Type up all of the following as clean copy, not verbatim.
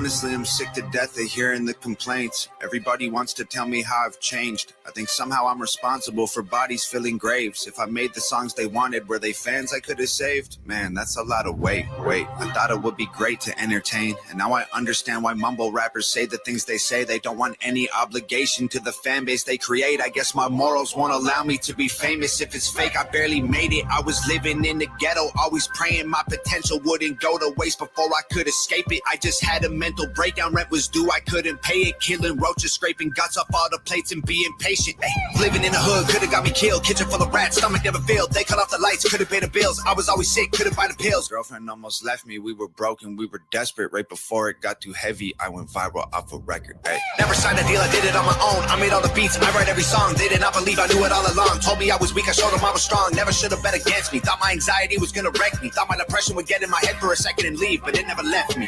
Honestly, I'm sick to death of hearing the complaints. Everybody wants to tell me how I've changed. I think somehow I'm responsible for bodies filling graves. If I made the songs they wanted, were they fans I could have saved? Man, that's a lot of weight. I thought it would be great to entertain, and now I understand why mumble rappers say the things they say. They don't want any obligation to the fan base they create. I guess my morals won't allow me to be famous. If it's fake, I barely made it. I was living in the ghetto, always praying my potential wouldn't go to waste before I could escape it. I just had a mental breakdown, rent was due, I couldn't pay it. Killing roaches, scraping guts off all the plates and being patient. Ay, living in the hood, could've got me killed. Kitchen full of rats, stomach never filled. They cut off the lights, could've paid the bills. I was always sick, couldn't buy the pills. Girlfriend almost left me, we were broken, we were desperate. Right before it got too heavy, I went viral off a record. Ay. Never signed a deal, I did it on my own. I made all the beats, I write every song. They did not believe I knew it all along. Told me I was weak, I showed them I was strong. Never should have bet against me. Thought my anxiety was gonna wreck me. Thought my depression would get in my head for a second and leave, but it never left me.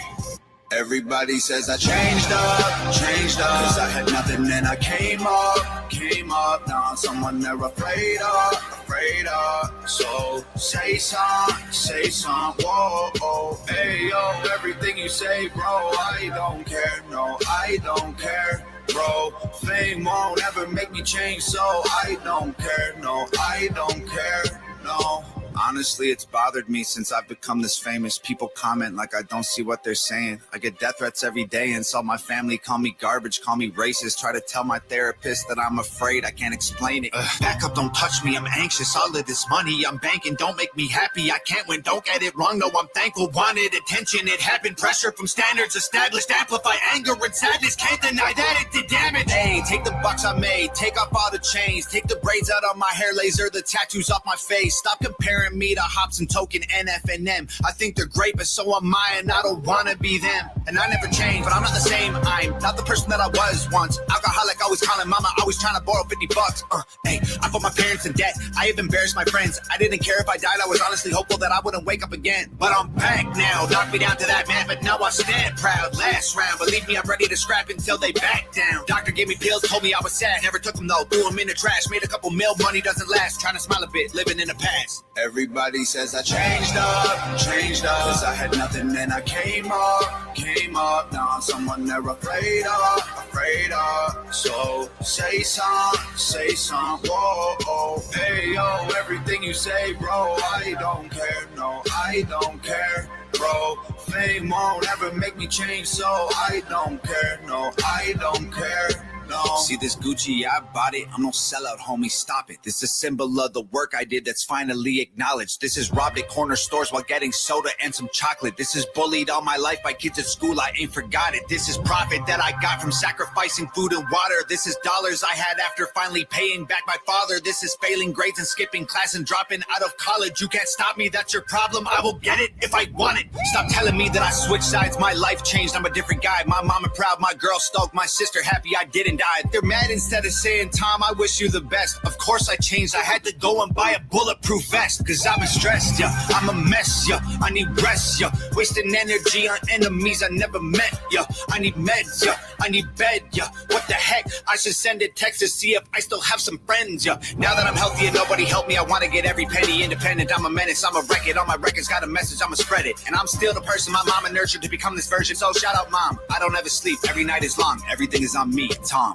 Everybody says I changed up, cause I had nothing and I came up, now I'm someone they're afraid of, so say some, whoa, hey yo, everything you say, bro, I don't care, no, I don't care, bro, fame won't ever make me change, so I don't care, no, I don't care, no. Honestly, it's bothered me since I've become this famous. People comment like I don't see what they're saying. I get death threats every day and so my family call me garbage, call me racist. Try to tell my therapist that I'm afraid, I can't explain it. Back up, don't touch me, I'm anxious. All of this money I'm banking don't make me happy. I can't win, don't get it wrong, no, I'm thankful. Wanted attention, it happened. Pressure from standards established. Amplify anger and sadness, can't deny that it did damage. Hey, take the bucks I made, take off all the chains. Take the braids out of my hair, laser the tattoos off my face. Stop comparing me to Hops and Token, NF and M. I think they're great, but so am I, and I don't wanna be them. And I never change, but I'm not the same. I'm not the person that I was once. Alcoholic, always calling mama, always trying to borrow 50 bucks. Hey, I put my parents in debt. I have embarrassed my friends. I didn't care if I died. I was honestly hopeful that I wouldn't wake up again. But I'm back now. Knock me down to that man, but now I stand proud. Last round, believe me, I'm ready to scrap until they back down. Doctor gave me pills, told me I was sad. Never took them though, threw them in the trash. Made a couple mil, money doesn't last. Trying to smile a bit, living in the past. Everybody says I changed up, cause I had nothing and I came up, now I'm someone they're afraid of, so say some, whoa, hey yo, everything you say, bro, I don't care, no, I don't care, bro, fame won't ever make me change, so I don't care, no, I don't care. No. See this Gucci, I bought it. I'm no sellout, homie, stop it. This is a symbol of the work I did that's finally acknowledged. This is robbed at corner stores while getting soda and some chocolate. This is bullied all my life by kids at school, I ain't forgot it. This is profit that I got from sacrificing food and water. This is dollars I had after finally paying back my father. This is failing grades and skipping class and dropping out of college. You can't stop me, that's your problem. I will get it if I want it. Stop telling me that I switched sides, my life changed, I'm a different guy. My mama proud, my girl stoked, my sister happy I didn't die. They're mad instead of saying, Tom, I wish you the best. Of course I changed, I had to go and buy a bulletproof vest. Cause I've been stressed, yeah, I'm a mess, yeah, I need rest, yeah. Wasting energy on enemies I never met, yeah. I need meds, yeah, I need bed, yeah. What the heck, I should send a text to see if I still have some friends, yeah. Now that I'm healthy and nobody helped me, I wanna get every penny independent. I'm a menace, I'm a wreck it, all my records got a message, I'ma spread it. And I'm still the person my mama nurtured to become this version. So shout out mom, I don't ever sleep, every night is long. Everything is on me, Tom.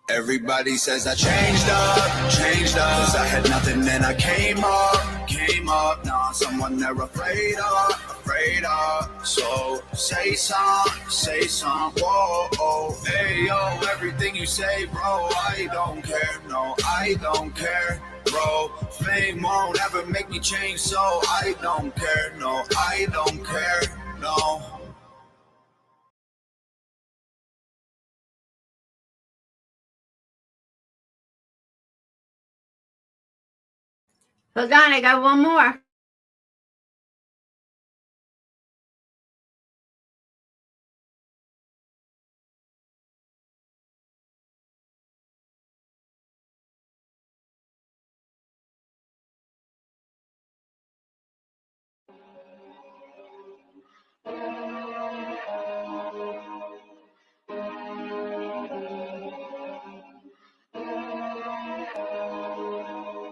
Everybody says I changed up, cause I had nothing and I came up, now I'm someone they're afraid of, so say some, whoa, hey yo, everything you say, bro, I don't care, no, I don't care, bro, fame won't ever make me change, so I don't care, no, I don't care, no. Hold on, I got one more.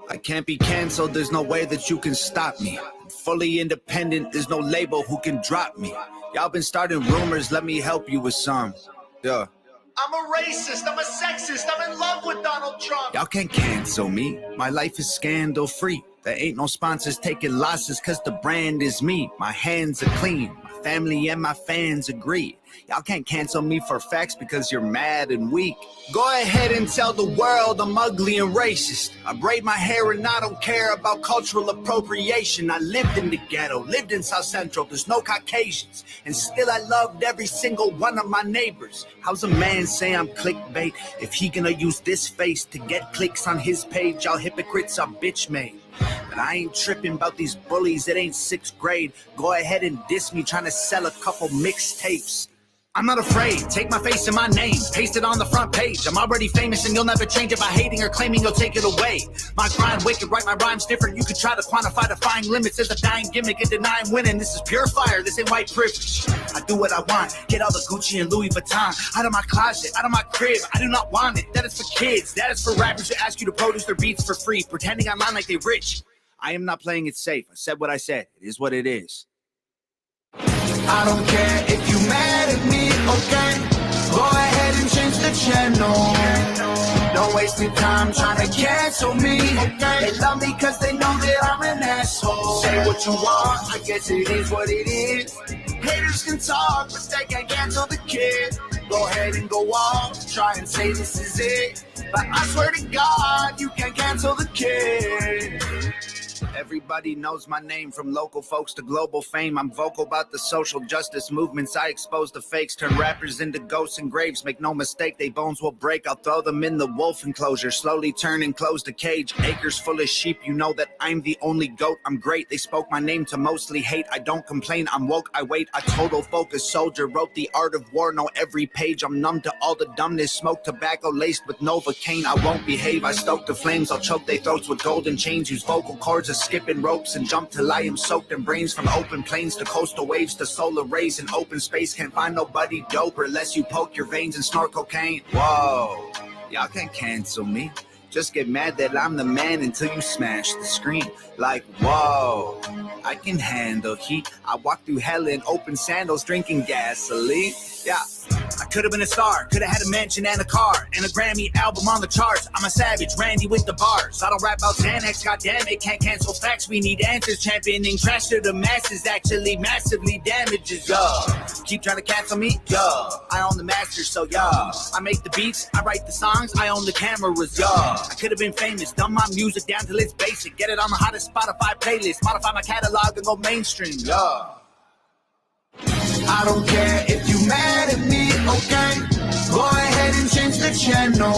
I can't be canceled, there's no way that you can stop me. I'm fully independent, there's no label who can drop me. Y'all been starting rumors, let me help you with some. Yeah. I'm a racist, I'm a sexist, I'm in love with Donald Trump. Y'all can't cancel me, my life is scandal free. There ain't no sponsors taking losses cause the brand is me. My hands are clean, my family and my fans agree. Y'all can't cancel me for facts because you're mad and weak. Go ahead and tell the world I'm ugly and racist. I braid my hair and I don't care about cultural appropriation. I lived in the ghetto, lived in South Central, there's no Caucasians. And still I loved every single one of my neighbors. How's a man say I'm clickbait if he gonna use this face to get clicks on his page? Y'all hypocrites are bitch made. But I ain't tripping about these bullies, it ain't 6th grade. Go ahead and diss me trying to sell a couple mixtapes. I'm not afraid, take my face and my name, paste it on the front page. I'm already famous and you'll never change it by hating or claiming you'll take it away. My grind wicked, write my rhymes different. You could try to quantify defying limits as a dying gimmick and denying winning. This is pure fire, this ain't white privilege. I do what I want, get all the Gucci and Louis Vuitton out of my closet, out of my crib. I do not want it, that is for kids. That is for rappers who ask you to produce their beats for free, pretending online like they rich. I am not playing it safe, I said what I said, it is what it is. I don't care if you mad at me, okay? Go ahead and change the channel. Don't waste your time trying to cancel me, okay? They love me cause they know that I'm an asshole. Say what you want, I guess it is what it is. Haters can talk, but they can't cancel the kid. Go ahead and go off, try and say this is it. But I swear to God, you can't cancel the kid. Everybody knows my name, from local folks to global fame. I'm vocal about the social justice movements. I expose the fakes, turn rappers into ghosts and graves. Make no mistake, they bones will break. I'll throw them in the wolf enclosure, slowly turn and close the cage. Acres full of sheep, you know that I'm the only goat. I'm great, they spoke my name to mostly hate. I don't complain, I'm woke, I wait. A total focus soldier, wrote the art of war. Know every page, I'm numb to all the dumbness. Smoke tobacco laced with Novocaine. I won't behave, I stoke the flames. I'll choke their throats with golden chains. Use vocal cords as skipping ropes and jump till I am soaked in brains. From open plains to coastal waves to solar rays in open space. Can't find nobody doper unless you poke your veins and snort cocaine. Whoa, y'all can't cancel me. Just get mad that I'm the man until you smash the screen. Like, whoa, I can handle heat. I walk through hell in open sandals drinking gasoline. Yeah, I could have been a star, could have had a mansion and a car and a Grammy album on the charts. I'm a savage, Randy with the bars. I don't rap about Xanax, goddamn it, can't cancel facts. We need answers, championing trash to the masses actually massively damages, yeah. Keep trying to cancel me, yeah. I own the masters, so yeah. I make the beats, I write the songs, I own the cameras, yeah. I could have been famous, dumb my music down till it's basic. Get it on the hottest Spotify playlist, modify my catalog and go mainstream, yeah. I don't care if you mad at me, okay? Go ahead and change the channel.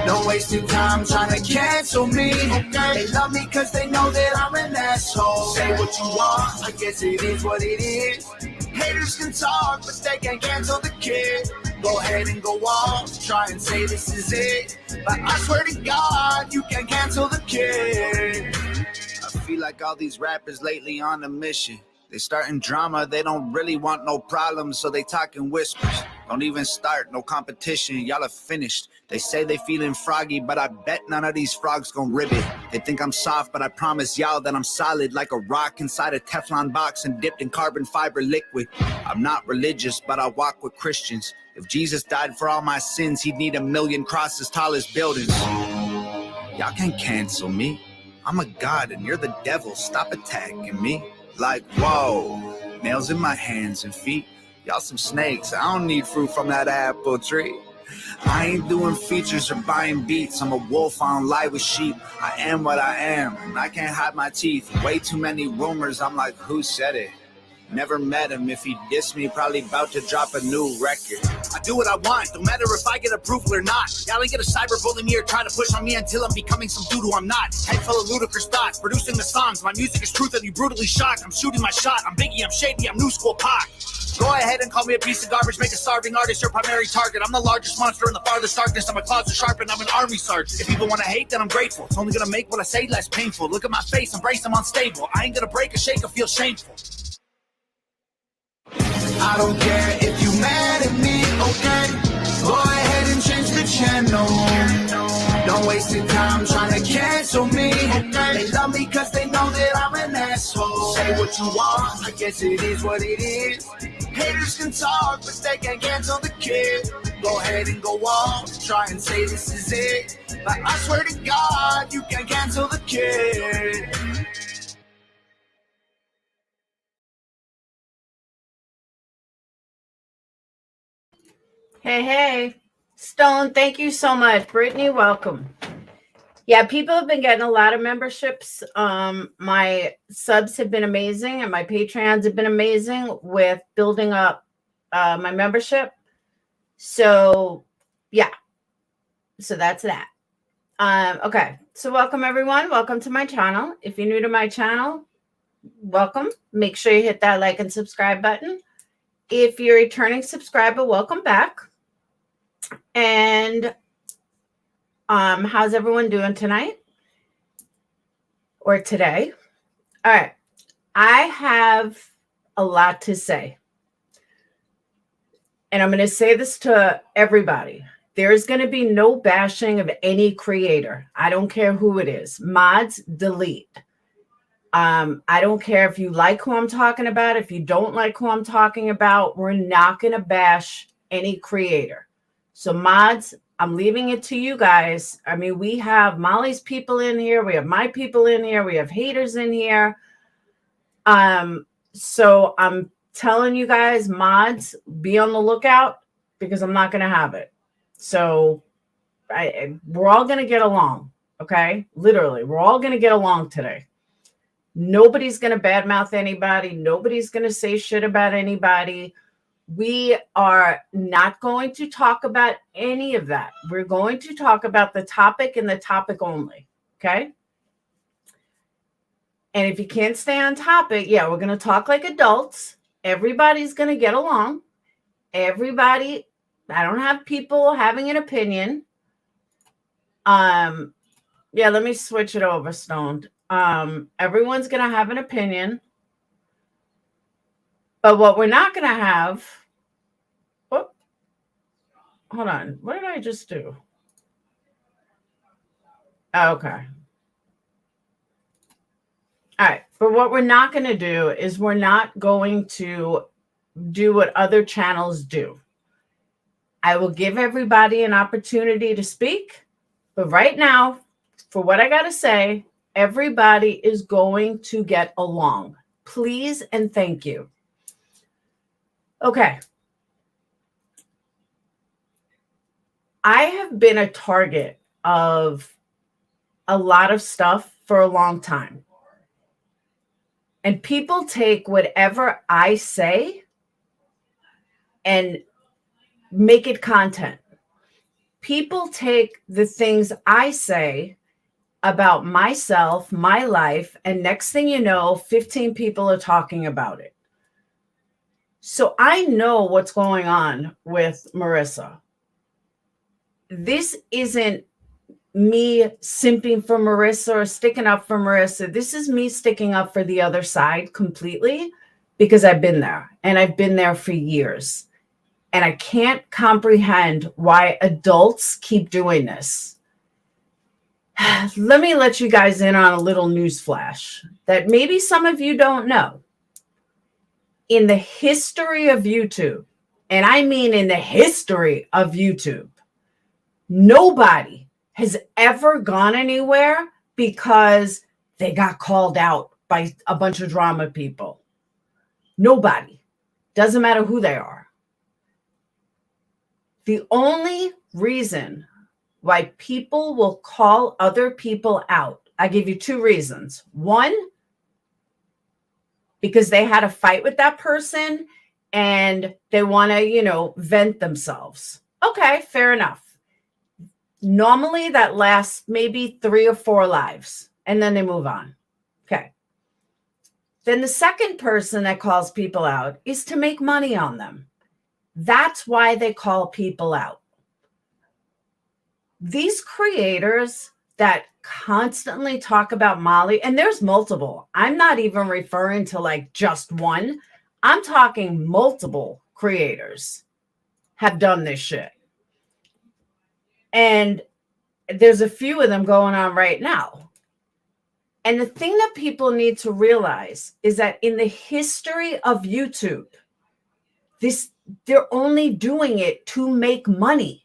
Don't waste your time trying to cancel me, okay? They love me cause they know that I'm an asshole. Say what you want, I guess it is what it is. Haters can talk, but they can't cancel the kid. Go ahead and go off, try and say this is it. But I swear to God, you can't cancel the kid. I feel like all these rappers lately on a mission. They starting drama, they don't really want no problems, so they talk in whispers. Don't even start, no competition, y'all are finished. They say they feeling froggy, but I bet none of these frogs gon' ribbit. They think I'm soft, but I promise y'all that I'm solid like a rock inside a Teflon box and dipped in carbon fiber liquid. I'm not religious, but I walk with Christians. If Jesus died for all my sins, he'd need 1,000,000 crosses tall as buildings. Y'all can't cancel me. I'm a god and you're the devil, stop attacking me. Like, whoa, nails in my hands and feet. Y'all some snakes, I don't need fruit from that apple tree. I ain't doing features or buying beats. I'm a wolf on live with sheep. I am what I am, and I can't hide my teeth. Way too many rumors, I'm like, who said it? Never met him. If he dissed me, probably about to drop a new record. I do what I want, don't matter if I get approval or not. Y'all ain't gonna cyberbully me or try to push on me until I'm becoming some dude who I'm not. Head full of ludicrous thoughts, producing the songs. My music is truth and you brutally shocked. I'm shooting my shot, I'm Biggie, I'm shady, I'm new school Pac. Go ahead and call me a piece of garbage, make a starving artist your primary target. I'm the largest monster in the farthest darkness. I'm a closet sharpened, I'm an army sergeant. If people want to hate, then I'm grateful. It's only gonna make what I say less painful. Look at my face, embrace, I'm unstable. I ain't gonna break or shake or feel shameful. I don't care if you mad at me, okay? Go ahead and change the channel. Don't waste your time trying to cancel me. They love me cause they know that I'm an asshole. Say what you want, I guess it is what it is. Haters can talk, but they can't cancel the kid. Go ahead and go on, try and say this is it. But I swear to God, you can't cancel the kid. Hey, Stone, thank you so much. Brittany, welcome. Yeah, people have been getting a lot of memberships. My subs have been amazing and my Patreons have been amazing with building up my membership. So, yeah. So that's that. Okay. So welcome, everyone. Welcome to my channel. If you're new to my channel, welcome. Make sure you hit that like and subscribe button. If you're a returning subscriber, welcome back. And how's everyone doing tonight or today? All right. I have a lot to say. And I'm going to say this to everybody. There's going to be no bashing of any creator. I don't care who it is. Mods, delete. I don't care if you like who I'm talking about. If you don't like who I'm talking about, we're not going to bash any creator. So mods, I'm leaving it to you guys. I mean, we have Molly's people in here. We have my people in here. We have haters in here. So I'm telling you guys, mods, be on the lookout because I'm not going to have it. So we're all going to get along. Okay. Literally, we're all going to get along today. Nobody's going to badmouth anybody. Nobody's going to say shit about anybody. We are not going to talk about any of that. We're going to talk about the topic and the topic only. Okay. And if you can't stay on topic, yeah, we're going to talk like adults. Everybody's going to get along. Everybody, I don't have people having an opinion. Yeah, let me switch it over, Stoned. Everyone's going to have an opinion. But what we're not going to have, hold on. What did I just do? Okay. All right. But what we're not going to do is we're not going to do what other channels do. I will give everybody an opportunity to speak. But right now, for what I got to say, everybody is going to get along. Please and thank you. Okay. I have been a target of a lot of stuff for a long time. And people take whatever I say and make it content. People take the things I say about myself, my life, and next thing you know, 15 people are talking about it. So I know what's going on with Marissa. This isn't me simping for Marissa or sticking up for Marissa. This is me sticking up for the other side completely because I've been there and I've been there for years. And I can't comprehend why adults keep doing this. Let me let you guys in on a little news flash that maybe some of you don't know. In the history of YouTube, and I mean in the history of YouTube, nobody has ever gone anywhere because they got called out by a bunch of drama people. Nobody. Doesn't matter who they are. The only reason why people will call other people out, I give you two reasons. One, because they had a fight with that person and they want to, vent themselves. Okay, fair enough. Normally that lasts maybe 3 or 4 lives and then they move on. Okay. Then the second person that calls people out is to make money on them. That's why they call people out. These creators that constantly talk about Molly, and there's multiple. I'm not even referring to like just one. I'm talking multiple creators have done this shit. And there's a few of them going on right now. And the thing that people need to realize is that in the history of YouTube, they're only doing it to make money.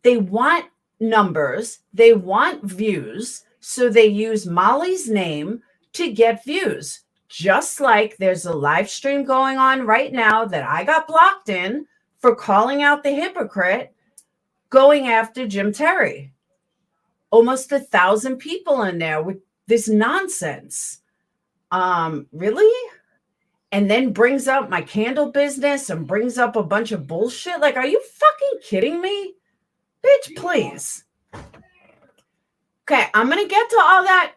They want numbers, they want views, so they use Molly's name to get views. Just like there's a live stream going on right now that I got blocked in for calling out the hypocrite going after Jim Terry. Almost 1,000 people in there with this nonsense. Really? And then brings up my candle business and brings up a bunch of bullshit. Like, are you fucking kidding me? Bitch, please. Okay, I'm going to get to all that,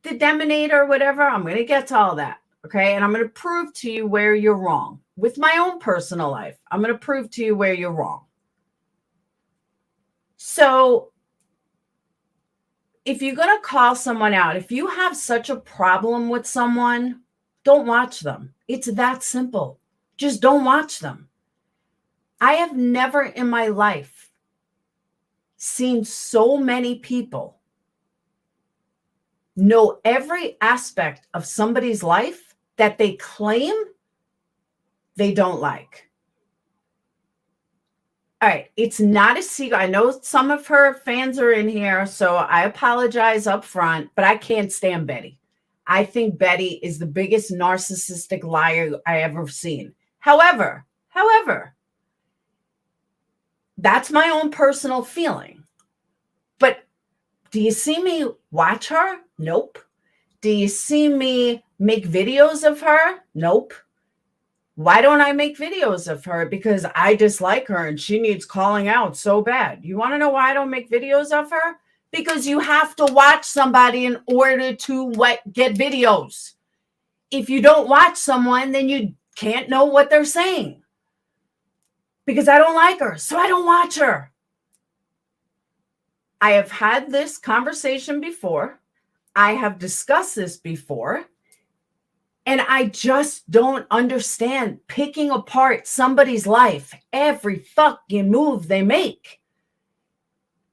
the Deminator or whatever. I'm going to get to all that, okay? And I'm going to prove to you where you're wrong. With my own personal life, I'm going to prove to you where you're wrong. So, if you're going to call someone out, if you have such a problem with someone, don't watch them. It's that simple. Just don't watch them. I have never in my life seen so many people know every aspect of somebody's life that they claim they don't like. All right, it's not a secret. I know some of her fans are in here, so I apologize up front, but I can't stand Betty. I think Betty is the biggest narcissistic liar I ever seen. However, that's my own personal feeling. But do you see me watch her? Nope. Do you see me make videos of her? Nope. Why don't I make videos of her? Because I dislike her and she needs calling out so bad. You want to know why I don't make videos of her? Because you have to watch somebody in order to get videos. If you don't watch someone, then you can't know what they're saying. Because I don't like her, so I don't watch her. I have had this conversation before. I have discussed this before. And I just don't understand picking apart somebody's life, every fucking move they make.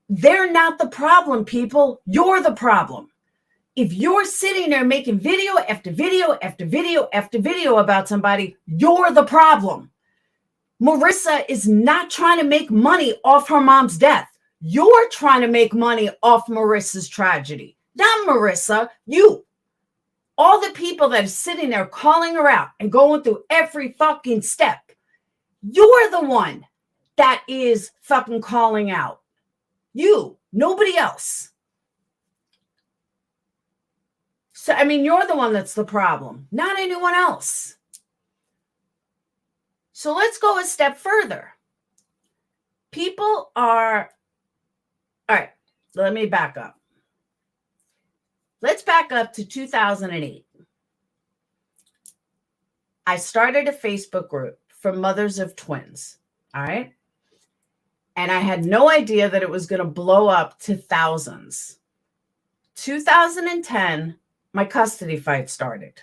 They're not the problem, people. You're the problem. If you're sitting there making video after video after video after video about somebody, you're the problem. Marissa is not trying to make money off her mom's death. You're trying to make money off Marissa's tragedy. Not Marissa, you. All the people that are sitting there calling her out and going through every fucking step, you're the one that is fucking calling out. You, nobody else. So, I mean, you're the one that's the problem, not anyone else. So let's go a step further. People are, all right, let me back up. Let's back up to 2008. I started a Facebook group for mothers of twins, all right? And I had no idea that it was going to blow up to thousands. 2010, my custody fight started.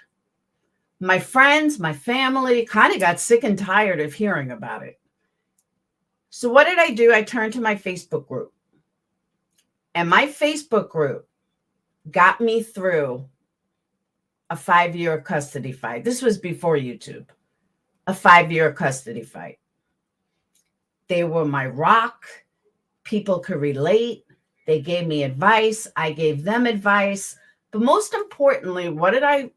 My friends, my family kind of got sick and tired of hearing about it. So what did I do? I turned to my Facebook group. And my Facebook group got me through a 5-year custody fight. This was before YouTube. A 5-year custody fight. They were my rock. People could relate. They gave me advice. I gave them advice. But most importantly, what did I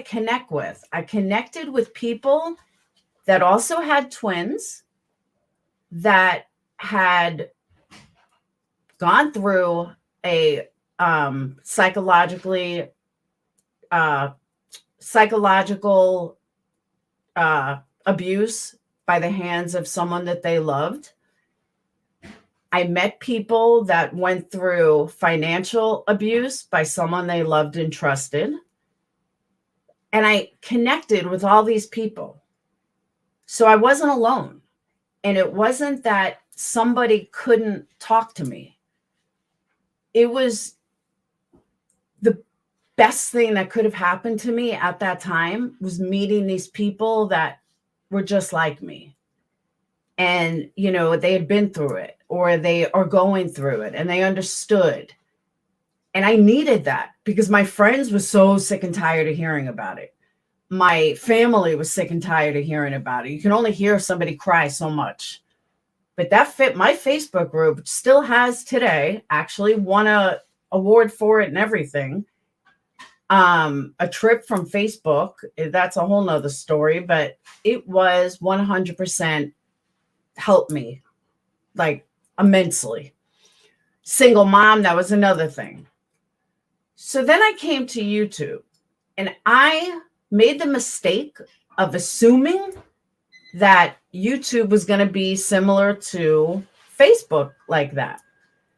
connect with? I connected with people that also had twins, that had gone through a psychological abuse by the hands of someone that they loved. I met people that went through financial abuse by someone they loved and trusted. And I connected with all these people. So I wasn't alone. And it wasn't that somebody couldn't talk to me. It was the best thing that could have happened to me at that time was meeting these people that were just like me. and, you know, they had been through it, or they are going through it, and they understood. And I needed that because my friends were so sick and tired of hearing about it. My family was sick and tired of hearing about it. You can only hear somebody cry so much. But that fit my Facebook group, which still has today, actually won a award for it and everything. A trip from Facebook, that's a whole nother story, but it was 100% helped me, like, immensely. Single mom, that was another thing. So then I came to YouTube, and I made the mistake of assuming that YouTube was going to be similar to Facebook like that.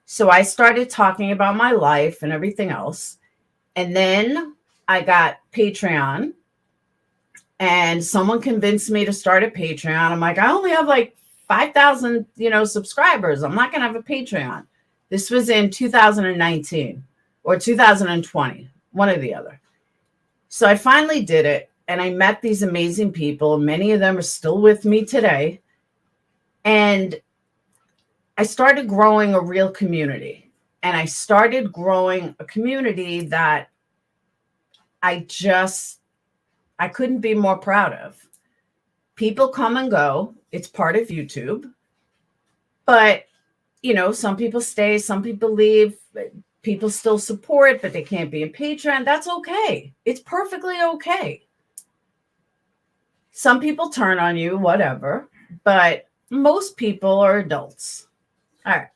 So I started talking about my life and everything else. And then I got Patreon, and someone convinced me to start a Patreon. I'm like, I only have like 5,000, subscribers. I'm not going to have a Patreon. This was in 2019 or 2020, one or the other. So I finally did it, and I met these amazing people. Many of them are still with me today. And I started growing a real community, and I started growing a community that I couldn't be more proud of. People come and go. It's part of YouTube. But, some people stay, some people leave. People still support, but they can't be in Patreon. That's okay. It's perfectly okay. Some people turn on you, whatever, but most people are adults. All right.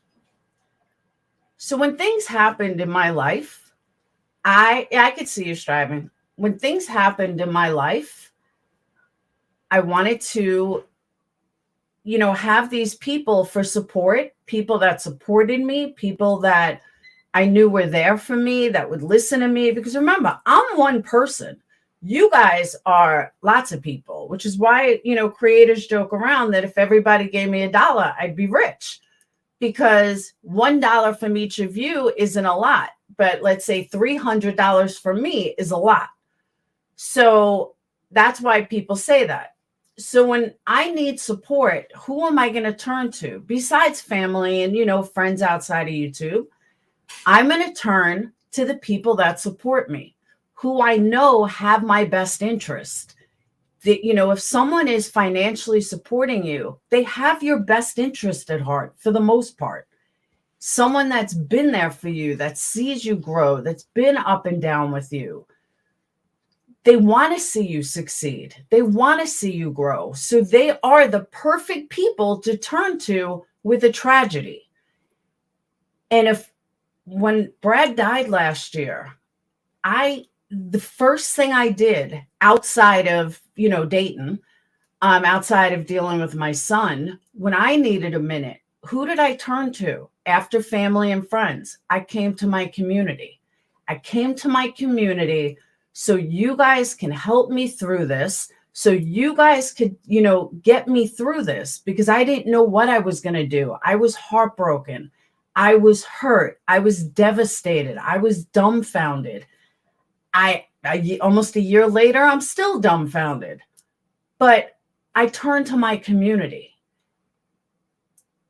So when things happened in my life, I could see you striving. When things happened in my life, I wanted to, have these people for support, people that supported me, people that I knew were there for me, that would listen to me. Because remember, I'm one person. You guys are lots of people, which is why, creators joke around that if everybody gave me $1, I'd be rich. Because $1 from each of you isn't a lot. But let's say $300 for me is a lot. So that's why people say that. So when I need support, who am I going to turn to? Besides family and, friends outside of YouTube, I'm going to turn to the people that support me, who I know have my best interest. That, if someone is financially supporting you, they have your best interest at heart for the most part. Someone that's been there for you, that sees you grow, that's been up and down with you. They want to see you succeed. They want to see you grow. So they are the perfect people to turn to with a tragedy. And when Brad died last year, the first thing I did outside of, Dayton, outside of dealing with my son, when I needed a minute, who did I turn to after family and friends? I came to my community. I came to my community so you guys can help me through this, so you guys could, get me through this, because I didn't know what I was going to do. I was heartbroken. I was hurt. I was devastated. I was dumbfounded. Almost a year later, I'm still dumbfounded. But I turned to my community.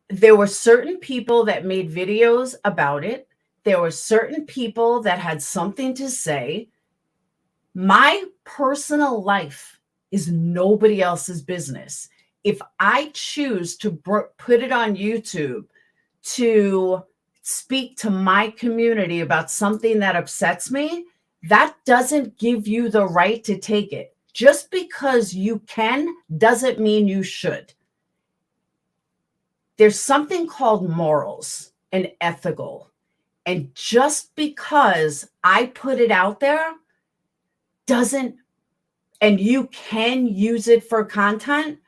There were certain people that made videos about it. There were certain people that had something to say. My personal life is nobody else's business. If I choose to put it on YouTube to speak to my community about something that upsets me, that doesn't give you the right to take it. Just because you can doesn't mean you should. There's something called morals and ethical. And just because I put it out there and you can use it for content,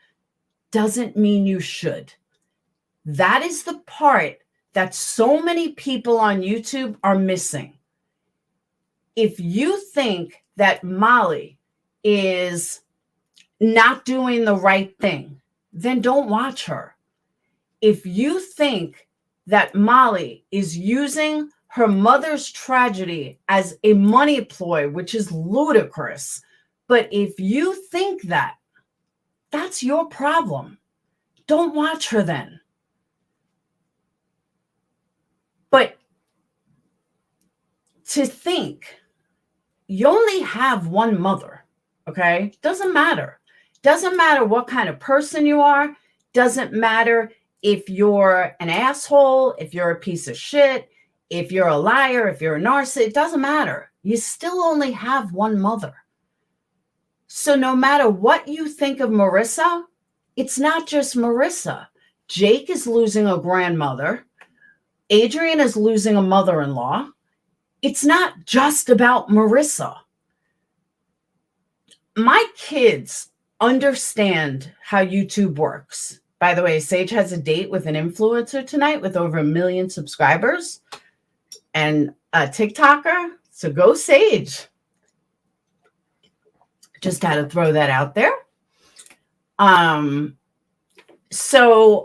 doesn't mean you should. That is the part that so many people on YouTube are missing. If you think that Molly is not doing the right thing, then don't watch her. If you think that Molly is using her mother's tragedy as a money ploy, which is ludicrous, but if you think that, that's your problem. don't watch her then. But to think you only have one mother, okay? Doesn't matter. Doesn't matter what kind of person you are. Doesn't matter if you're an asshole, if you're a piece of shit, if you're a liar, if you're a narcissist. It doesn't matter. You still only have one mother. So no matter what you think of Marissa, it's not just Marissa. Jake is losing a grandmother. Adrian is losing a mother-in-law. It's not just about Marissa. My kids understand how YouTube works. By the way, Sage has a date with an influencer tonight with over 1 million subscribers and a TikToker. So go Sage. Just got to throw that out there. So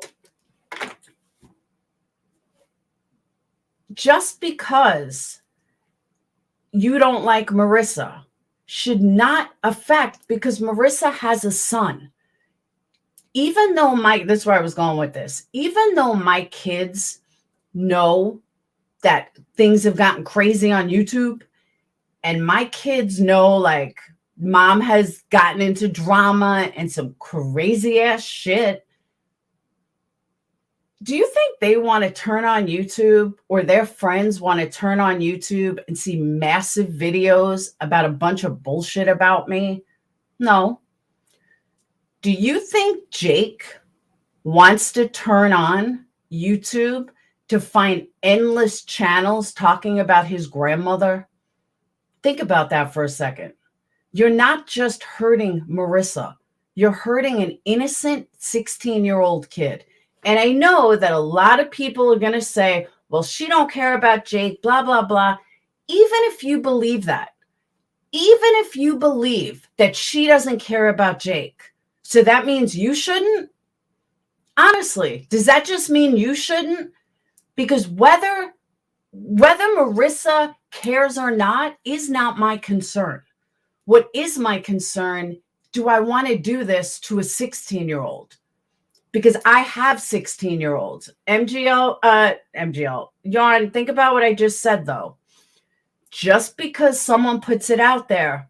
just because you don't like Marissa should not affect, because Marissa has a son. Even though this is where I was going with this. Even though my kids know that things have gotten crazy on YouTube, and my kids know, like, mom has gotten into drama and some crazy ass shit. Do you think they want to turn on YouTube, or their friends want to turn on YouTube and see massive videos about a bunch of bullshit about me? No. Do you think Jake wants to turn on YouTube to find endless channels talking about his grandmother? Think about that for a second. You're not just hurting Marissa. You're hurting an innocent 16-year-old kid. And I know that a lot of people are going to say, well, she don't care about Jake, blah, blah, blah. Even if you believe that, even if you believe that she doesn't care about Jake, so that means you shouldn't? Honestly, does that just mean you shouldn't? Because whether Marissa cares or not is not my concern. What is my concern? Do I want to do this to a 16-year-old? Because I have 16-year-olds. MGL, Yarn, think about what I just said, though. Just because someone puts it out there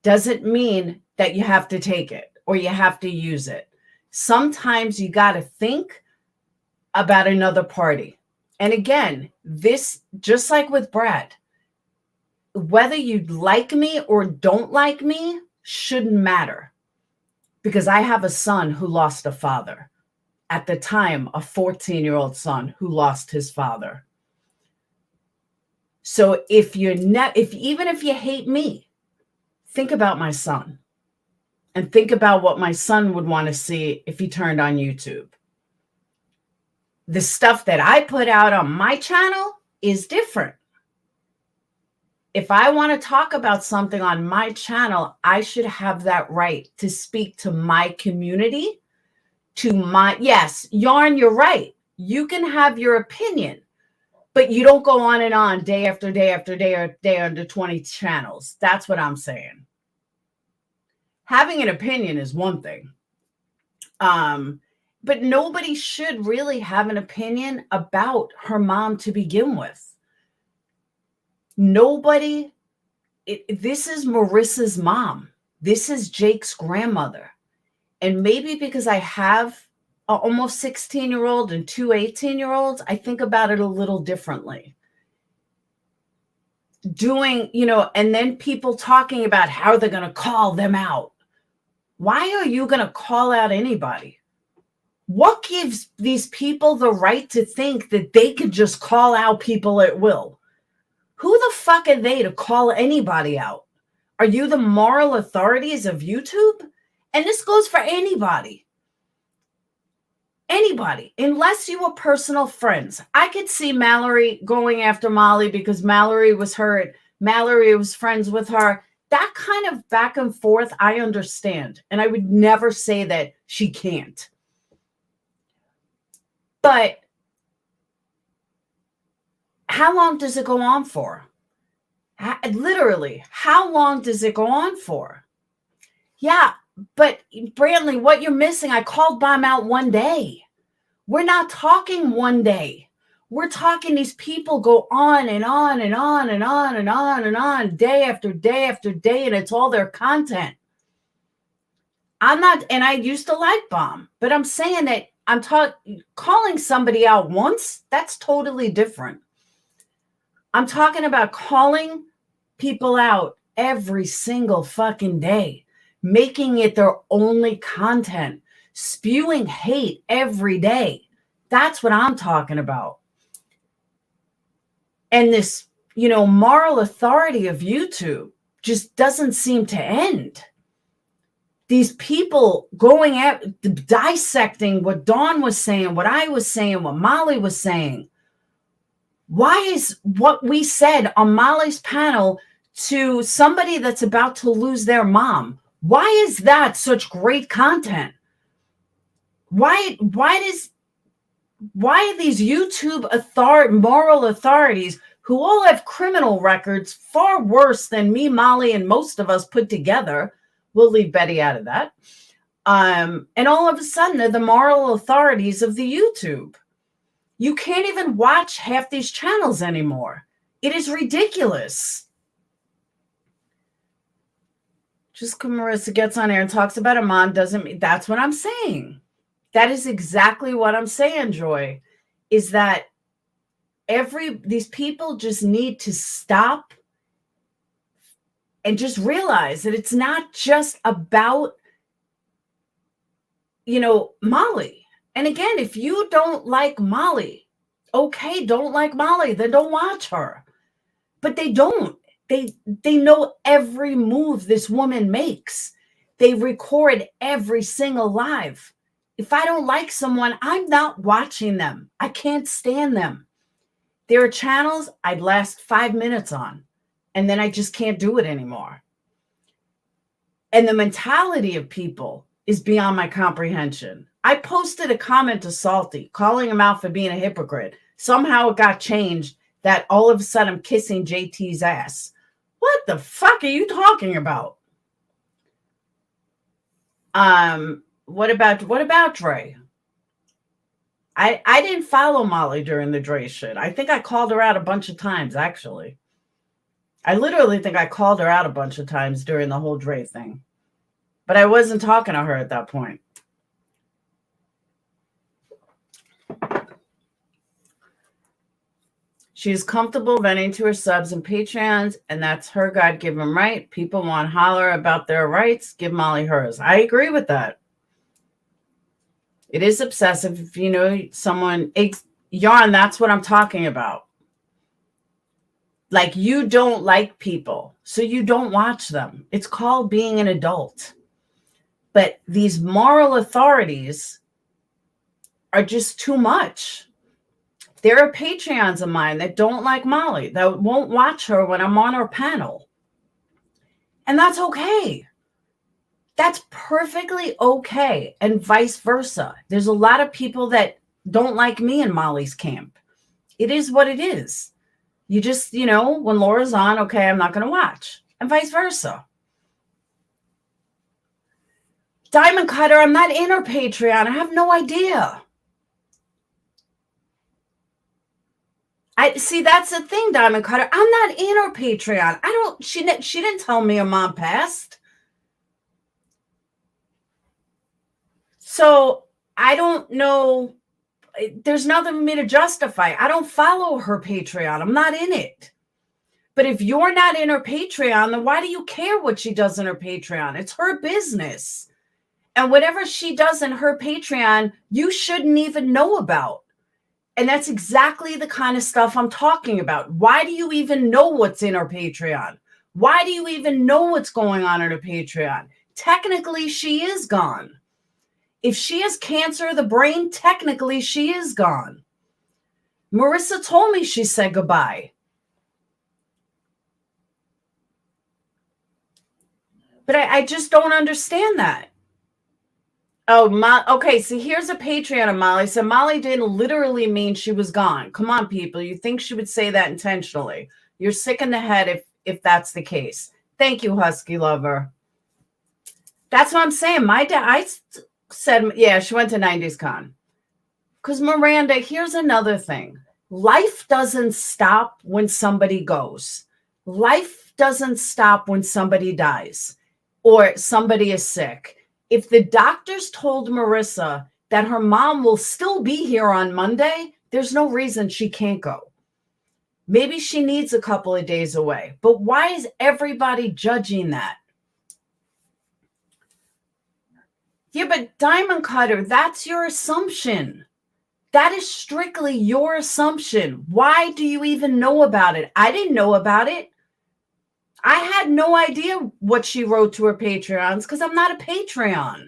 doesn't mean that you have to take it or you have to use it. Sometimes you got to think about another party. And again, this, just like with Brad, whether you like me or don't like me shouldn't matter. Because I have a son who lost a father. At the time, a 14-year-old son who lost his father. So even if you hate me, think about my son. And think about what my son would want to see if he turned on YouTube. The stuff that I put out on my channel is different. If I want to talk about something on my channel, I should have that right to speak to my community, yes, Yarn, you're right. You can have your opinion, but you don't go on and on day after day after day or day under 20 channels. That's what I'm saying. Having an opinion is one thing. But nobody should really have an opinion about her mom to begin with. Nobody, this is Marissa's mom. This is Jake's grandmother. And maybe because I have an almost 16-year-old and 2 18-year-olds, I think about it a little differently. And then people talking about how they're going to call them out. Why are you going to call out anybody? What gives these people the right to think that they could just call out people at will? Who the fuck are they to call anybody out? Are you the moral authorities of YouTube? And this goes for anybody. Anybody, unless you were personal friends. I could see Mallory going after Molly because Mallory was hurt. Mallory was friends with her. That kind of back and forth, I understand. And I would never say that she can't. But how long does it go on for? Literally, how long does it go on for? Yeah, But Brantley, what you're missing, I called Bomb out one day. We're not talking one day. We're talking these people go on and on and on and on and on and on, day after day after day, and it's all their content. I'm not, and I used to like Bomb, but I'm saying that I'm calling somebody out once, that's totally different. I'm talking about calling people out every single fucking day, making it their only content, spewing hate every day. That's what I'm talking about. And this, moral authority of YouTube just doesn't seem to end. These people going at dissecting what Dawn was saying, what I was saying, what Molly was saying. Why is what we said on Molly's panel to somebody that's about to lose their mom, why is that such great content? Why are these YouTube moral authorities who all have criminal records far worse than me, Molly, and most of us put together? We'll leave Betty out of that. And all of a sudden, they're the moral authorities of the YouTube. You can't even watch half these channels anymore. It is ridiculous. Just because Marissa gets on air and talks about her mom doesn't mean that's what I'm saying. That is exactly what I'm saying, Joy, is that these people just need to stop and just realize that it's not just about, Molly. And again, if you don't like Molly, okay, don't like Molly, then don't watch her. But they don't. They know every move this woman makes. They record every single live. If I don't like someone, I'm not watching them. I can't stand them. There are channels I'd last 5 minutes on, and then I just can't do it anymore. And the mentality of people is beyond my comprehension. I posted a comment to Salty, calling him out for being a hypocrite. Somehow it got changed that all of a sudden I'm kissing JT's ass. What the fuck are you talking about? What about Dre? I didn't follow Molly during the Dre shit. I think I called her out a bunch of times, actually. I literally think I called her out a bunch of times during the whole Dre thing. But I wasn't talking to her at that point. She is comfortable venting to her subs and Patreons, and that's her God-given right. People want to holler about their rights. Give Molly hers. I agree with that. It is obsessive. If you know someone, Yarn, that's what I'm talking about. Like, you don't like people, so you don't watch them. It's called being an adult. But these moral authorities are just too much. There are Patreons of mine that don't like Molly, that won't watch her when I'm on her panel. And that's okay. That's perfectly okay. And vice versa. There's a lot of people that don't like me in Molly's camp. It is what it is. You just, when Laura's on, okay, I'm not going to watch. And vice versa. Diamond Cutter, I'm not in her Patreon. I have no idea. See, that's the thing, Diamond Cutter. I'm not in her Patreon. She didn't tell me her mom passed. So I don't know. There's nothing for me to justify. I don't follow her Patreon. I'm not in it. But if you're not in her Patreon, then why do you care what she does in her Patreon? It's her business. And whatever she does in her Patreon, you shouldn't even know about. And that's exactly the kind of stuff I'm talking about. Why do you even know what's in her Patreon? Why do you even know what's going on in her Patreon? Technically, she is gone. If she has cancer of the brain, technically she is gone. Marissa told me she said goodbye. But I just don't understand that. Oh, okay, so here's a Patreon of Molly. So Molly didn't literally mean she was gone. Come on, people. You think she would say that intentionally. You're sick in the head if that's the case. Thank you, Husky Lover. That's what I'm saying. My dad, I said, yeah, she went to 90s Con. Because Miranda, here's another thing. Life doesn't stop when somebody goes. Life doesn't stop when somebody dies or somebody is sick. If the doctors told Marissa that her mom will still be here on Monday, there's no reason she can't go. Maybe she needs a couple of days away. But why is everybody judging that? Yeah, but Diamond Cutter, that's your assumption. That is strictly your assumption. Why do you even know about it? I didn't know about it. I had no idea what she wrote to her Patreons because I'm not a Patreon.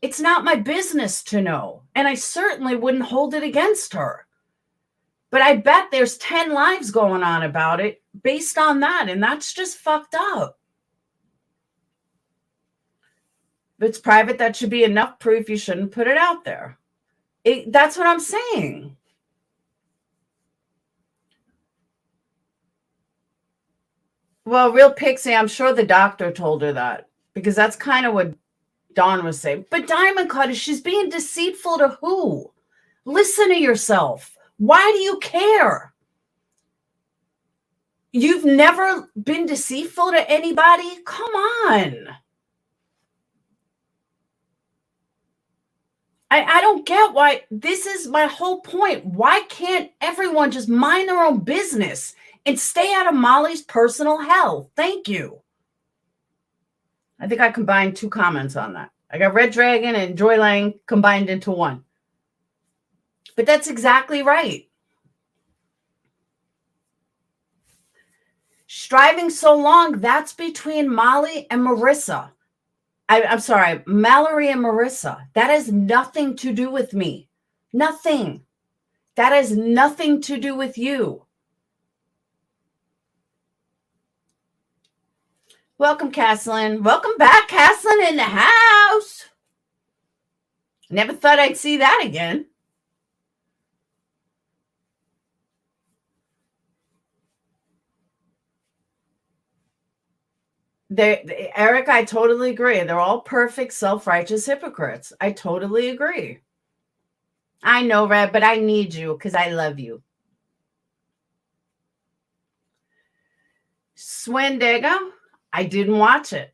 It's not my business to know. And I certainly wouldn't hold it against her. But I bet there's 10 lives going on about it based on that. And that's just fucked up. If it's private, that should be enough proof. You shouldn't put it out there. That's what I'm saying. Well, Real Pixie, I'm sure the doctor told her that because that's kind of what Dawn was saying. But Diamond Cutter, she's being deceitful to who? Listen to yourself. Why do you care? You've never been deceitful to anybody? Come on. I don't get why. This is my whole point. Why can't everyone just mind their own business and stay out of Molly's personal hell? Thank you. I think I combined 2 comments on that. I got Red Dragon and Joy Lang combined into one. But that's exactly right. Striving so long, that's between Molly and Marissa. I'm sorry, Mallory and Marissa. That has nothing to do with me. Nothing. That has nothing to do with you. Welcome, Caslin. Welcome back, Caslin, in the house. Never thought I'd see that again. Eric, I totally agree. They're all perfect, self-righteous hypocrites. I totally agree. I know, Red, but I need you because I love you. Swindego, I didn't watch it.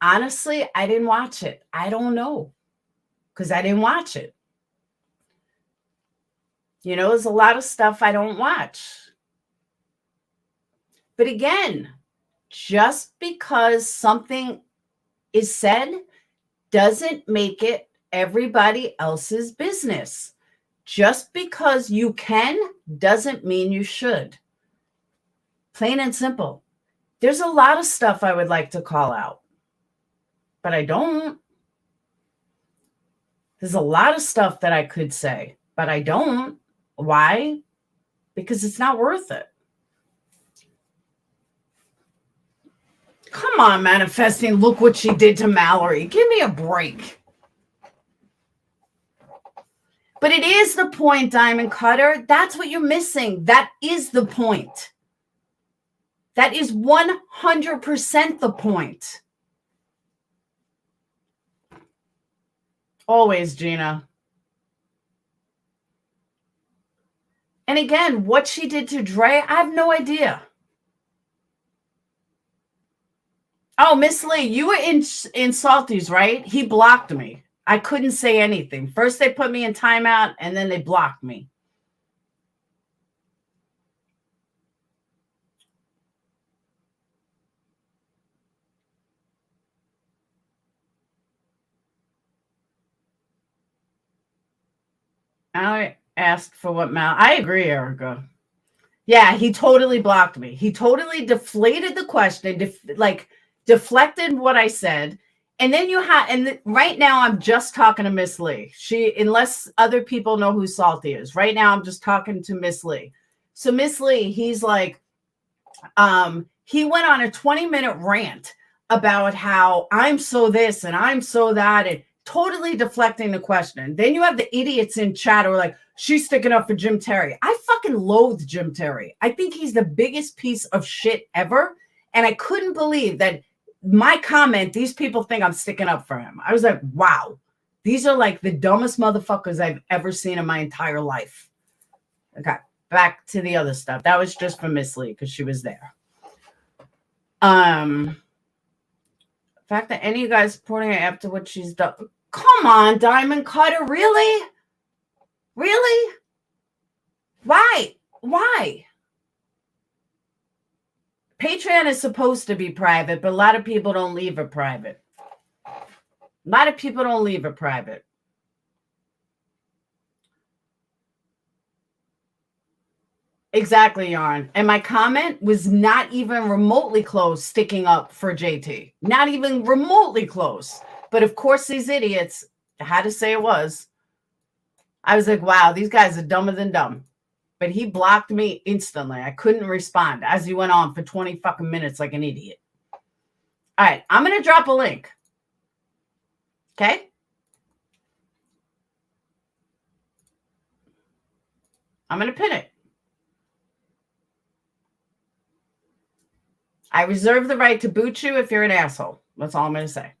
Honestly, I didn't watch it. I don't know because I didn't watch it. You know, there's a lot of stuff I don't watch. But again, just because something is said doesn't make it everybody else's business. Just because you can doesn't mean you should. Plain and simple. There's a lot of stuff I would like to call out, but I don't. There's a lot of stuff that I could say, but I don't. Why? Because it's not worth it. Come on, Manifesting. Look what she did to Mallory. Give me a break. But it is the point, Diamond Cutter. That's what you're missing. That is the point. That is 100% the point. Always, Gina. And again, what she did to Dre, I have no idea. Oh, Miss Lee, you were in Salty's, right? He blocked me. I couldn't say anything. First, they put me in timeout, and then they blocked me. I asked for what Mal. I agree, Erica. Yeah, he totally blocked me. He totally deflated the question, deflected what I said. And then right now I'm just talking to Miss Lee. Unless other people know who Salty is. Right now I'm just talking to Miss Lee. So Miss Lee, he's like, he went on a 20-minute rant about how I'm so this and I'm so that, and totally deflecting the question. Then you have the idiots in chat who are like, she's sticking up for Jim Terry. I fucking loathe Jim Terry. I think he's the biggest piece of shit ever. And I couldn't believe that my comment, these people think I'm sticking up for him. I was like, wow, these are like the dumbest motherfuckers I've ever seen in my entire life. Okay, back to the other stuff. That was just for Miss Lee because she was there. The fact that any of you guys supporting her after what she's done. Come on, Diamond Cutter, really? Really? Why? Why? Patreon is supposed to be private, but a lot of people don't leave it private. A lot of people don't leave it private. Exactly, Yarn. And my comment was not even remotely close sticking up for JT. Not even remotely close. But of course, these idiots had to say it was. I was like, wow, these guys are dumber than dumb. But he blocked me instantly. I couldn't respond as he went on for 20 fucking minutes like an idiot. All right, I'm going to drop a link. Okay? I'm going to pin it. I reserve the right to boot you if you're an asshole. That's all I'm going to say.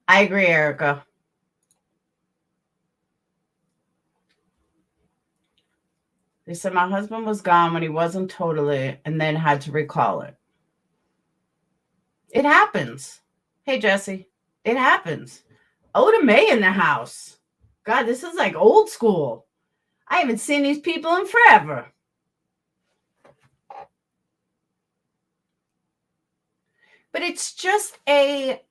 I agree, Erica. They said my husband was gone when he wasn't totally and then had to recall it. It happens. Hey, Jesse. It happens. Oda May in the house. God, this is like old school. I haven't seen these people in forever. But it's just a...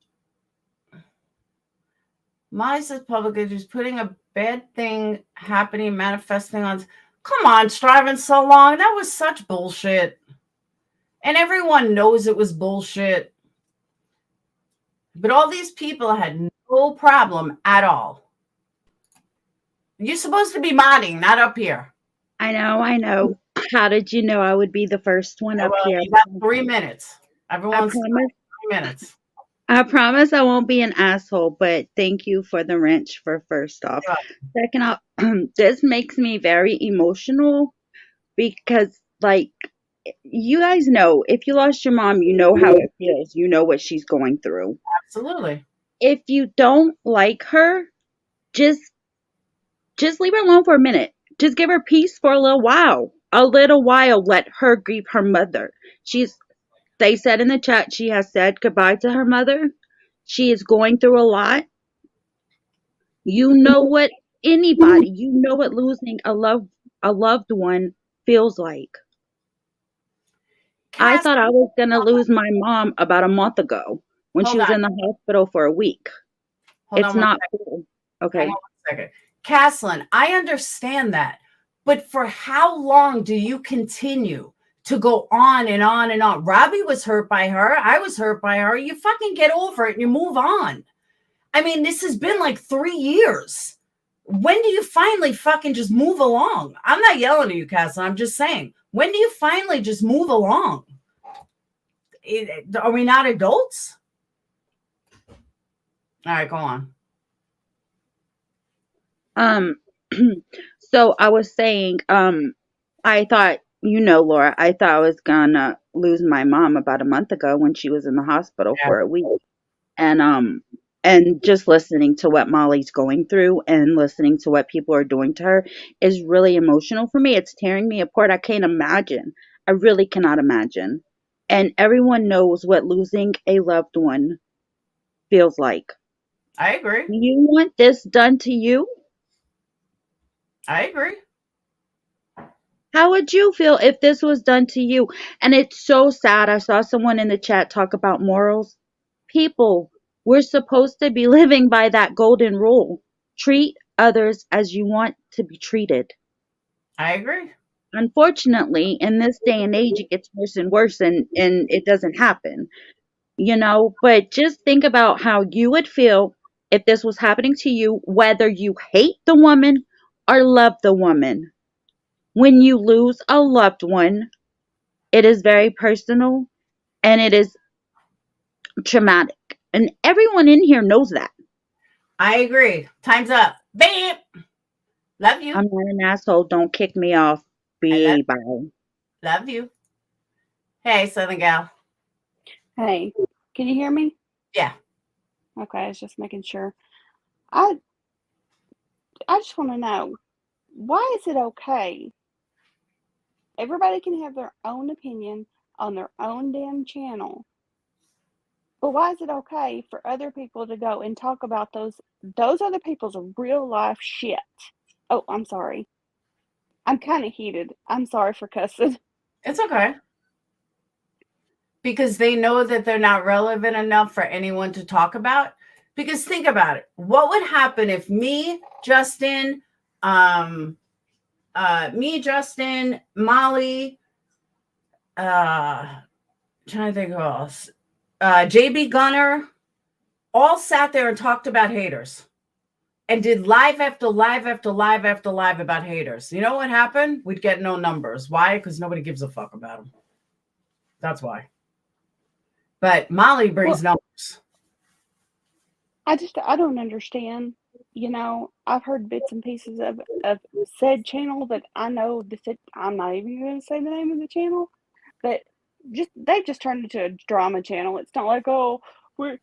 Molly says publicly just putting a bad thing happening, manifesting on... Come on, striving so long. That was such bullshit. And everyone knows it was bullshit. But all these people had no problem at all. You're supposed to be modding, not up here. I know. How did you know I would be the first one up here? You got 3 minutes. Everyone's 3 minutes. I promise I won't be an asshole, but thank you for the wrench for first off. Yeah. Second off, this makes me very emotional because, like, you guys know, if you lost your mom, you know how it feels. You know what she's going through. Absolutely. If you don't like her, just leave her alone for a minute. Just give her peace for a little while. A little while, let her grieve her mother. They said in the chat she has said goodbye to her mother. She is going through a lot. You know what losing a loved one feels like. I thought I was going to lose my mom about a month ago when she was in the hospital for a week. It's not cool. Okay. Hold on 1 second. Caslin, I understand that. But for how long do you continue to go on and on and on? Robbie was hurt by her. I was hurt by her. You fucking get over it and you move on. I mean, this has been like 3 years. When do you finally fucking just move along? I'm not yelling at you, Caslin. I'm just saying, when do you finally just move along? Are we not adults? All right, go on. So I was saying, I thought, Laura, I thought I was gonna lose my mom about a month ago when she was in the hospital for a week. And just listening to what Molly's going through and listening to what people are doing to her is really emotional for me. It's tearing me apart. I can't imagine. I really cannot imagine. And everyone knows what losing a loved one feels like. I agree. You want this done to you? I agree. How would you feel if this was done to you? And it's so sad. I saw someone in the chat talk about morals. People, we're supposed to be living by that golden rule. Treat others as you want to be treated. I agree. Unfortunately, in this day and age, it gets worse and worse, and it doesn't happen. But just think about how you would feel if this was happening to you, whether you hate the woman or love the woman. When you lose a loved one, it is very personal and it is traumatic. And everyone in here knows that. I agree. Time's up. Beep. Love you. I'm not an asshole. Don't kick me off. I Bye. love you. Hey, Southern Gal. Hey, can you hear me? Yeah. Okay, I was just making sure. I just want to know, why is it okay? Everybody can have their own opinion on their own damn channel. But why is it okay for other people to go and talk about those other people's real life shit? Oh, I'm sorry. I'm kind of heated. I'm sorry for cussing. It's okay. Because they know that they're not relevant enough for anyone to talk about. Because think about it. What would happen if me, Justin, Molly, trying to think who else, JB Gunner, all sat there and talked about haters and did live after live after live after live about haters? You know what happened? We'd get no numbers. Why? Because nobody gives a fuck about them. That's why. But Molly brings numbers. I don't understand. You know, I've heard bits and pieces of said channel that I know that I'm not even going to say the name of the channel, but they've just turned into a drama channel. It's not like, oh, we're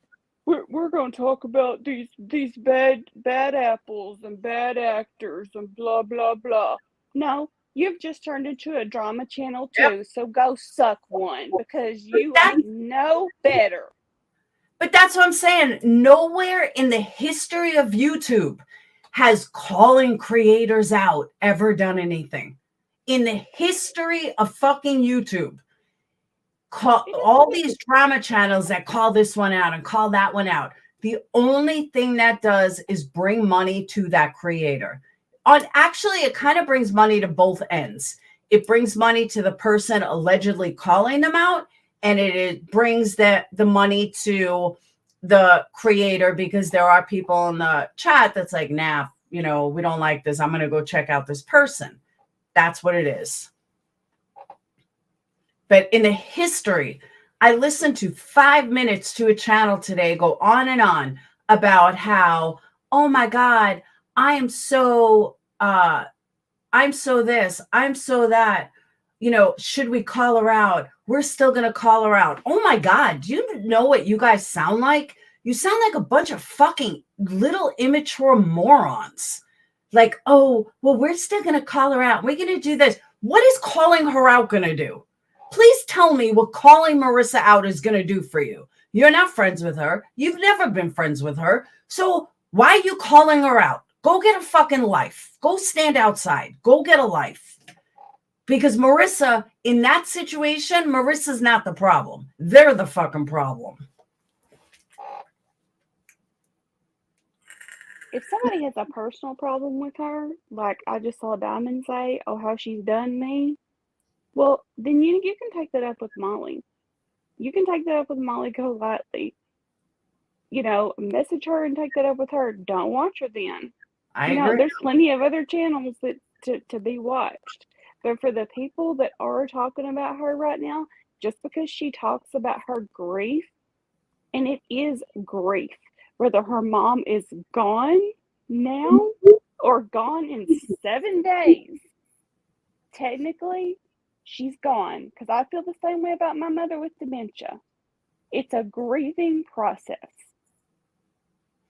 going to talk about these bad apples and bad actors and blah blah blah. No, you've just turned into a drama channel too. Yep. So go suck one, because you ain't no better. But that's what I'm saying. Nowhere in the history of YouTube has calling creators out ever done anything. In the history of fucking YouTube, all these drama channels that call this one out and call that one out, the only thing that does is bring money to that creator. Actually, it kind of brings money to both ends. It brings money to the person allegedly calling them out, and it brings the money to the creator, because there are people in the chat that's like, nah, you know, we don't like this. I'm going to go check out this person. That's what it is. But in the history, I listened to 5 minutes to a channel today go on and on about how, oh my God, I'm so this, I'm so that. You know, should we call her out? We're still going to call her out. Oh my God. Do you know what you guys sound like? You sound like a bunch of fucking little immature morons. Like, oh, well, we're still going to call her out. We're going to do this. What is calling her out going to do? Please tell me what calling Marissa out is going to do for you. You're not friends with her. You've never been friends with her. So why are you calling her out? Go get a fucking life. Go stand outside. Go get a life. Because Marissa, in that situation, Marissa's not the problem. They're the fucking problem. If somebody has a personal problem with her, like I just saw Diamond say, oh, how she's done me, well, then you can take that up with Molly. You can take that up with mollygolightly. You know, message her and take that up with her. Don't watch her then. I agree. There's plenty of other channels that to be watched. But for the people that are talking about her right now, just because she talks about her grief, and it is grief, whether her mom is gone now or gone in 7 days, technically, she's gone. Because I feel the same way about my mother with dementia. It's a grieving process.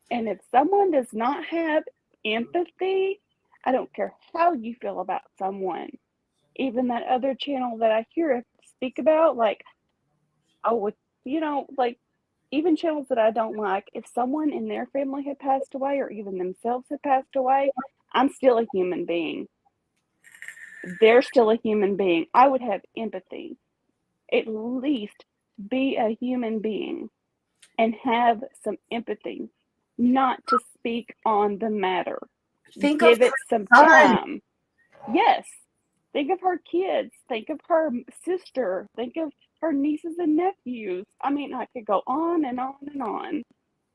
And if someone does not have empathy, I don't care how you feel about someone. Even that other channel that I hear speak about, like, oh, you know, like, even channels that I don't like, if someone in their family had passed away or even themselves had passed away, I'm still a human being. They're still a human being. I would have empathy. At least be a human being and have some empathy, not to speak on the matter. Give it some time. Yes. Think of her kids. Think of her sister. Think of her nieces and nephews. I mean, I could go on and on and on.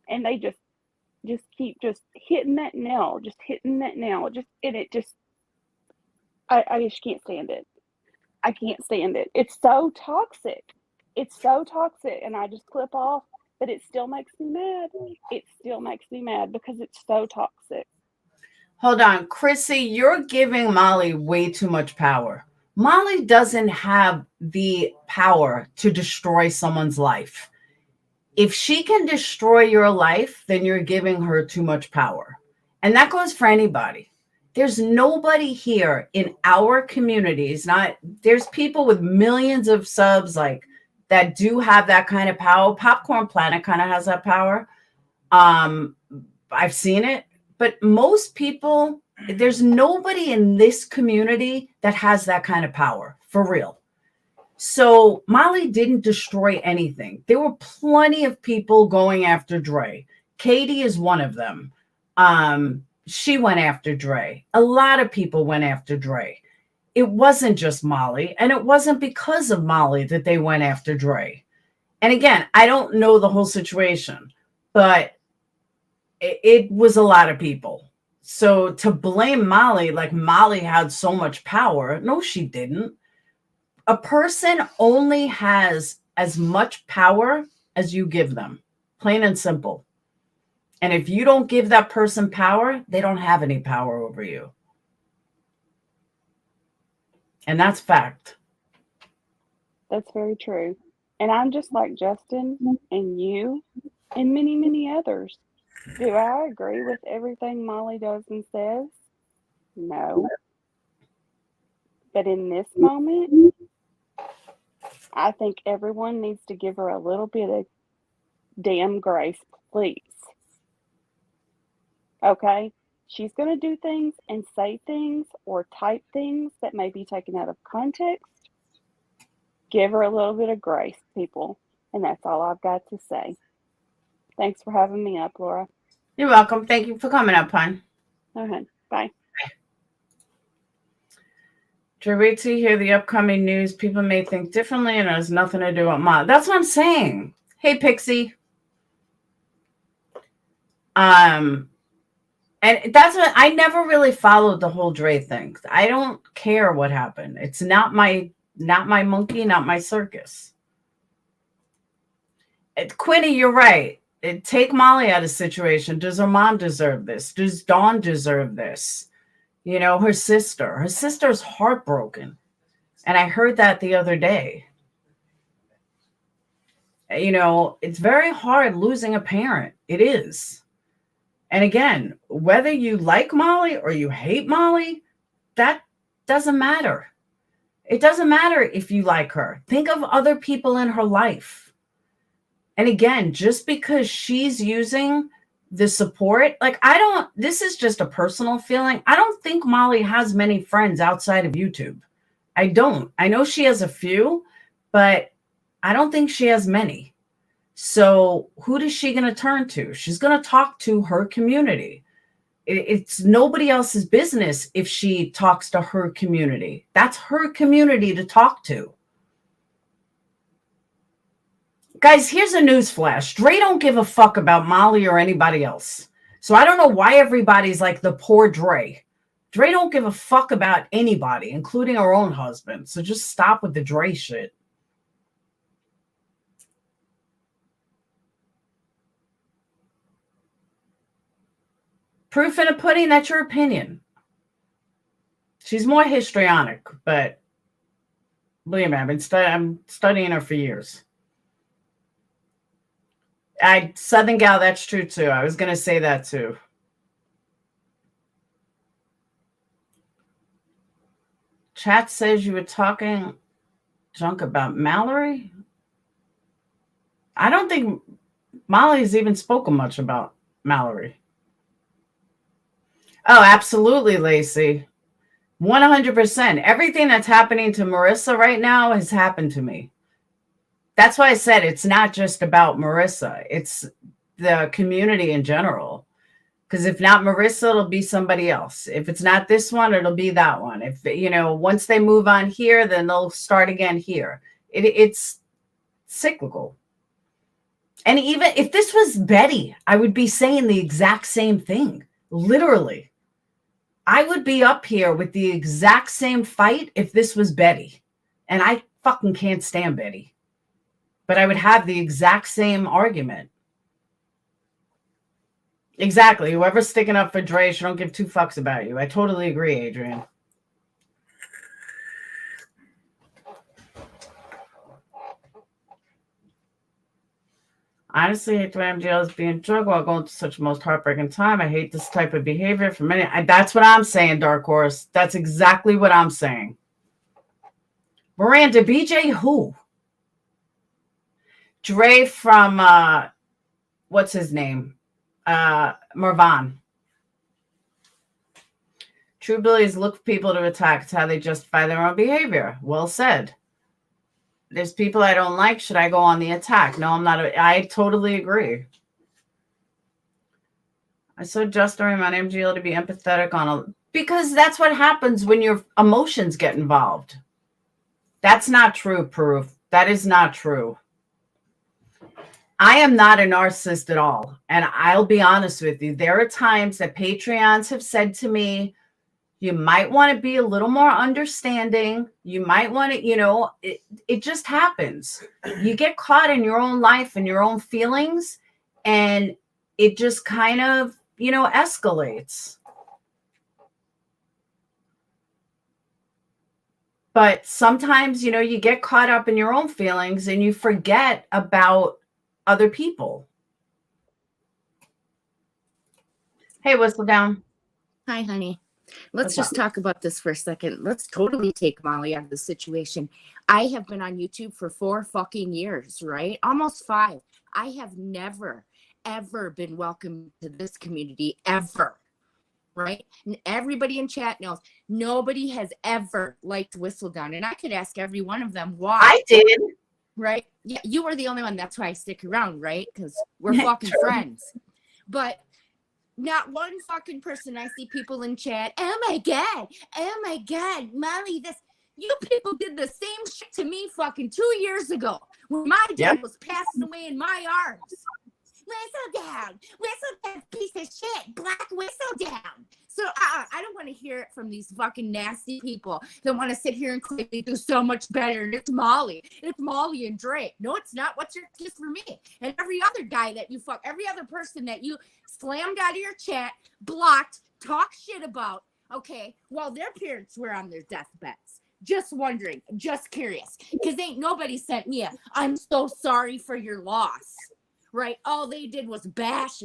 And they just keep just hitting that nail, just hitting that nail. I just can't stand it. I can't stand it. It's so toxic. It's so toxic. And I just clip off but it still makes me mad. It still makes me mad because it's so toxic. Hold on, Chrissy, you're giving Molly way too much power. Molly doesn't have the power to destroy someone's life. If she can destroy your life, then you're giving her too much power. And that goes for anybody. There's nobody here in our communities, there's people with millions of subs like that do have that kind of power. Popcorn Planet kind of has that power. I've seen it. But most people, there's nobody in this community that has that kind of power, for real. So Molly didn't destroy anything. There were plenty of people going after Dre. Katie is one of them. She went after Dre. A lot of people went after Dre. It wasn't just Molly, and it wasn't because of Molly that they went after Dre. And again, I don't know the whole situation, but it was a lot of people. So to blame Molly, like Molly had so much power, no, she didn't. A person only has as much power as you give them, plain and simple. And if you don't give that person power, they don't have any power over you. And that's fact. That's very true. And I'm just like Justin and you and many, many others. Do I agree with everything Molly does and says? No. But in this moment, I think everyone needs to give her a little bit of damn grace, please. Okay? She's going to do things and say things or type things that may be taken out of context. Give her a little bit of grace, people. And that's all I've got to say. Thanks for having me up, Laura. You're welcome. Thank you for coming up, hon. Okay, bye. To wait to hear the upcoming news, people may think differently and it has nothing to do with Molly. That's what I'm saying. Hey, Pixie. And that's what I never really followed the whole Dre thing. I don't care what happened. It's not my monkey, not my circus. Quinny, you're right. Take Molly out of situation. Does her mom deserve this? Does Dawn deserve this? You know, her sister's heartbroken. And I heard that the other day. You know, it's very hard losing a parent. It is. And again, whether you like Molly or you hate Molly, that doesn't matter. It doesn't matter if you like her. Think of other people in her life. And again, just because she's using the support, like this is just a personal feeling. I don't think Molly has many friends outside of YouTube. I don't. I know she has a few, but I don't think she has many. So who is she going to turn to? She's going to talk to her community. It's nobody else's business if she talks to her community. That's her community to talk to. Guys, here's a news flash. Dre don't give a fuck about Molly or anybody else. So I don't know why everybody's like the poor Dre. Dre don't give a fuck about anybody, including her own husband. So just stop with the Dre shit. Proof in a pudding, that's your opinion. She's more histrionic, but believe me, I'm studying her for years. Southern gal, that's true too. I was going to say that too. Chat says you were talking junk about Mallory. I don't think Molly's even spoken much about Mallory. Oh, absolutely, Lacey. 100%. Everything that's happening to Marissa right now has happened to me. That's why I said it's not just about Marissa. It's the community in general. Because if not Marissa, it'll be somebody else. If it's not this one, it'll be that one. If, you know, once they move on here, then they'll start again here. It's cyclical. And even if this was Betty, I would be saying the exact same thing. Literally. I would be up here with the exact same fight if this was Betty. And I fucking can't stand Betty. but I would have the exact same argument. Exactly. Whoever's sticking up for Dre, she don't give two fucks about you. I totally agree, Adrian. Honestly, I hate the way MGL is being drugged while going through such a most heartbreaking time. I hate this type of behavior for many. That's what I'm saying, Dark Horse. That's exactly what I'm saying. Miranda, BJ who? Dre from, what's his name? Mervan. True bullies look for people to attack. It's how they justify their own behavior. Well said. There's people I don't like. Should I go on the attack? No, I'm not. I totally agree. I so just during my MGL to be empathetic because that's what happens when your emotions get involved. That's not true, Proof. That is not true. I am not a narcissist at all. And I'll be honest with you. There are times that Patreons have said to me, you might want to be a little more understanding. You might want to, it just happens. You get caught in your own life and your own feelings, and it just kind of, escalates. But sometimes, you get caught up in your own feelings and you forget about other people. Hey, Whistle Down. Hi, honey. Let's just talk about this for a second. Let's totally take Molly out of the situation. I have been on YouTube for 4 fucking years, right? Almost 5. I have never, ever been welcome to this community, ever, right? And everybody in chat knows nobody has ever liked Whistledown. And I could ask every one of them why. I did. Right? Yeah, you were the only one. That's why I stick around, right? Because we're fucking friends. But not one fucking person. I see people in chat. Oh my God, Molly, you people did the same shit to me fucking 2 years ago when my dad was passing away in my arms. Whistle down, piece of shit, black whistle down. So I don't want to hear it from these fucking nasty people that want to sit here and claim they do so much better. And it's Molly and Drake. No, it's not. What's your excuse for me? And every other guy that you fuck, every other person that you slammed out of your chat, blocked, talk shit about, okay, while their parents were on their deathbeds. Just wondering, just curious, because ain't nobody sent me I'm so sorry for your loss, right? All they did was bash.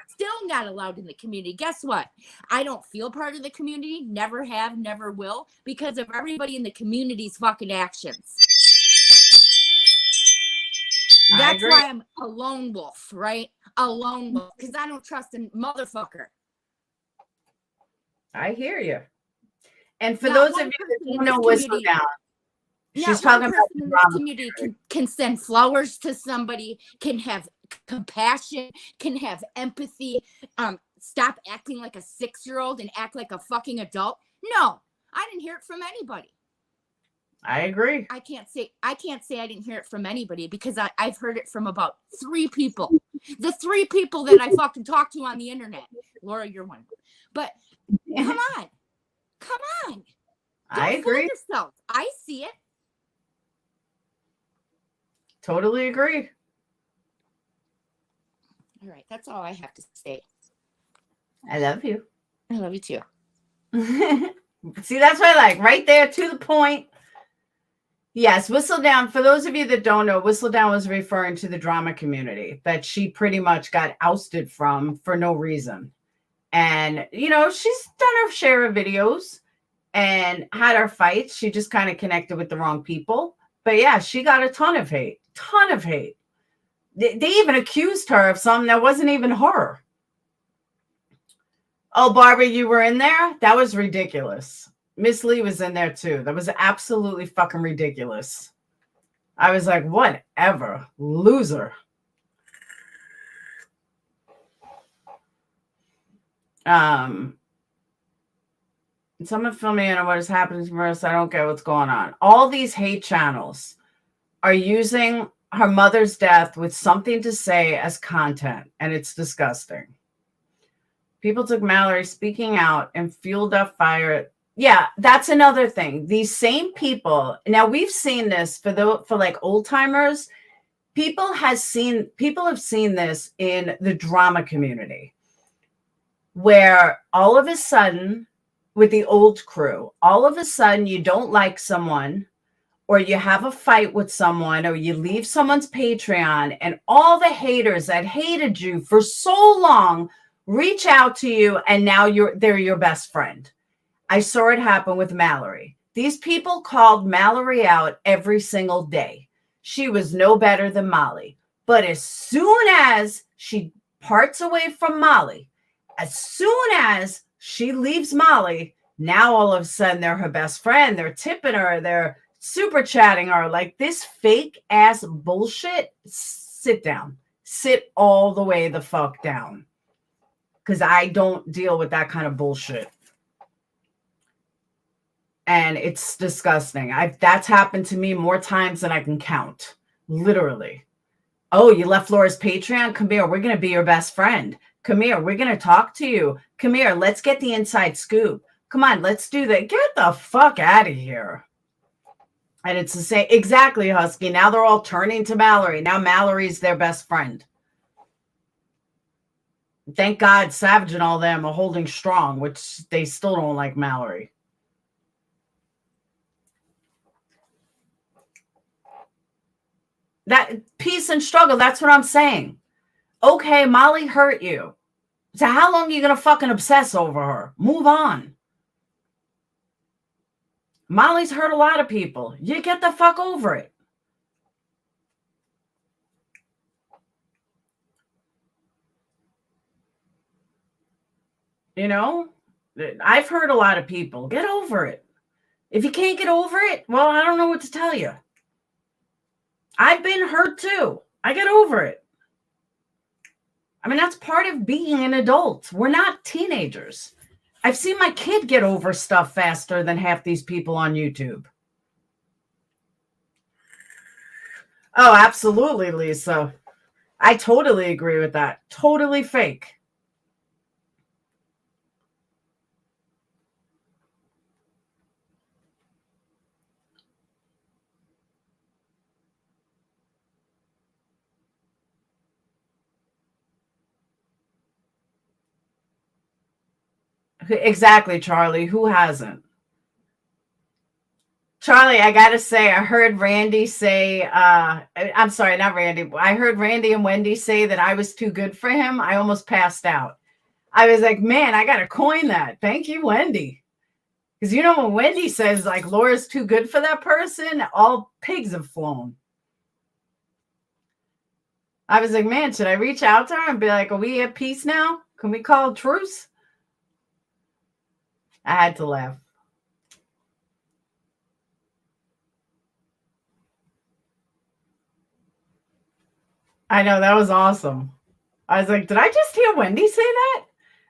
Still not allowed in the community. Guess what? I don't feel part of the community, never have, never will, because of everybody in the community's fucking actions. That's why I'm a lone wolf, right? A lone wolf, because I don't trust a motherfucker. I hear you. And for those of you that don't know Whistle Down, she's talking about in this community can send flowers to somebody, can have compassion, can have empathy, stop acting like a 6-year-old and act like a fucking adult. No, I didn't hear it from anybody. I agree. I can't say I didn't hear it from anybody because I've heard it from about 3 people. The 3 people that I fucking talked to on the internet. Laura, you're one. But come on. I agree. Yourself. I see it. Totally agree. All right, that's all I have to say. I love you. I love you too. See, that's what I like. Right there, to the point. Yes, Whistle Down. For those of you that don't know, Whistle Down was referring to the drama community that she pretty much got ousted from for no reason. And, she's done her share of videos and had her fights. She just kind of connected with the wrong people. But yeah, she got a ton of hate. They even accused her of something that wasn't even her. Oh, Barbara, you were in there? That was ridiculous. Miss Lee was in there too. That was absolutely fucking ridiculous. I was like, whatever. Loser. Someone fill me in on what is happening to Marissa. I don't get what's going on. All these hate channels are using her mother's death with something to say as content, and it's disgusting. People took Mallory speaking out and fueled up fire Yeah, that's another thing. These same people. Now we've seen this for like old timers. People have seen this in the drama community, where all of a sudden, with the old crew, all of a sudden you don't like someone, or you have a fight with someone, or you leave someone's Patreon, and all the haters that hated you for so long reach out to you, and now they're your best friend. I saw it happen with Mallory. These people called Mallory out every single day. She was no better than Molly. But as soon as she parts away from Molly, as soon as she leaves Molly, now all of a sudden they're her best friend. They're tipping her. They're super chatting her. Like, this fake ass bullshit. Sit down. Sit all the way the fuck down. Because I don't deal with that kind of bullshit. And it's disgusting. That's happened to me more times than I can count. Literally. Oh, you left Laura's Patreon? Come here. We're going to be your best friend. Come here. We're going to talk to you. Come here. Let's get the inside scoop. Come on. Let's do that. Get the fuck out of here. And it's the same. Exactly, Husky. Now they're all turning to Mallory. Now Mallory's their best friend. Thank God Savage and all them are holding strong, which they still don't like Mallory. That peace and struggle, that's what I'm saying. Okay, Molly hurt you. So how long are you going to fucking obsess over her? Move on. Molly's hurt a lot of people. You get the fuck over it. You know, I've hurt a lot of people. Get over it. If you can't get over it, well, I don't know what to tell you. I've been hurt too. I get over it. I mean, that's part of being an adult. We're not teenagers. I've seen my kid get over stuff faster than half these people on YouTube. Oh, absolutely, Lisa. I totally agree with that. Totally fake. Exactly, Charlie. Who hasn't? Charlie, I got to say, I heard Randy say, I'm sorry, not Randy. I heard Randy and Wendy say that I was too good for him. I almost passed out. I was like, man, I got to coin that. Thank you, Wendy. Because you know when Wendy says, like, Laura's too good for that person, all pigs have flown. I was like, man, should I reach out to her and be like, are we at peace now? Can we call truce? I had to laugh. I know, that was awesome. I was like, did I just hear Wendy say that?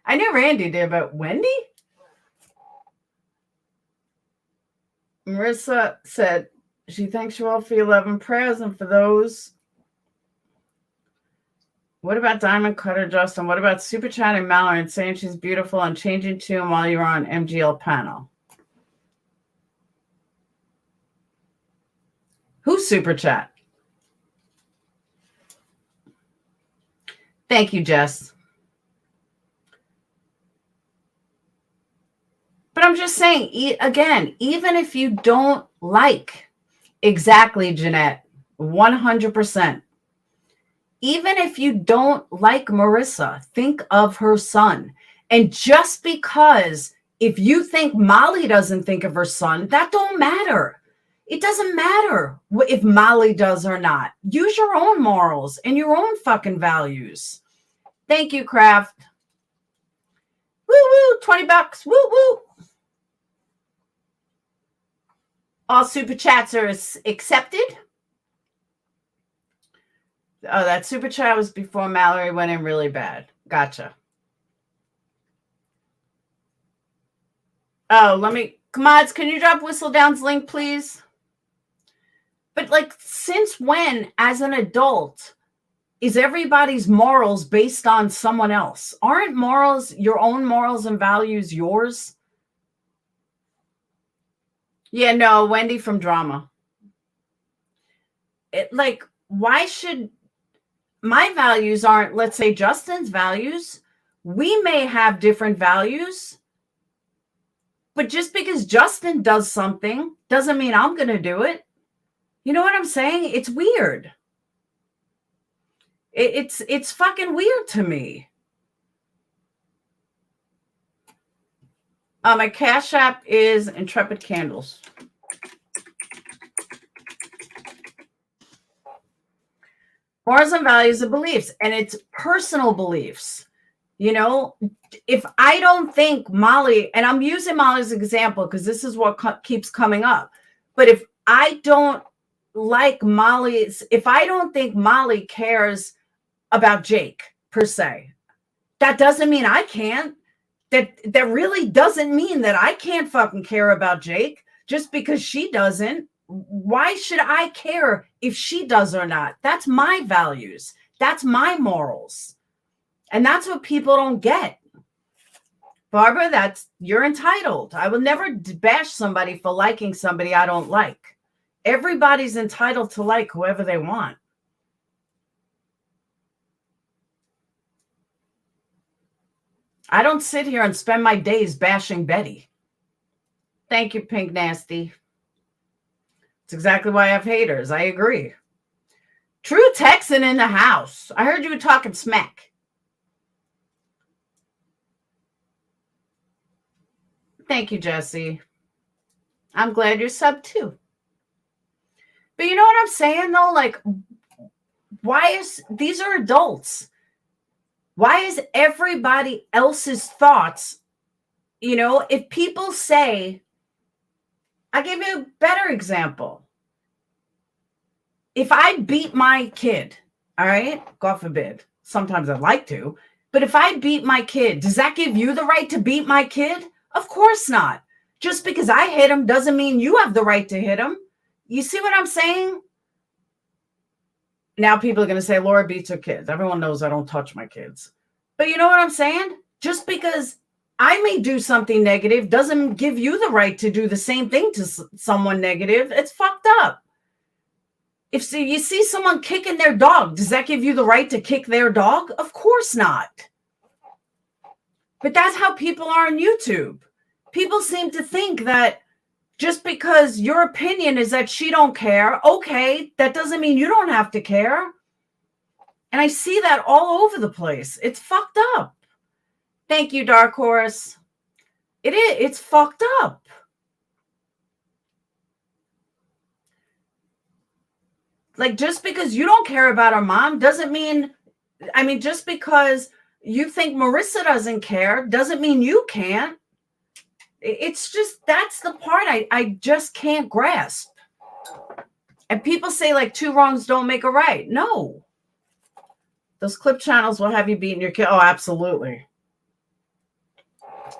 I knew Randy did, but Wendy? Marissa said she thanks you all for your love and prayers, and for those. What about Diamond Cutter, Justin? What about super chatting Mallory and saying she's beautiful and changing tune while you're on MGL panel? Who's super chat? Thank you, Jess. But I'm just saying, again, even if you don't like, exactly, Jeanette, 100%. Even if you don't like Marissa, think of her son. And just because if you think Molly doesn't think of her son, that don't matter. It doesn't matter if Molly does or not. Use your own morals and your own fucking values. Thank you, Kraft. Woo woo, $20. Woo woo. All super chats are accepted. Oh, that super chat was before Mallory went in really bad. Gotcha. Oh, Mods, can you drop Whistledown's link, please? But, like, since when, as an adult, is everybody's morals based on someone else? Aren't morals, your own morals and values, yours? Yeah, no, Wendy from Drama. Why should my values aren't, let's say, Justin's values? We may have different values, but just because Justin does something doesn't mean I'm going to do it. You know what I'm saying? It's weird. It's fucking weird to me. My Cash App is Intrepid Candles. Morals and values and beliefs, and it's personal beliefs. You know, if I don't think Molly, and I'm using Molly as an example because this is what keeps coming up, but if I don't like Molly's, if I don't think Molly cares about Jake per se, that doesn't mean I can't. That really doesn't mean that I can't fucking care about Jake just because she doesn't. Why should I care if she does or not? That's my values. That's my morals. And that's what people don't get. Barbara, you're entitled. I will never bash somebody for liking somebody I don't like. Everybody's entitled to like whoever they want. I don't sit here and spend my days bashing Betty. Thank you, Pink Nasty. It's exactly why I have haters. I agree. True Texan in the house. I heard you were talking smack. Thank you, Jesse. I'm glad you're sub too. But you know what I'm saying though? Like, these are adults. Why is everybody else's thoughts, if people say, I'll give you a better example. If I beat my kid, all right, God forbid, sometimes I'd like to, but if I beat my kid, does that give you the right to beat my kid? Of course not. Just because I hit him doesn't mean you have the right to hit him. You see what I'm saying? Now people are going to say Laura beats her kids. Everyone knows I don't touch my kids. But you know what I'm saying? Just because I may do something negative doesn't give you the right to do the same thing to someone negative. It's fucked up. If you see someone kicking their dog, does that give you the right to kick their dog? Of course not. But that's how people are on YouTube. People seem to think that just because your opinion is that she don't care, okay, that doesn't mean you don't have to care. And I see that all over the place. It's fucked up. Thank you, Dark Horse. It is. It's fucked up. Like, just because you don't care about her mom doesn't mean, just because you think Marissa doesn't care doesn't mean you can't. It's just, that's the part I just can't grasp. And people say, like, two wrongs don't make a right. No. Those clip channels will have you beating your kid. Oh, absolutely.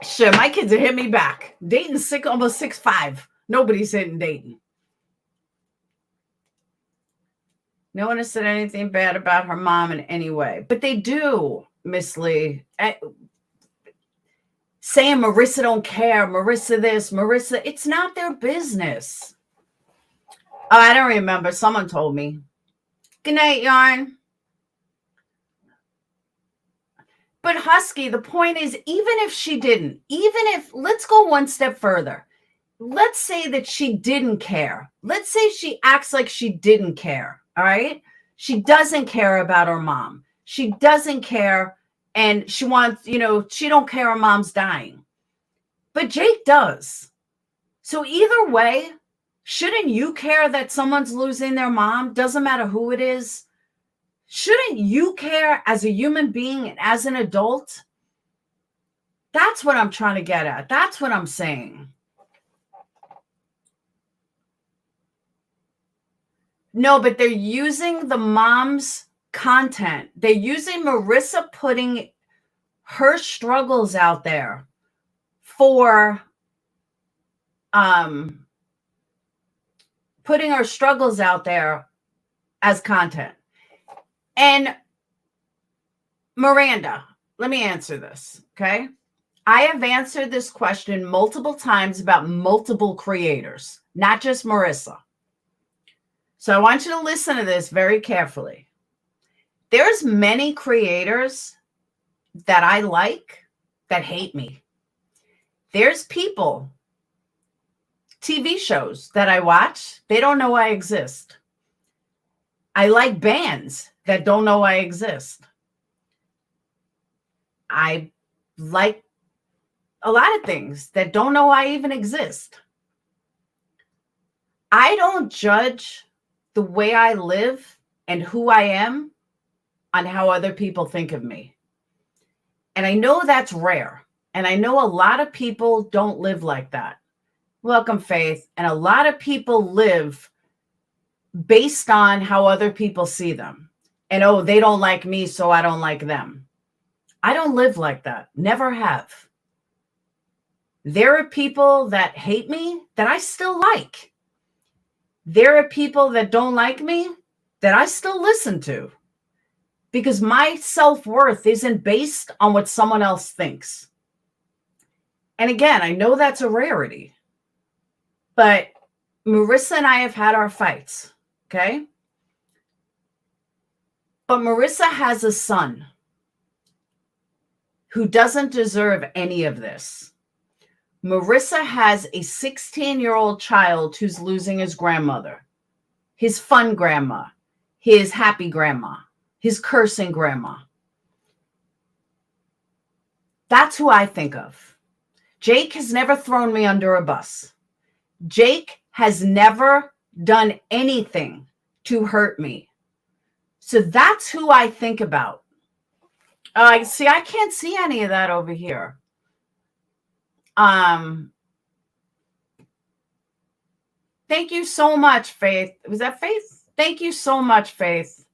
Shit, my kids have hit me back. Dayton's almost 6'5". Nobody's hitting Dayton. No one has said anything bad about her mom in any way. But they do, Miss Lee. Saying Marissa don't care, Marissa this, Marissa, it's not their business. Oh, I don't remember. Someone told me. Good night, Yarn. But Husky, the point is, even if she didn't, let's go one step further. Let's say that she didn't care. Let's say she acts like she didn't care. All right. She doesn't care about her mom. She doesn't care. And she wants, she don't care her mom's dying. But Jake does. So either way, shouldn't you care that someone's losing their mom? Doesn't matter who it is. Shouldn't you care as a human being and as an adult? That's what I'm trying to get at. That's what I'm saying. No, but they're using the mom's content. They're using Marissa putting her struggles out there for putting her struggles out there as content. And Miranda, let me answer this, okay? I have answered this question multiple times about multiple creators, not just Marissa. So I want you to listen to this very carefully. There's many creators that I like that hate me. There's people, TV shows that I watch, they don't know I exist. I like bands that don't know I exist. I like a lot of things that don't know I even exist. I don't judge the way I live and who I am on how other people think of me. And I know that's rare. And I know a lot of people don't live like that. Welcome, Faith. And a lot of people live based on how other people see them. And, oh, they don't like me, so I don't like them. I don't live like that. Never have. There are people that hate me that I still like. There are people that don't like me that I still listen to. Because my self-worth isn't based on what someone else thinks. And again, I know that's a rarity. But Marissa and I have had our fights, okay? But Marissa has a son who doesn't deserve any of this. Marissa has a 16-year-old child who's losing his grandmother, his fun grandma, his happy grandma, his cursing grandma. That's who I think of. Jake has never thrown me under a bus. Jake has never done anything to hurt me. So that's who I think about. See, I can't see any of that over here. Thank you so much, Faith. Was that Faith? Thank you so much, Faith.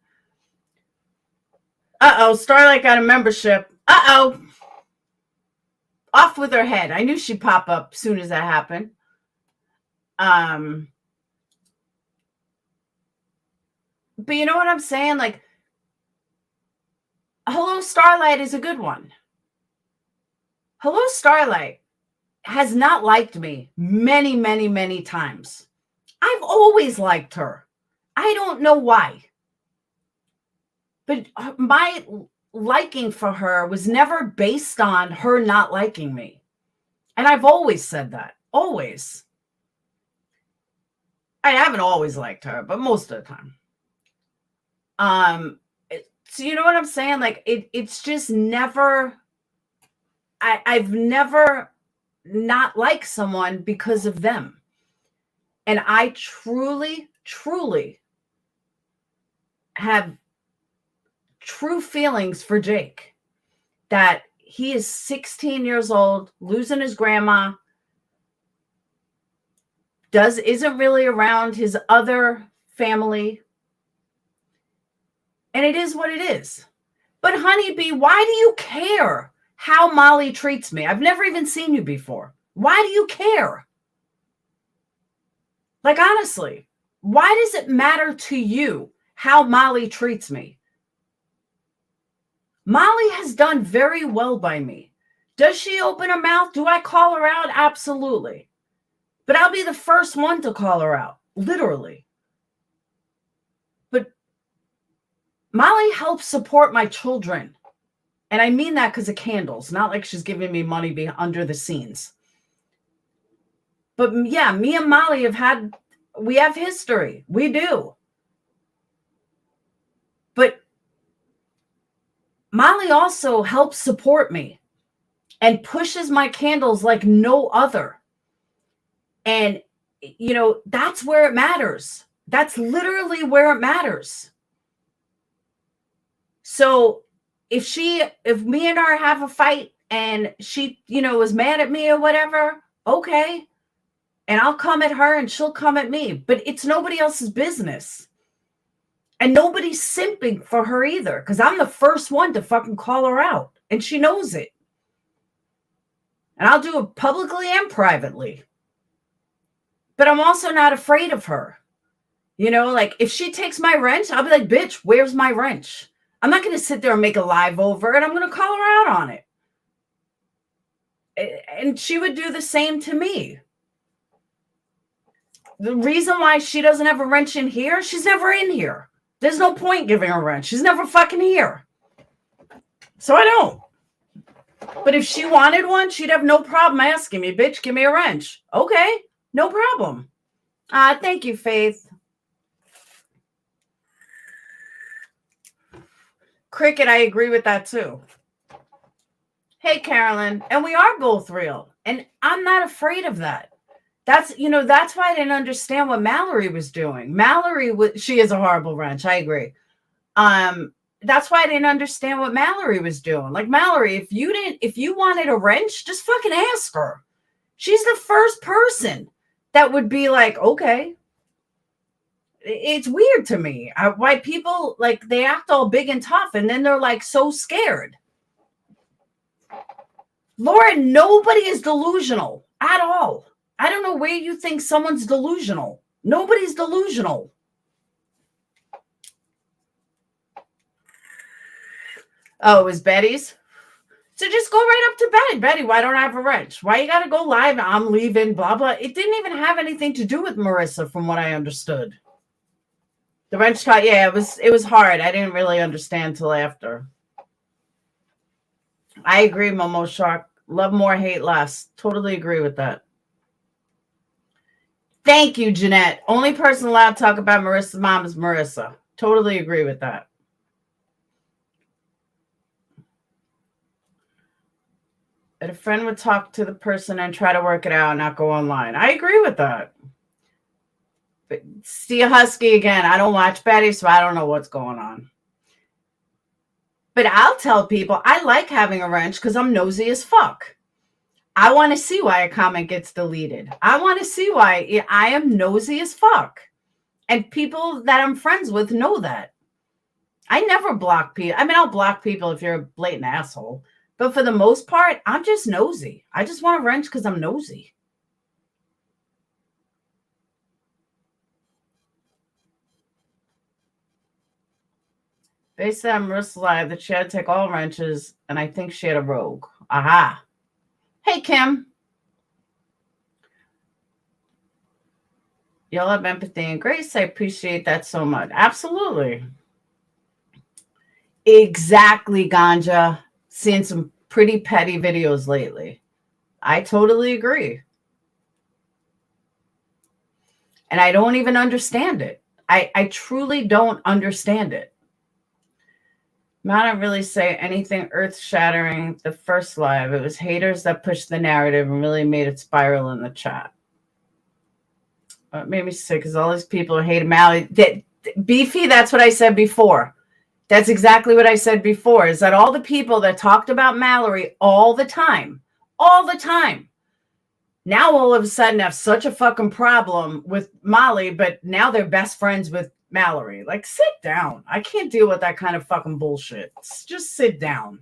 Uh-oh, Starlight got a membership. Uh-oh. Off with her head. I knew she'd pop up as soon as that happened. But you know what I'm saying? Like, Hello, Starlight is a good one. Hello, Starlight has not liked me many, many, many times. I've always liked her. I don't know why. But my liking for her was never based on her not liking me. And I've always said that. Always. I haven't always liked her, but most of the time. So you know what I'm saying? Like, it's just never... I've never not liked someone because of them. And I truly, truly have true feelings for Jake. That he is 16 years old, losing his grandma, isn't really around his other family. And it is what it is. But honeybee, why do you care how Molly treats me? I've never even seen you before. Why do you care? Like, honestly, why does it matter to you how Molly treats me? Molly has done very well by me. Does she open her mouth? Do I call her out? Absolutely. But I'll be the first one to call her out, literally. But Molly helps support my children. And I mean that because of candles, not like she's giving me money under the scenes. But yeah, me and Molly we have history. We do. But Molly also helps support me and pushes my candles like no other. And, you know, that's where it matters. That's literally where it matters. So if me and her have a fight and she, you know, is mad at me or whatever, okay. And I'll come at her and she'll come at me. But it's nobody else's business. And nobody's simping for her either. Because I'm the first one to fucking call her out. And she knows it. And I'll do it publicly and privately. But I'm also not afraid of her. You know, like if she takes my wrench, I'll be like, bitch, where's my wrench? I'm not going to sit there and make a live over it. I'm going to call her out on it. And she would do the same to me. The reason why she doesn't have a wrench in here, she's never in here. There's no point giving her a wrench. She's never fucking here. So I don't. But if she wanted one, she'd have no problem asking me, bitch, give me a wrench. Okay, no problem. Thank you, Faith. Cricket, I agree with that too. Hey, Carolyn, and we are both real. And I'm not afraid of that. That's why I didn't understand what Mallory was doing. She is a horrible wrench. I agree. That's why I didn't understand what Mallory was doing. Like, Mallory, if you wanted a wrench, just fucking ask her. She's the first person that would be like, okay. It's weird to me why people, like, they act all big and tough and then they're like so scared. Laura, nobody is delusional at all. I don't know where you think someone's delusional. Nobody's delusional. Oh, it was Betty's? So just go right up to Betty. Betty, why don't I have a wrench? Why you got to go live? I'm leaving, blah, blah. It didn't even have anything to do with Marissa from what I understood. The wrench cut, yeah, it was hard. I didn't really understand till after. I agree, Momo Shark. Love more, hate less. Totally agree with that. Thank you, Jeanette. Only person allowed to talk about Marissa's mom is Marissa. Totally agree with that. But a friend would talk to the person and try to work it out and not go online. I agree with that. But see a husky again. I don't watch Betty, so I don't know what's going on. But I'll tell people I like having a wrench because I'm nosy as fuck. I want to see why a comment gets deleted. I want to see why I am nosy as fuck. And people that I'm friends with know that. I never block people. I mean, I'll block people if you're a blatant asshole. But for the most part, I'm just nosy. I just want a wrench because I'm nosy. They said on Marissa Live that she had to take all wrenches, and I think she had a rogue. Aha. Hey, Kim. Y'all have empathy and grace. I appreciate that so much. Absolutely. Exactly, Ganja. Seeing some pretty petty videos lately. I totally agree. And I don't even understand it. I truly don't understand it. I don't really say anything earth-shattering the first live. It was haters that pushed the narrative and really made it spiral in the chat. It made me sick because all these people hated Mally. Beefy, that's what I said before. That's exactly what I said before, is that all the people that talked about Mallory all the time, now all of a sudden have such a fucking problem with Molly, but now they're best friends with Mallory. Like, sit down. I can't deal with that kind of fucking bullshit. Just sit down.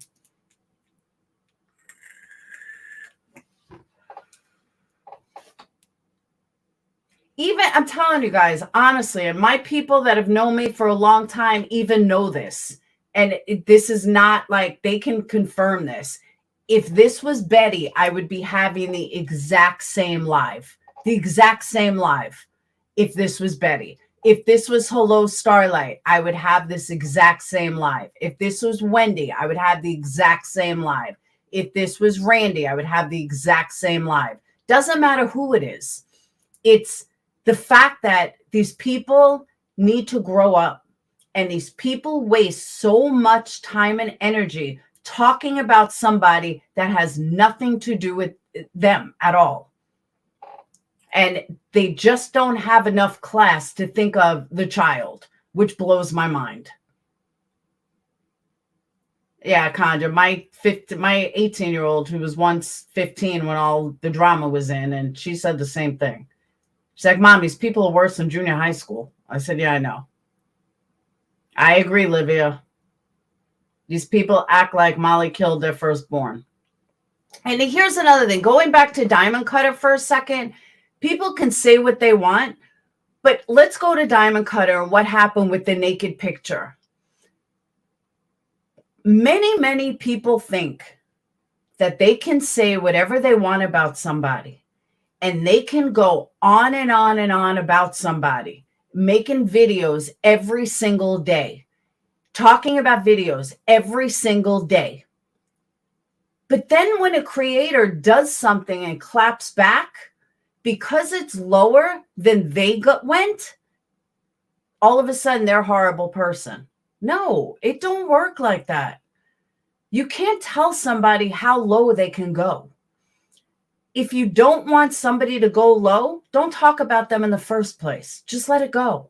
Even, I'm telling you guys, honestly, and my people that have known me for a long time even know this. And this is not like, they can confirm this. If this was Betty, I would be having the exact same live. The exact same live. If this was Betty. If this was Hello Starlight, I would have this exact same live. If this was Wendy, I would have the exact same live. If this was Randy, I would have the exact same live. Doesn't matter who it is. It's the fact that these people need to grow up, and these people waste so much time and energy talking about somebody that has nothing to do with them at all. And they just don't have enough class to think of the child, which blows my mind. Yeah, Conjure, my 18-year-old, who was once 15 when all the drama was in, and she said the same thing. She's like, Mom, these people are worse than junior high school. I said, yeah, I know. I agree, Livia. These people act like Molly killed their firstborn. And here's another thing. Going back to Diamond Cutter for a second, people can say what they want, but let's go to Diamond Cutter and what happened with the naked picture. Many, many people think that they can say whatever they want about somebody, and they can go on and on and on about somebody, making videos every single day, talking about videos every single day. But then when a creator does something and claps back, because it's lower than they went, all of a sudden they're a horrible person. No, it don't work like that. You can't tell somebody how low they can go. If you don't want somebody to go low, don't talk about them in the first place. Just let it go.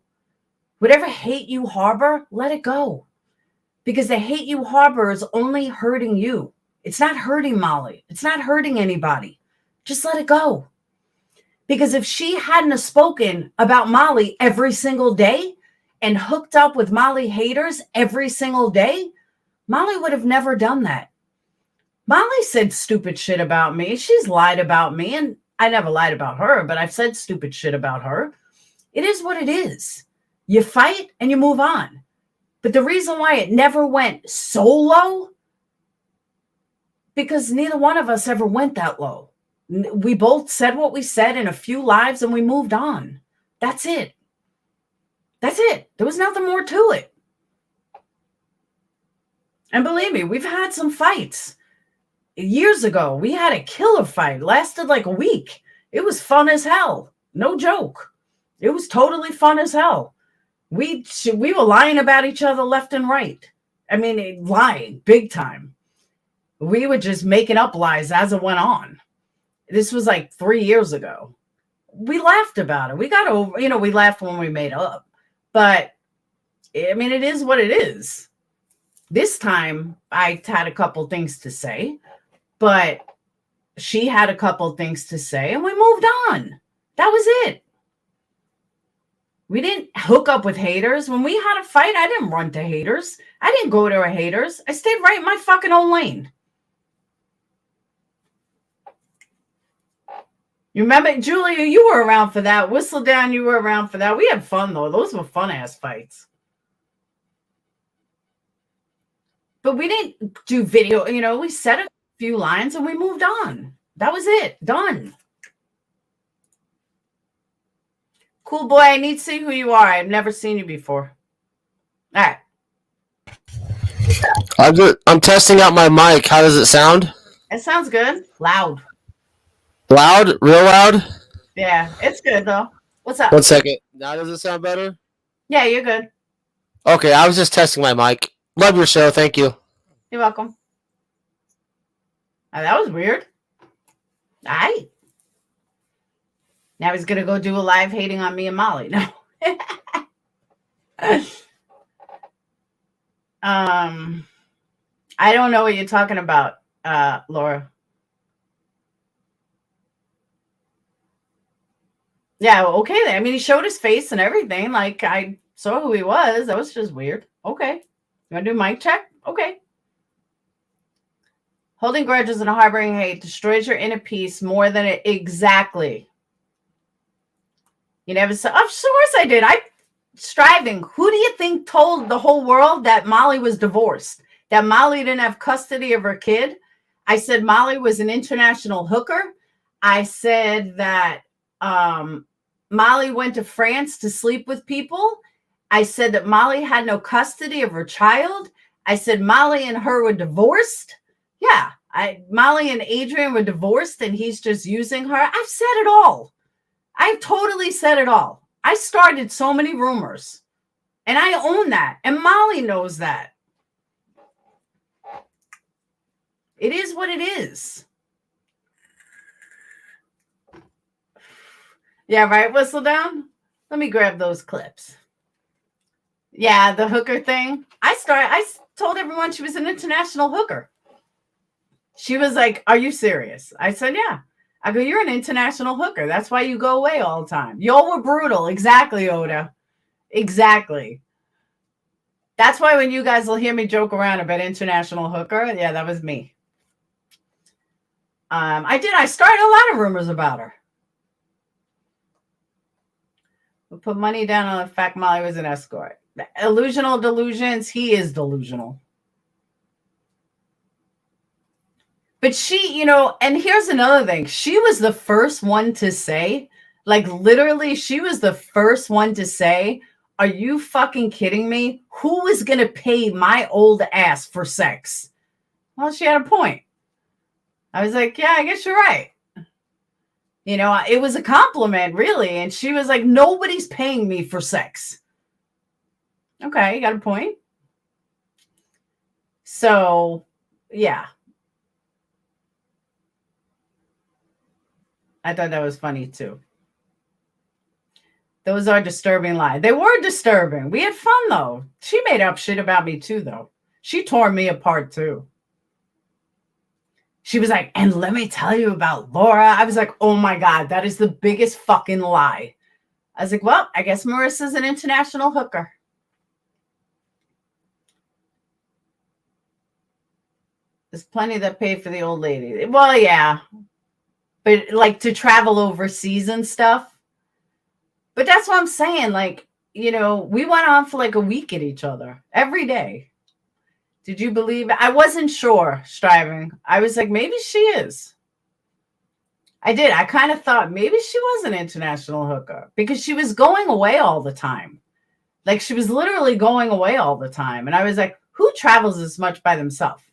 Whatever hate you harbor, let it go. Because the hate you harbor is only hurting you. It's not hurting Molly. It's not hurting anybody. Just let it go. Because if she hadn't have spoken about Molly every single day and hooked up with Molly haters every single day, Molly would have never done that. Molly said stupid shit about me. She's lied about me, and I never lied about her, but I've said stupid shit about her. It is what it is. You fight and you move on. But the reason why it never went so low, because neither one of us ever went that low. We both said what we said in a few lives and we moved on. That's it. That's it. There was nothing more to it. And believe me, we've had some fights. Years ago, we had a killer fight. Lasted like a week. It was fun as hell. No joke. It was totally fun as hell. We were lying about each other left and right. I mean, lying big time. We were just making up lies as it went on. This was like 3 years ago. We laughed about it. We got over, we laughed when we made up. But, I mean, it is what it is. This time, I had a couple things to say. But she had a couple things to say, and we moved on. That was it. We didn't hook up with haters. When we had a fight, I didn't run to haters. I didn't go to her haters. I stayed right in my fucking own lane. You remember, Julia, you were around for that. Whistle Down, you were around for that. We had fun, though. Those were fun-ass fights. But we didn't do video. We said a few lines and we moved on. That was it. Done. Cool boy, I need to see who you are. I've never seen you before. All right. I'm testing out my mic. How does it sound? It sounds good. Loud. Loud? Real loud? Yeah, it's good though. What's up? 1 second. Now does it sound better? Yeah, you're good. Okay, I was just testing my mic. Love your show. Thank you. You're welcome. Oh, that was weird. All right. Now he's going to go do a live hating on me and Molly. No. I don't know what you're talking about, Laura. Yeah, okay. I mean, he showed his face and everything. Like, I saw who he was. That was just weird. Okay. You want to do mic check? Okay. Holding grudges and harboring hate destroys your inner peace more than it. Exactly. You never said, of course I did. Striving. Who do you think told the whole world that Molly was divorced? That Molly didn't have custody of her kid? I said Molly was an international hooker. I said that Molly went to France to sleep with people. I said that Molly had no custody of her child. I said Molly and her were divorced. Yeah, Molly and Adrian were divorced and he's just using her. I've said it all. I've totally said it all. I started so many rumors and I own that. And Molly knows that. It is what it is. Yeah, right, Whistle Down? Let me grab those clips. Yeah, the hooker thing. I told everyone she was an international hooker. She was like, are you serious? I said, yeah. I go, you're an international hooker. That's why you go away all the time. Y'all were brutal. Exactly, Oda. Exactly. That's why when you guys will hear me joke around about international hooker, yeah, that was me. I started a lot of rumors about her. We put money down on the fact Molly was an escort. Illusional delusions. He is delusional. But she, you know, and here's another thing. She was the first one to say, like, literally, she was the first one to say, are you fucking kidding me? Who is going to pay my old ass for sex? Well, she had a point. I was like, yeah, I guess you're right. You know, it was a compliment, really. And she was like, nobody's paying me for sex. Okay, you got a point. So, yeah. I thought that was funny, too. Those are disturbing lies. They were disturbing. We had fun, though. She made up shit about me, too, though. She tore me apart, too. She was like, and let me tell you about Laura. I was like, oh, my God, that is the biggest fucking lie. I was like, well, I guess Marissa's an international hooker. There's plenty that pay for the old lady. Well, yeah. But, like, to travel overseas and stuff. But that's what I'm saying. Like, you know, we went on for like a week at each other every day. Did you believe it? I wasn't sure, striving. I was like, maybe she is. I did. I kind of thought maybe she was an international hooker because she was going away all the time. Like, she was literally going away all the time. And I was like, who travels as much by themselves?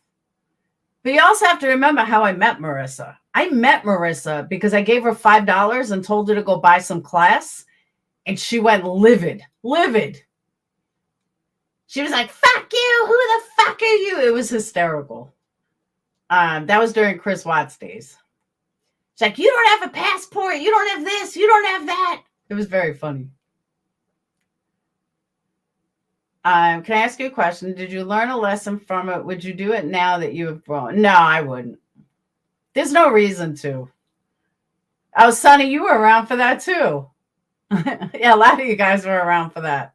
But you also have to remember how I met Marissa. I met Marissa because I gave her $5 and told her to go buy some class. And she went livid. She was like, fuck you. Who the fuck are you? It was hysterical. That was during Chris Watts days. She's like, you don't have a passport. You don't have this. You don't have that. It was very funny. Can I ask you a question? Did you learn a lesson from it? Would you do it now that you have grown? No, I wouldn't. There's no reason to. Oh, Sonny, you were around for that too. Yeah, a lot of you guys were around for that.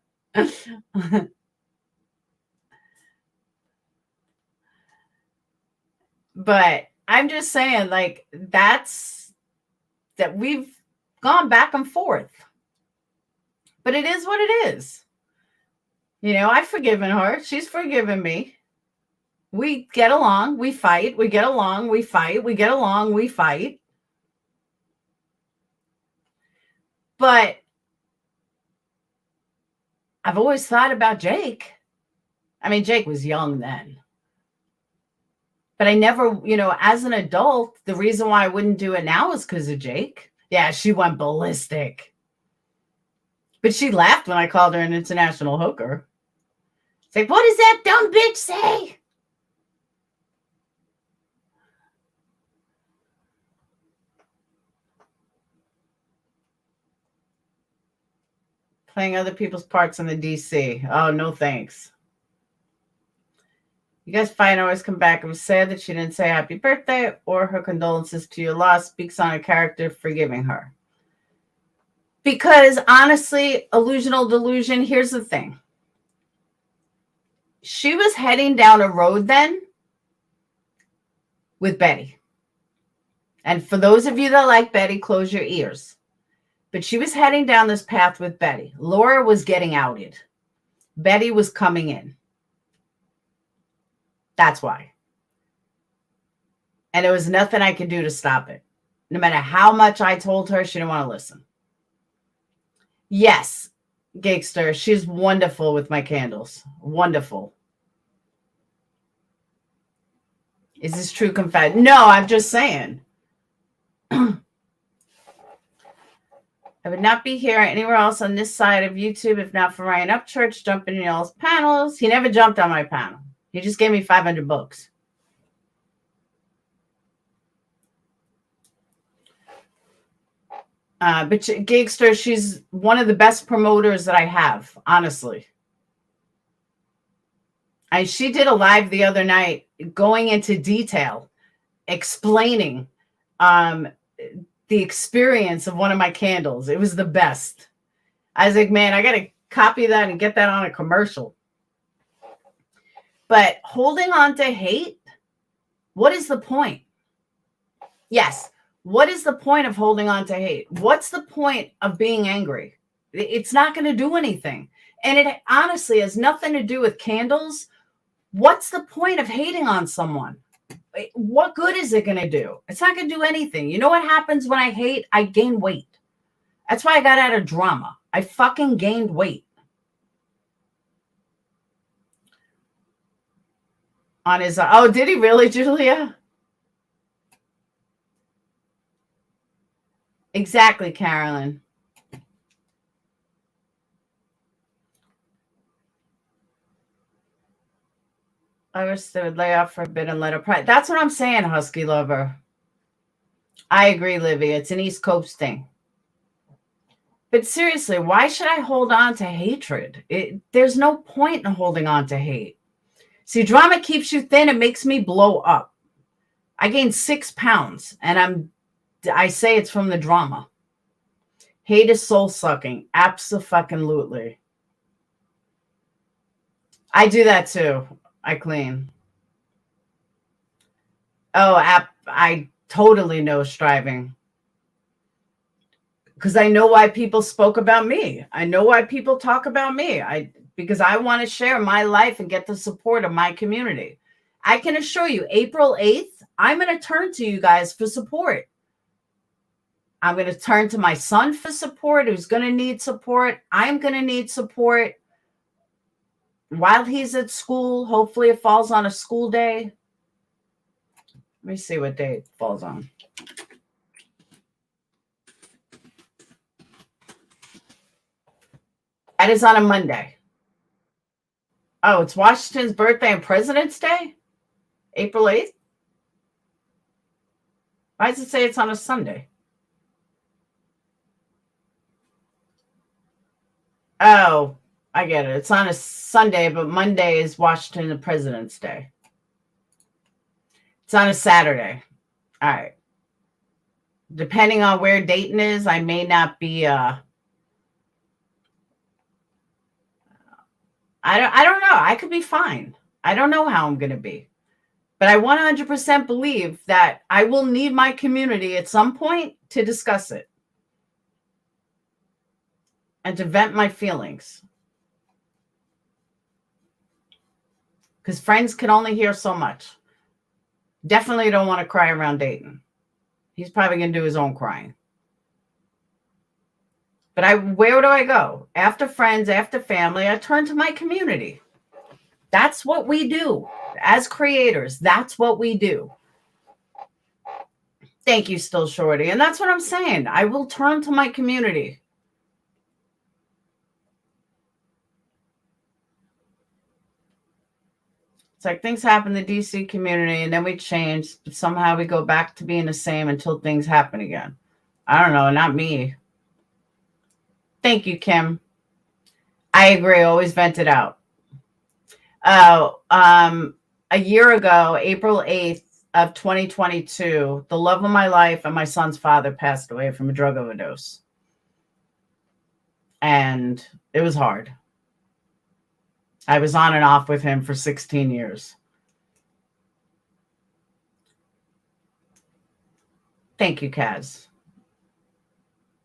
But I'm just saying, like, that we've gone back and forth. But it is what it is. You know, I've forgiven her. She's forgiven me. We get along. We fight. We get along. We fight. We get along. We fight. But I've always thought about Jake. I mean, Jake was young then. But I never, you know, as an adult, the reason why I wouldn't do it now is because of Jake. Yeah, she went ballistic. But she laughed when I called her an international hooker. It's like, what does that dumb bitch say? Playing other people's parts in the DC. Oh, no thanks. You guys fight always come back. It was sad that she didn't say happy birthday or her condolences to your loss. Speaks on a character forgiving her. Because honestly, illusional delusion, here's the thing. She was heading down a road then with Betty. And for those of you that like Betty, close your ears. But she was heading down this path with Betty. Laura was getting outed. Betty was coming in. That's why. And there was nothing I could do to stop it. No matter how much I told her, she didn't want to listen. Yes, Gigster, she's wonderful with my candles. Wonderful. Is this true confession? No, I'm just saying. I would not be here anywhere else on this side of YouTube if not for Ryan Upchurch jumping in y'all's panels. He never jumped on my panel. He just gave me 500 books. But Gigster, she's one of the best promoters that I have, honestly. She did a live the other night going into detail, explaining the experience of one of my candles. It was the best. I was like, man, I got to copy that and get that on a commercial. But holding on to hate, what is the point? Yes. What is the point of holding on to hate? What's the point of being angry? It's not going to do anything. And it honestly has nothing to do with candles. What's the point of hating on someone? what good is it going to do? It's not going to do anything. You know what happens when I hate? I gain weight. That's why I got out of drama. I fucking gained weight. On his, oh, did he really, Julia? Exactly, Carolyn. I wish they would lay off for a bit and let her pride. That's what I'm saying, Husky Lover. I agree, Livy. It's an East Coast thing. But seriously, why should I hold on to hatred? There's no point in holding on to hate. See, drama keeps you thin. It makes me blow up. I gained 6 pounds, and I say it's from the drama. Hate is soul-sucking. Abso-fucking-lutely. I do that too. I clean. Oh, I totally know striving. Because I know why people spoke about me. I know why people talk about me. Because I want to share my life and get the support of my community. I can assure you, April 8th, I'm going to turn to you guys for support. I'm going to turn to my son for support, who's going to need support. I'm going to need support while he's at school. Hopefully it falls on a school day. Let me see what day it falls on. That is on a Monday. Oh, it's Washington's birthday and President's Day? April 8th? Why does it say it's on a Sunday? Oh, I get it. It's on a Sunday, but Monday is Washington and President's Day. It's on a Saturday. All right. Depending on where Dayton is, I may not be... I don't know. I could be fine. I don't know how I'm going to be. But I 100% believe that I will need my community at some point to discuss it. And to vent my feelings. Because friends can only hear so much. Definitely don't want to cry around Dayton. He's probably going to do his own crying. But where do I go? After friends, after family, I turn to my community. That's what we do. As creators, that's what we do. Thank you, Still Shorty. And that's what I'm saying. I will turn to my community. It's like things happen in the DC community and then we change. But somehow we go back to being the same until things happen again. I don't know. Not me. Thank you, Kim. I agree. Always vent it out. A year ago, April 8th of 2022, the love of my life and my son's father passed away from a drug overdose. And it was hard. I was on and off with him for 16 years. Thank you, Kaz.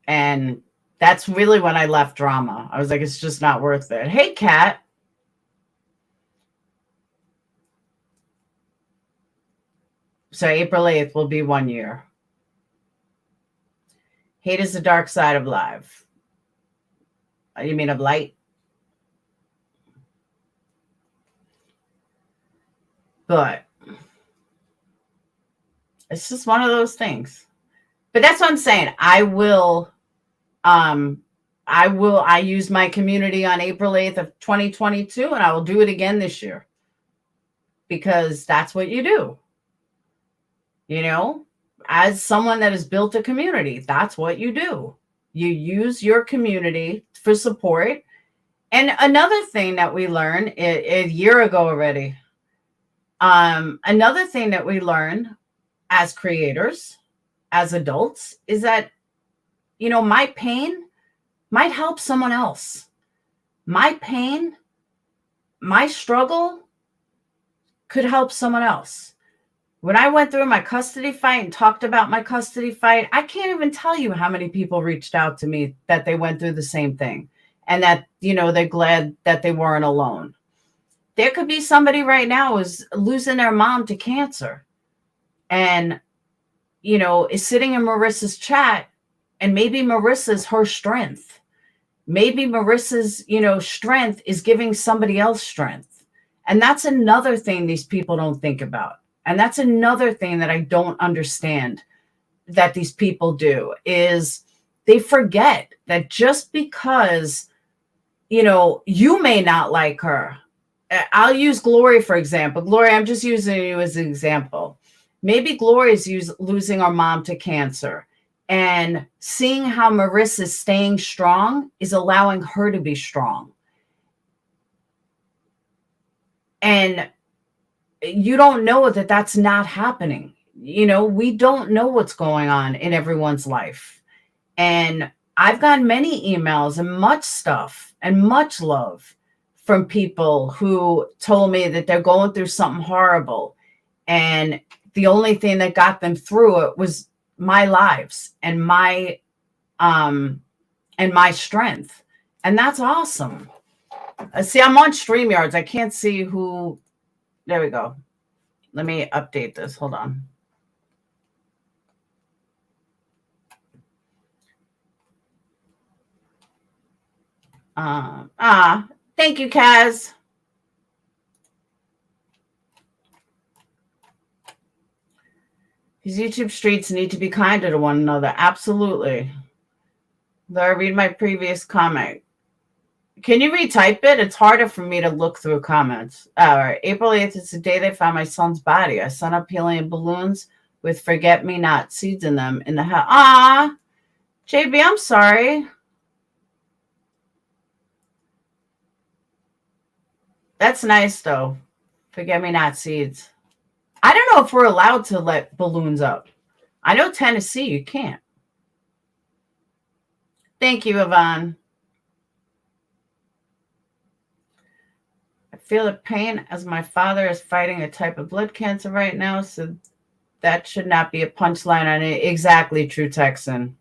And that's really when I left drama. I was like, it's just not worth it. Hey, Kat. So April 8th will be 1 year. Hate is the dark side of life. You mean of light? But it's just one of those things. But that's what I'm saying. I used my community on April 8th of 2022, and I will do it again this year. Because that's what you do. You know, as someone that has built a community, that's what you do. You use your community for support. And another thing that we learned a year ago already, another thing that we learn as creators, as adults, is that, you know, my pain might help someone else. My pain, my struggle could help someone else. When I went through my custody fight and talked about my custody fight, I can't even tell you how many people reached out to me that they went through the same thing and that, you know, they're glad that they weren't alone. There could be somebody right now who's losing their mom to cancer. and, you know, is sitting in Marissa's chat, and maybe Marissa's her strength. Maybe Marissa's, you know, strength is giving somebody else strength. And that's another thing these people don't think about. And that's another thing that I don't understand that these people do, is they forget that just because, you know, you may not like her. I'll use Glory, for example. Glory, I'm just using you as an example. Maybe Glory is losing her mom to cancer. And seeing how Marissa is staying strong is allowing her to be strong. And you don't know that that's not happening. You know, we don't know what's going on in everyone's life. And I've gotten many emails and much stuff and much love from people who told me that they're going through something horrible. And the only thing that got them through it was my lives and my strength. And that's awesome. See, I'm on StreamYards. I can't see who. There we go. Let me update this. Hold on. Thank you, Kaz. These YouTube streets need to be kinder to one another. Absolutely. Laura, read my previous comment. Can you retype it? It's harder for me to look through comments. All right. April 8th is the day they found my son's body. I sent up helium balloons with forget-me-not seeds in them in the house. Ah, JB, I'm sorry. That's nice, though. Forget-me-not seeds. I don't know if we're allowed to let balloons up. I know Tennessee, you can't. Thank you, Yvonne. I feel the pain as my father is fighting a type of blood cancer right now, so that should not be a punchline on it. Exactly, True Texan.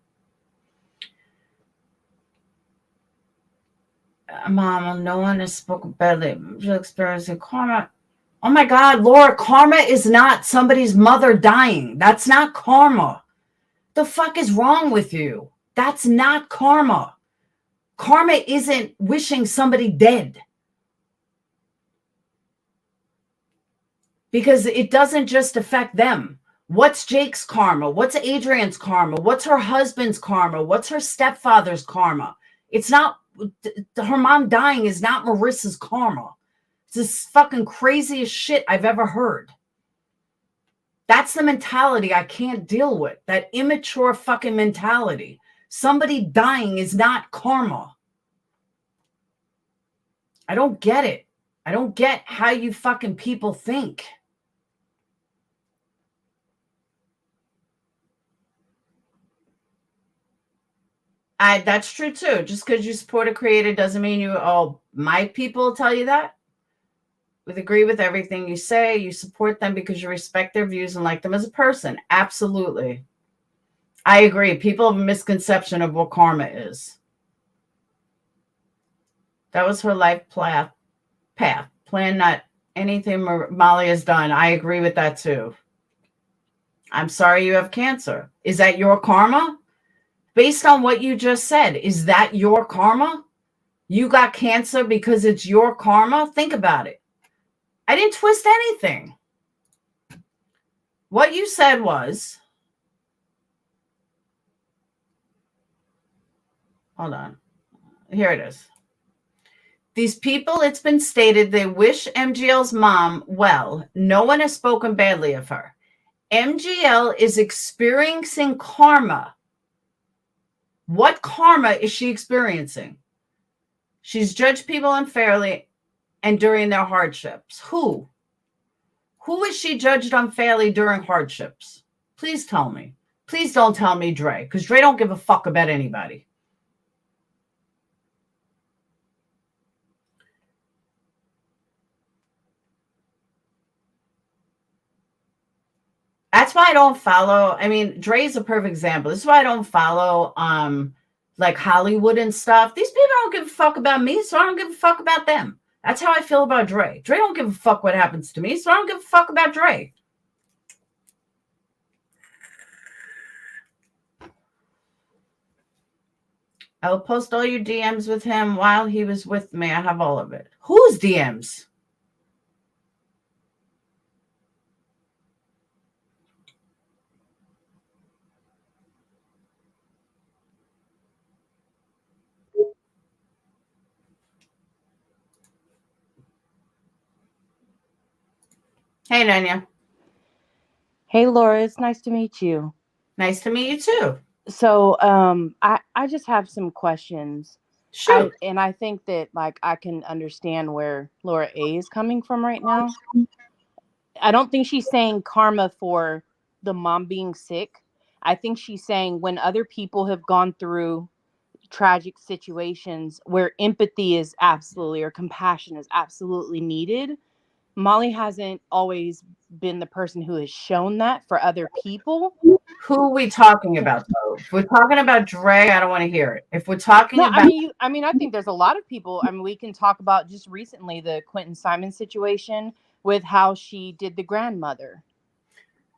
Mom, no one has spoken badly. I'm just experiencing karma. Oh my God, Laura, karma is not somebody's mother dying. That's not karma. The fuck is wrong with you? That's not karma. Karma isn't wishing somebody dead. Because it doesn't just affect them. What's Jake's karma? What's Adrian's karma? What's her husband's karma? What's her stepfather's karma? It's not, her mom dying is not Marissa's karma. It's this fucking craziest shit I've ever heard. That's the mentality I can't deal with. That immature fucking mentality. Somebody dying is not karma. I don't get it. I don't get how you fucking people think. That's true too. Just because you support a creator doesn't mean you, oh, my people tell you that. We agree with everything you say. You support them because you respect their views and like them as a person. Absolutely. I agree. People have a misconception of what karma is. That was her life path. Plan, not anything Molly has done. I agree with that too. I'm sorry you have cancer. Is that your karma? Based on what you just said, is that your karma? You got cancer because it's your karma? Think about it. I didn't twist anything. What you said was, hold on. Here it is. These people, it's been stated, they wish MGL's mom well. No one has spoken badly of her. MGL is experiencing karma. What karma is she experiencing? She's judged people unfairly and during their hardships. Who? Who is she judged unfairly during hardships? Please tell me. Please don't tell me Dre, because Dre don't give a fuck about anybody. That's why I don't follow. I mean, Dre's a perfect example. This is why I don't follow like Hollywood and stuff. These people don't give a fuck about me, so I don't give a fuck about them. That's how I feel about Dre. Dre don't give a fuck what happens to me, so I don't give a fuck about Dre. I'll post all your DMs with him while he was with me. I have all of it. Whose DMs? Hey, Nanya. Hey, Laura, it's nice to meet you. Nice to meet you too. So, I just have some questions. Sure. I think that like I can understand where Laura A is coming from right now. I don't think she's saying karma for the mom being sick. I think she's saying when other people have gone through tragic situations where empathy is absolutely or compassion is absolutely needed, Molly hasn't always been the person who has shown that for other people. Who are we talking about, though? If we're talking about Dre, I don't want to hear it. If we're talking about... I think there's a lot of people. I mean, we can talk about just recently the Quentin Simon situation with how she did the grandmother.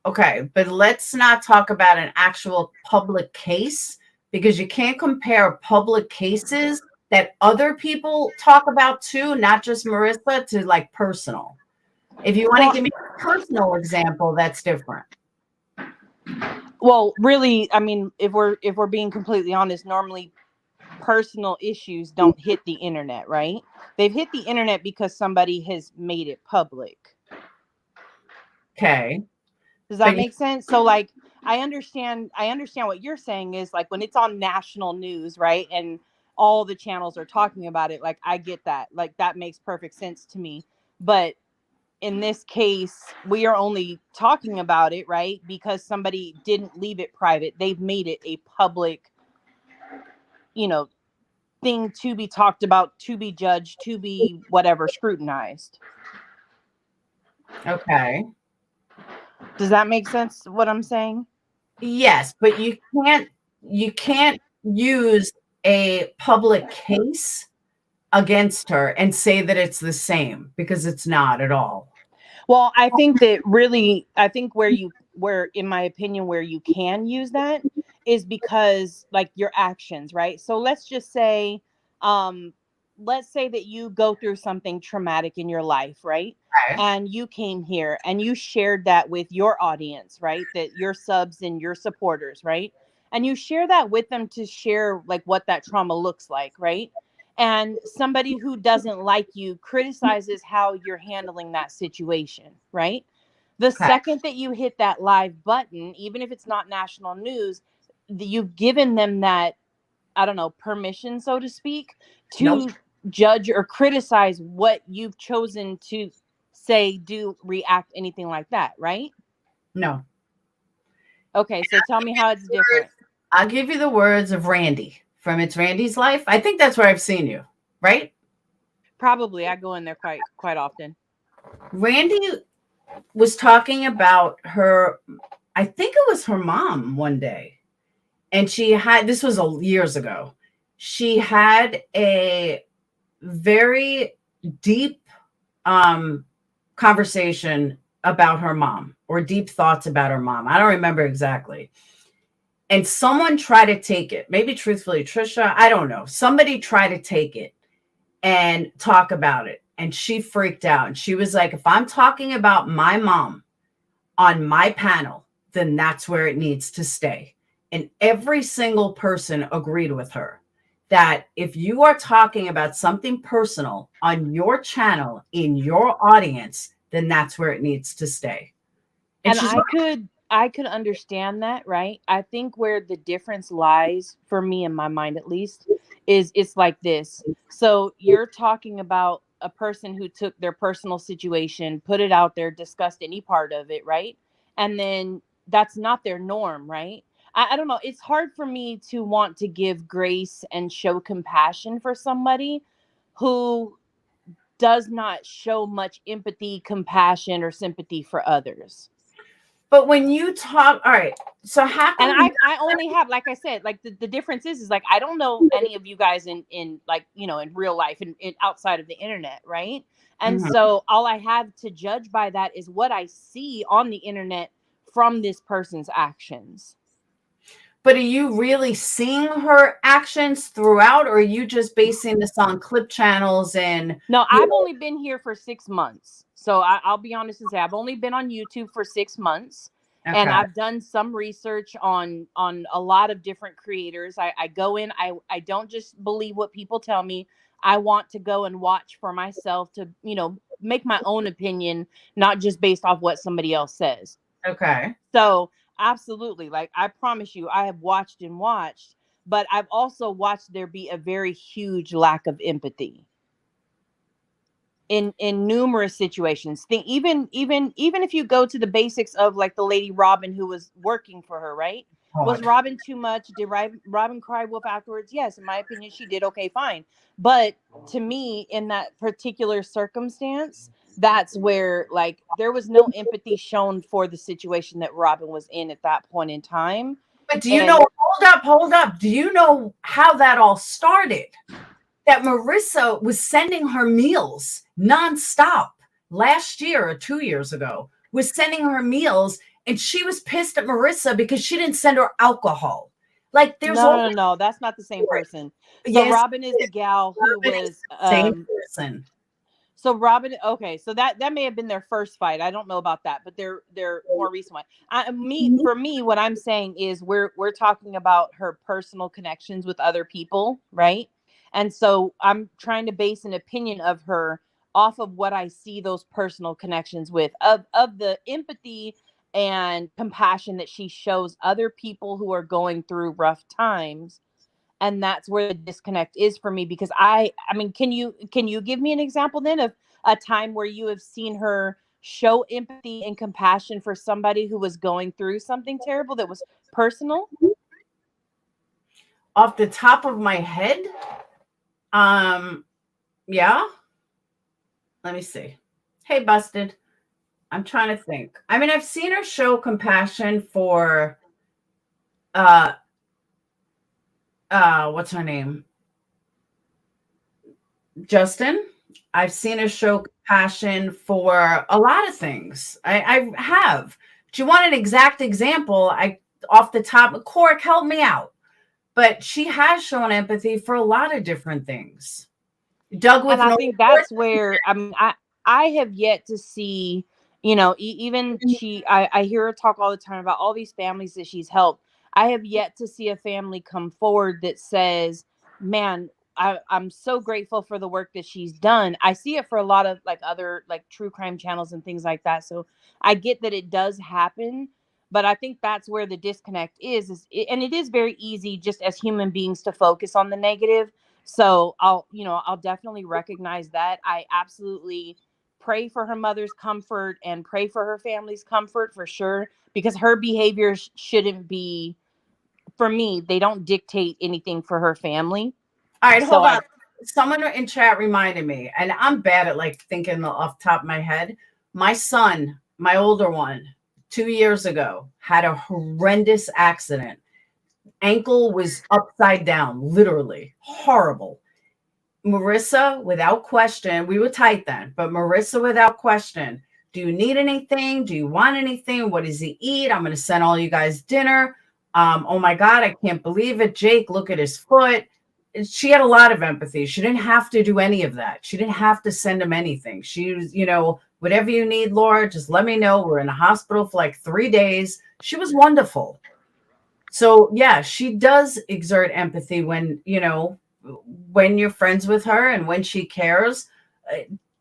Okay, but let's not talk about an actual public case, because you can't compare public cases that other people talk about too, not just Marissa, to like personal. If you want to give me a personal example, that's different. Well, really, I mean, if we're being completely honest, normally personal issues don't hit the internet, right? They've hit the internet because somebody has made it public. Okay. Does that make sense? So like I understand what you're saying is like when it's on national news, right? And all the channels are talking about it, like I get that. Like that makes perfect sense to me. But in this case, we are only talking about it, right? Because somebody didn't leave it private. They've made it a public, thing to be talked about, to be judged, to be whatever, scrutinized. Okay. Does that make sense what I'm saying? Yes, but you can't use a public case against her and say that it's the same, because it's not at all. Well, I think that really, where in my opinion, where you can use that is because like your actions, right? So let's just say, that you go through something traumatic in your life, right? Okay. And you came here and you shared that with your audience, right? That your subs and your supporters, right? And you share that with them to share like what that trauma looks like, right? And somebody who doesn't like you criticizes how you're handling that situation, right? The second that you hit that live button, even if it's not national news, you've given them that, I don't know, permission, so to speak, to judge or criticize what you've chosen to say, do, react, anything like that, right? No. Okay, so tell me how it's different. I'll give you the words of Randy from It's Randy's Life. I think that's where I've seen you, right? Probably. I go in there quite often. Randy was talking about her, I think it was her mom one day. And this was years ago. She had a very deep conversation about her mom, or deep thoughts about her mom. I don't remember exactly. And someone tried to take it, maybe truthfully, Trisha, I don't know. Somebody tried to take it and talk about it. And she freaked out. And she was like, if I'm talking about my mom on my panel, then that's where it needs to stay. And every single person agreed with her that if you are talking about something personal on your channel, in your audience, then that's where it needs to stay. And I could understand that, right? I think where the difference lies, for me in my mind at least, is it's like this. So you're talking about a person who took their personal situation, put it out there, discussed any part of it, right? And then that's not their norm, right? I don't know. It's hard for me to want to give grace and show compassion for somebody who does not show much empathy, compassion, or sympathy for others. But when you talk, all right, so how can I only have, like I said, like the difference is like I don't know any of you guys in like, in real life and outside of the internet, right? And so all I have to judge by that is what I see on the internet from this person's actions. But are you really seeing her actions throughout, or are you just basing this on clip channels and? No, I've only been here for 6 months. So I'll be honest and say I've only been on YouTube for 6 months. Okay. And I've done some research on a lot of different creators. I go in, I don't just believe what people tell me. I want to go and watch for myself to, make my own opinion, not just based off what somebody else says. Okay. So absolutely, like I promise you, I have watched and watched, but I've also watched there be a very huge lack of empathy in numerous situations. Even if you go to the basics of like the lady Robin who was working for her, right? Was Robin too much? Did Robin cry wolf afterwards? Yes, in my opinion, she did okay, fine. But to me, in that particular circumstance, that's where like there was no empathy shown for the situation that Robin was in at that point in time. But do you know, hold up. Do you know how that all started? That Marissa was sending her meals nonstop last year or 2 years ago, was sending her meals, and she was pissed at Marissa because she didn't send her alcohol. Like there's no, that's not the same person. So yes, Robin is the gal who was same person. So Robin, okay, so that may have been their first fight. I don't know about that, but they're more recent one. For me, what I'm saying is we're talking about her personal connections with other people, right? And so I'm trying to base an opinion of her off of what I see those personal connections with, of the empathy and compassion that she shows other people who are going through rough times. And that's where the disconnect is for me, because I mean, can you give me an example then of a time where you have seen her show empathy and compassion for somebody who was going through something terrible that was personal? Off the top of my head, yeah. Let me see. Hey, Busted. I'm trying to think. I mean, I've seen her show compassion for what's her name? Justin. I've seen her show compassion for a lot of things. I have. Do you want an exact example? Off the top, Cork, help me out. But she has shown empathy for a lot of different things. Doug with and I think that's where I have yet to see, even I hear her talk all the time about all these families that she's helped. I have yet to see a family come forward that says, man, I'm so grateful for the work that she's done. I see it for a lot of like other like true crime channels and things like that. So I get that it does happen, but I think that's where the disconnect is and it is very easy just as human beings to focus on the negative. So I'll definitely recognize that. I absolutely pray for her mother's comfort and pray for her family's comfort for sure, because her behavior shouldn't be, for me, they don't dictate anything for her family. All right, hold on. Someone in chat reminded me, and I'm bad at like thinking off the top of my head. My son, my older one, 2 years ago, had a horrendous accident. Ankle was upside down, literally horrible. Marissa, without question, we were tight then, but Marissa, without question, do you need anything? Do you want anything? What does he eat? I'm going to send all you guys dinner. Oh my God, I can't believe it. Jake, look at his foot. She had a lot of empathy. She didn't have to do any of that. She didn't have to send him anything. She was, whatever you need, Laura, just let me know. We're in the hospital for like 3 days. She was wonderful. So yeah, she does exert empathy when you're friends with her and when she cares.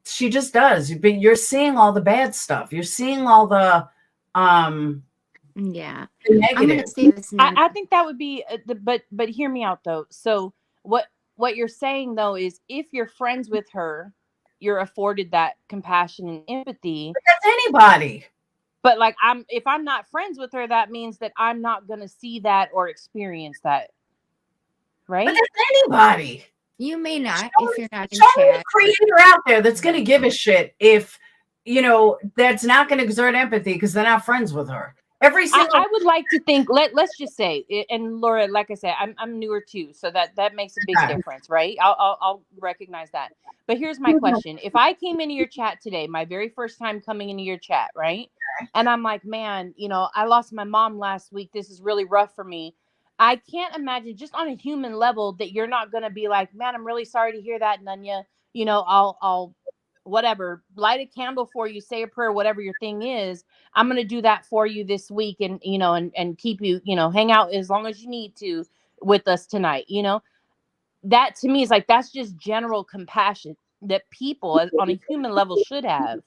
She just does. But you're seeing all the bad stuff. You're seeing all the yeah, the negative. I'm gonna say this now. I think that would be but hear me out though. So what you're saying though is if you're friends with her, you're afforded that compassion and empathy. But that's anybody. But like if I'm not friends with her, that means that I'm not going to see that or experience that. Right? But that's anybody. You may not if you're not in chat. A creator out there that's going to give a shit if, that's not going to exert empathy because they're not friends with her. Every single. I would like to think. Let's just say, and Laura, like I said, I'm newer too, so that makes a big difference, right? I'll recognize that. But here's my question: if I came into your chat today, my very first time coming into your chat, right, and I'm like, man, I lost my mom last week. This is really rough for me. I can't imagine just on a human level that you're not going to be like, man, I'm really sorry to hear that, Nunya. You know, I'll whatever, light a candle for you, say a prayer, whatever your thing is. I'm going to do that for you this week, and, you know, and keep you, you know, hang out as long as you need to with us tonight. You know, that to me is like, that's just general compassion that people on a human level should have.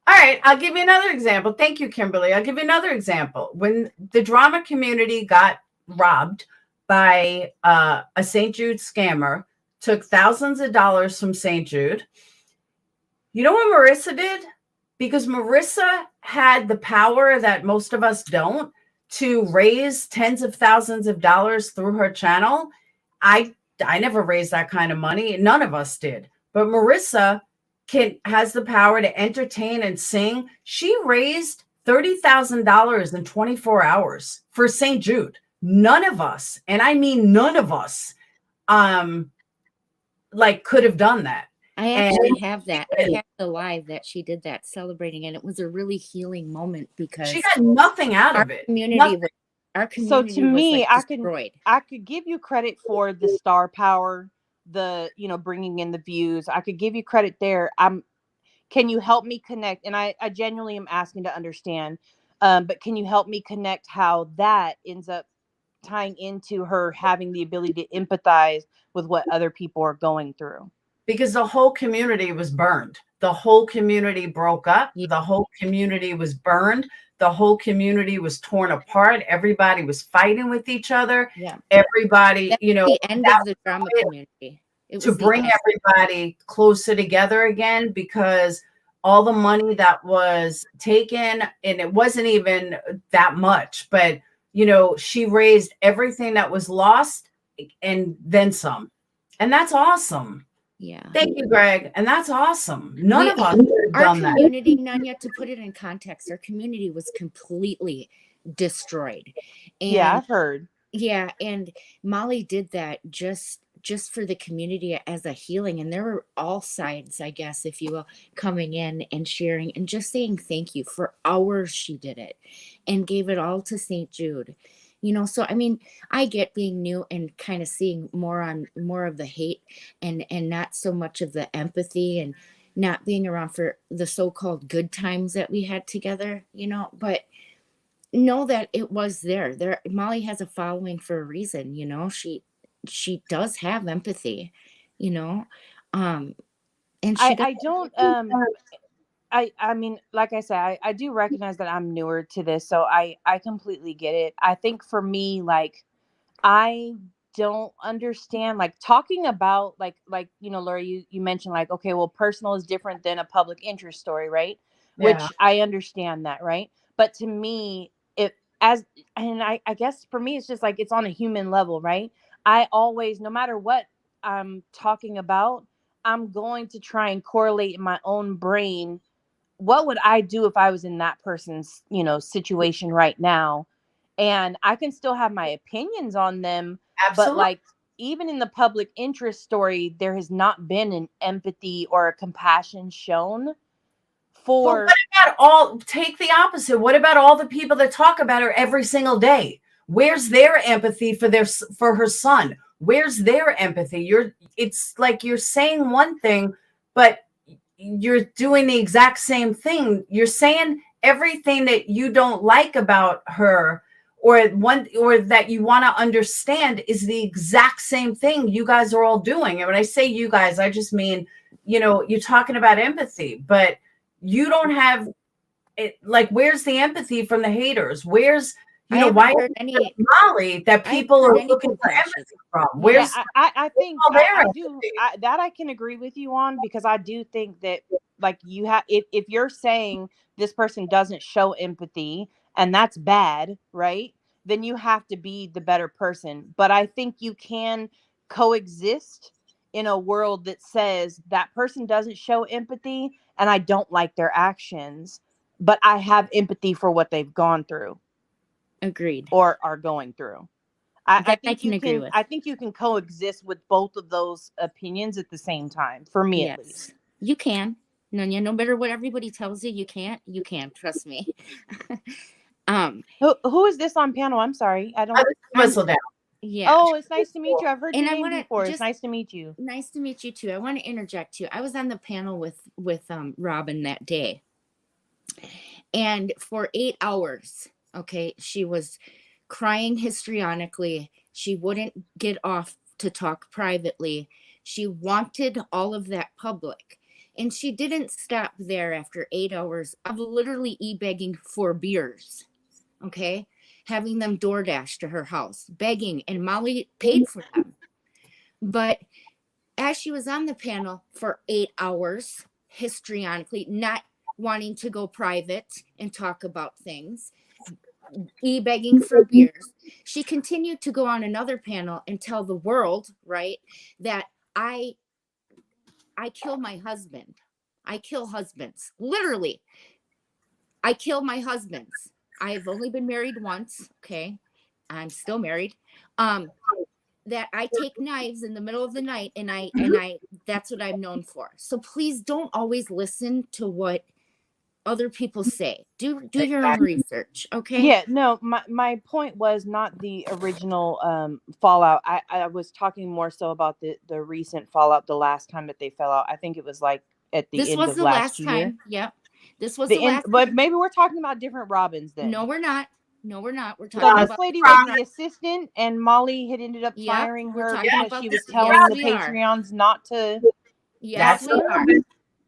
All right, I'll give you another example. Thank you, Kimberly. I'll give you another example. When the drama community got robbed by a St. Jude scammer, took thousands of dollars from St. Jude, you know what Marissa did? Because Marissa had the power that most of us don't to raise tens of thousands of dollars through her channel. I never raised that kind of money. None of us did. But Marissa has the power to entertain and sing. She raised $30,000 in 24 hours for St. Jude. None of us, and I mean none of us, like could have done that. I actually have that. I have the live that she did that celebrating, and it was a really healing moment because she got nothing out of it. Our community so to me, was like I could give you credit for the star power, the, you know, bringing in the views. I could give you credit there. Can you help me connect? And I genuinely am asking to understand, but can you help me connect how that ends up tying into her having the ability to empathize with what other people are going through? Because the whole community was burned. The whole community broke up. Yeah. The whole community was burned. The whole community was torn apart. Everybody was fighting with each other. Yeah. Everybody, that's you know, the end of the drama community. To bring everybody closer together again, because all the money that was taken, and it wasn't even that much, but, you know, she raised everything that was lost and then some. And that's awesome. Yeah. Thank you, Greg. And that's awesome. None of us have done that. Our community, Nunya, to put it in context, our community was completely destroyed. And yeah, I've heard. Yeah, and Molly did that just for the community as a healing. And there were all sides, I guess, if you will, coming in and sharing and just saying thank you. For hours she did it and gave it all to St. Jude. You know, so I mean, I get being new and kind of seeing more of the hate and not so much of the empathy, and not being around for the so-called good times that we had together, you know, but know that it was there. Molly has a following for a reason, you know. She does have empathy, you know. And I mean, like I said, I do recognize that I'm newer to this, so I completely get it. I think for me, like, I don't understand, like, talking about like, you know, Laura, you mentioned like, okay, well, personal is different than a public interest story, right? Yeah. Which I understand that, right? But to me, I guess for me, it's just like, it's on a human level, right? I always, no matter what I'm talking about, I'm going to try and correlate in my own brain, what would I do if I was in that person's, you know, situation right now? And I can still have my opinions on them. Absolutely. But like, even in the public interest story, there has not been an empathy or a compassion shown for. But what about take the opposite? What about all the people that talk about her every single day? Where's their empathy for her son? Where's their empathy? It's like you're saying one thing, but you're doing the exact same thing. You're saying everything that you don't like about her, or that you want to understand, is the exact same thing you guys are all doing. And when I say you guys, I just mean, you know, you're talking about empathy, but you don't have it. Like, where's the empathy from the haters? Where's, you know, why Molly that people are looking for empathy from? Where's I think I do that I can agree with you on, because I do think that, like, you have, if you're saying this person doesn't show empathy and that's bad, right? Then you have to be the better person. But I think you can coexist in a world that says that person doesn't show empathy and I don't like their actions, but I have empathy for what they've gone through. Agreed. Or are going through. I think I can agree with. I think you can coexist with both of those opinions at the same time. For me, at least. You can. No matter what everybody tells you, you can't. You can. Trust me. Who is this on panel? I'm sorry. I don't. Whistle down. Yeah. Oh, it's nice to meet you. I've heard And your I name wanna before. It's just- nice to meet you. Nice to meet you too. I want to interject too. I was on the panel with Robin that day, and for 8 hours, okay, she was crying histrionically. She wouldn't get off to talk privately. She wanted all of that public. And she didn't stop there after 8 hours of literally e-begging for beers, okay? Having them DoorDash to her house, begging, and Molly paid for them. But as she was on the panel for 8 hours, histrionically, not wanting to go private and talk about things, e-begging for beers, she continued to go on another panel and tell the world, right, that I kill my husband. I kill husbands. Literally, I kill my husbands. I've only been married once. Okay. I'm still married. That I take knives in the middle of the night and I that's what I'm known for. So please don't always listen to what other people say. Do your own research. Okay. Yeah, no, my point was not the original fallout. I was talking more so about the recent fallout, the last time that they fell out. I think it was like at the end of last year. Time. Yep. This was the last but time. maybe we're talking about different Robins then. No, we're not. We're talking So about this lady was the assistant, and Molly had ended up firing her because she was telling the Patreons not to. Yes, we are.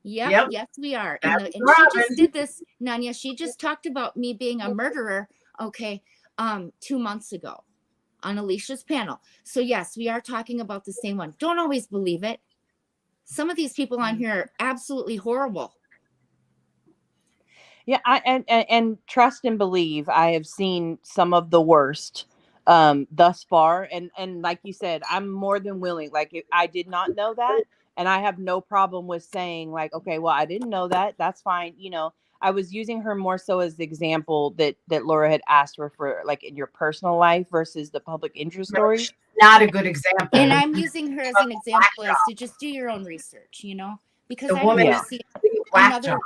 Yep. Yes, we are. And she just did this, Nanya. She just talked about me being a murderer, okay, 2 months ago on Alicia's panel. So yes, we are talking about the same one. Don't always believe it. Some of these people on here are absolutely horrible. Yeah, and trust and believe, I have seen some of the worst thus far, and like you said, I'm more than willing. Like, if I did not know that, and I have no problem with saying, like, okay, well, I didn't know that. That's fine. You know, I was using her more so as the example that Laura had asked for like in your personal life versus the public interest story. Not a good example. And I'm using her as an example as to just do your own research, you know, because I don't want to see another.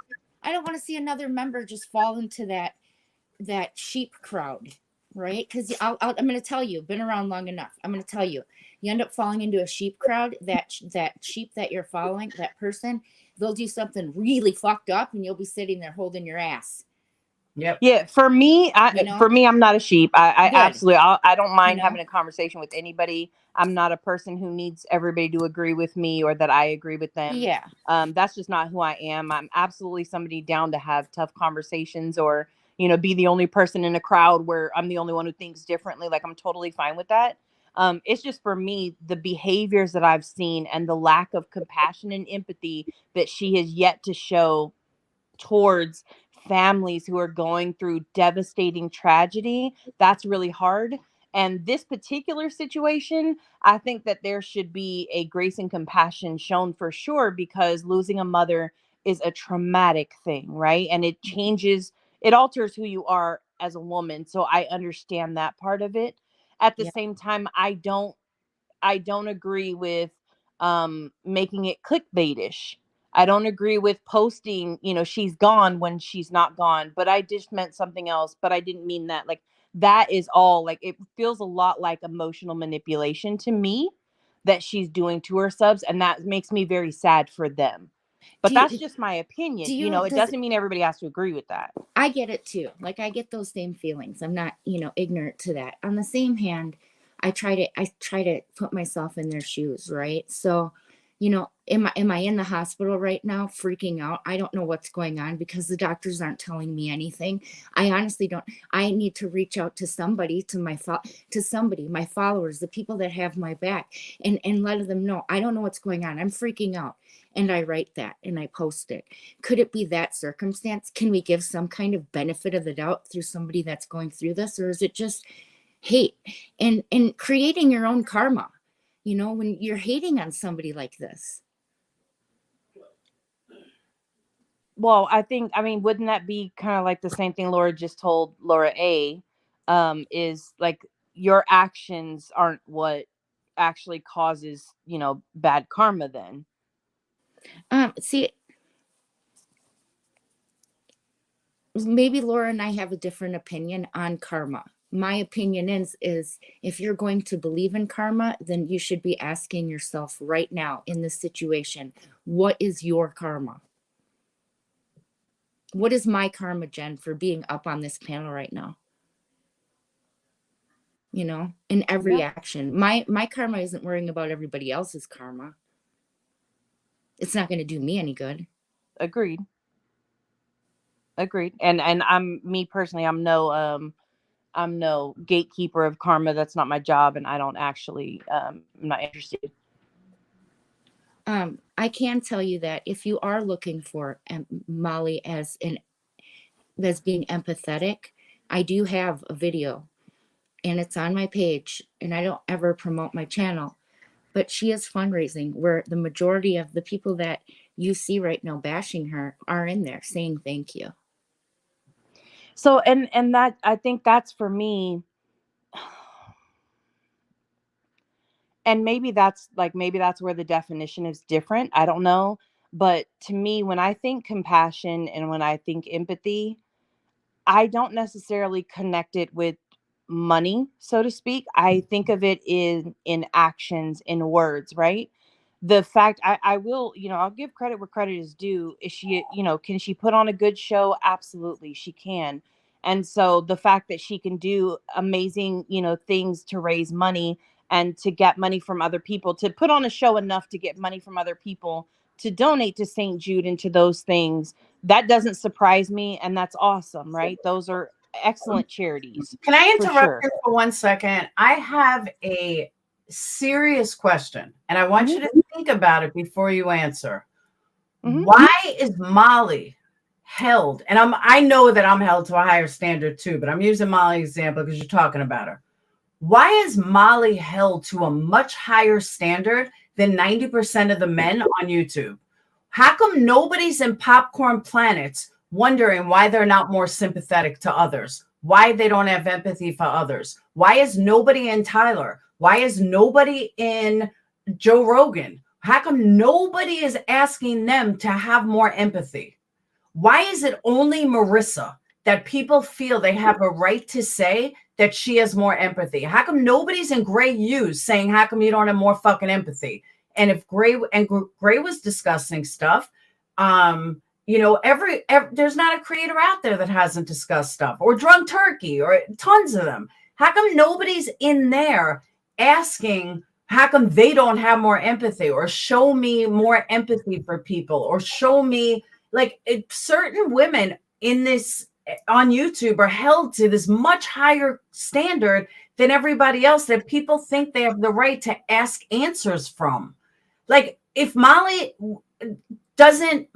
I don't want to see another member just fall into that sheep crowd, right? Because I'm going to tell you, been around long enough. I'm going to tell you, you end up falling into a sheep crowd. That sheep that you're following, that person, they'll do something really fucked up, and you'll be sitting there holding your ass. Yep. Yeah. For me, I'm not a sheep. I absolutely, I don't mind having a conversation with anybody. I'm not a person who needs everybody to agree with me or that I agree with them. Yeah. That's just not who I am. I'm absolutely somebody down to have tough conversations or, you know, be the only person in a crowd where I'm the only one who thinks differently. Like, I'm totally fine with that. It's just, for me, the behaviors that I've seen and the lack of compassion and empathy that she has yet to show towards families who are going through devastating tragedy. That's really hard. And this particular situation, I think that there should be a grace and compassion shown for sure, because losing a mother is a traumatic thing, right? And it changes, it alters who you are as a woman. So I understand that part of it. At the same time, I don't agree with making it clickbaitish. I don't agree with posting, you know, she's gone when she's not gone, but I just meant something else, but I didn't mean that. Like, that is all, like, it feels a lot like emotional manipulation to me that she's doing to her subs, and that makes me very sad for them. But that's just my opinion. You know, it doesn't mean everybody has to agree with that. I get it too. Like, I get those same feelings. I'm not, you know, ignorant to that. On the same hand, I try to put myself in their shoes, right? So, you know, am I in the hospital right now freaking out? I don't know what's going on because the doctors aren't telling me anything. I honestly don't. I need to reach out to somebody, my followers, the people that have my back, and let them know I don't know what's going on. I'm freaking out. And I write that and I post it. Could it be that circumstance? Can we give some kind of benefit of the doubt through somebody that's going through this? Or is it just hate and creating your own karma, you know, when you're hating on somebody like this? Well, I mean, wouldn't that be kind of like the same thing Laura just told Laura A, is like, your actions aren't what actually causes, you know, bad karma then? maybe Laura and I have a different opinion on karma. My opinion is if you're going to believe in karma, then you should be asking yourself right now in this situation, what is your karma? What is my karma, Jen, for being up on this panel right now? You know, in every action. My karma isn't worrying about everybody else's karma. It's not going to do me any good. Agreed. And I'm me personally, I'm no gatekeeper of karma. That's not my job, and I don't actually I'm not interested. I can tell you that if you are looking for Molly as being empathetic, I do have a video, and it's on my page, and I don't ever promote my channel, but she is fundraising where the majority of the people that you see right now bashing her are in there saying thank you. So and that, I think that's for me. And maybe that's where the definition is different. I don't know. But to me, when I think compassion and when I think empathy, I don't necessarily connect it with money, so to speak. I think of it in actions, in words, right? The fact I will, I'll give credit where credit is due. Is she, can she put on a good show? Absolutely, she can. And so the fact that she can do amazing, things to raise money and to get money from other people, to put on a show enough to get money from other people, to donate to St. Jude and to those things, that doesn't surprise me. And that's awesome, right? Those are excellent charities. Can I interrupt sure. you for 1 second? I have a serious question, and I want you to think about it before you answer. Why is Molly held? And I know that I'm held to a higher standard too, but I'm using Molly's example because you're talking about her. Why is Molly held to a much higher standard than 90% of the men on YouTube? How come nobody's in Popcorn Planets wondering why they're not more sympathetic to others? Why they don't have empathy for others? Why is nobody in Tyler? Why is nobody in Joe Rogan? How come nobody is asking them to have more empathy? Why is it only Marissa that people feel they have a right to say that she has more empathy? How come nobody's in Gray Hughes saying, how come you don't have more fucking empathy? And if Gray was discussing stuff, there's not a creator out there that hasn't discussed stuff, or Drunk Turkey, or tons of them. How come nobody's in there asking, how come they don't have more empathy, or show me more empathy for people, or show me certain women in this on YouTube are held to this much higher standard than everybody else that people think they have the right to ask answers from. Like, if Molly doesn't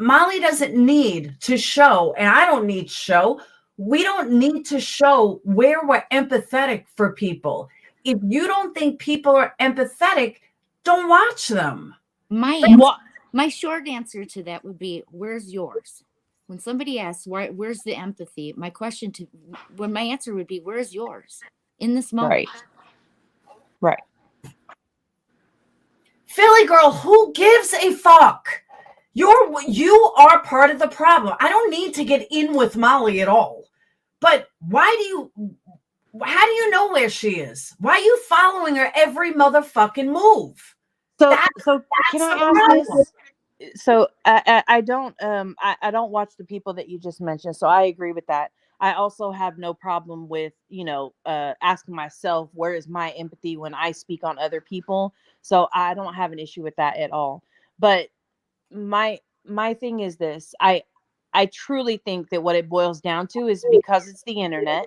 need to show, and I don't need to show, we don't need to show where we're empathetic for people. If you don't think people are empathetic, don't watch them. My short answer to that would be, where's yours? When somebody asks, where's the empathy? My answer would be, where's yours in this moment? Right. Philly girl, who gives a fuck? You are part of the problem. I don't need to get in with Molly at all. But how do you know where she is? Why are you following her every motherfucking move? So can I ask this? So I don't watch the people that you just mentioned. So I agree with that. I also have no problem with, asking myself, where is my empathy when I speak on other people? So I don't have an issue with that at all. But my thing is this. I truly think that what it boils down to is, because it's the internet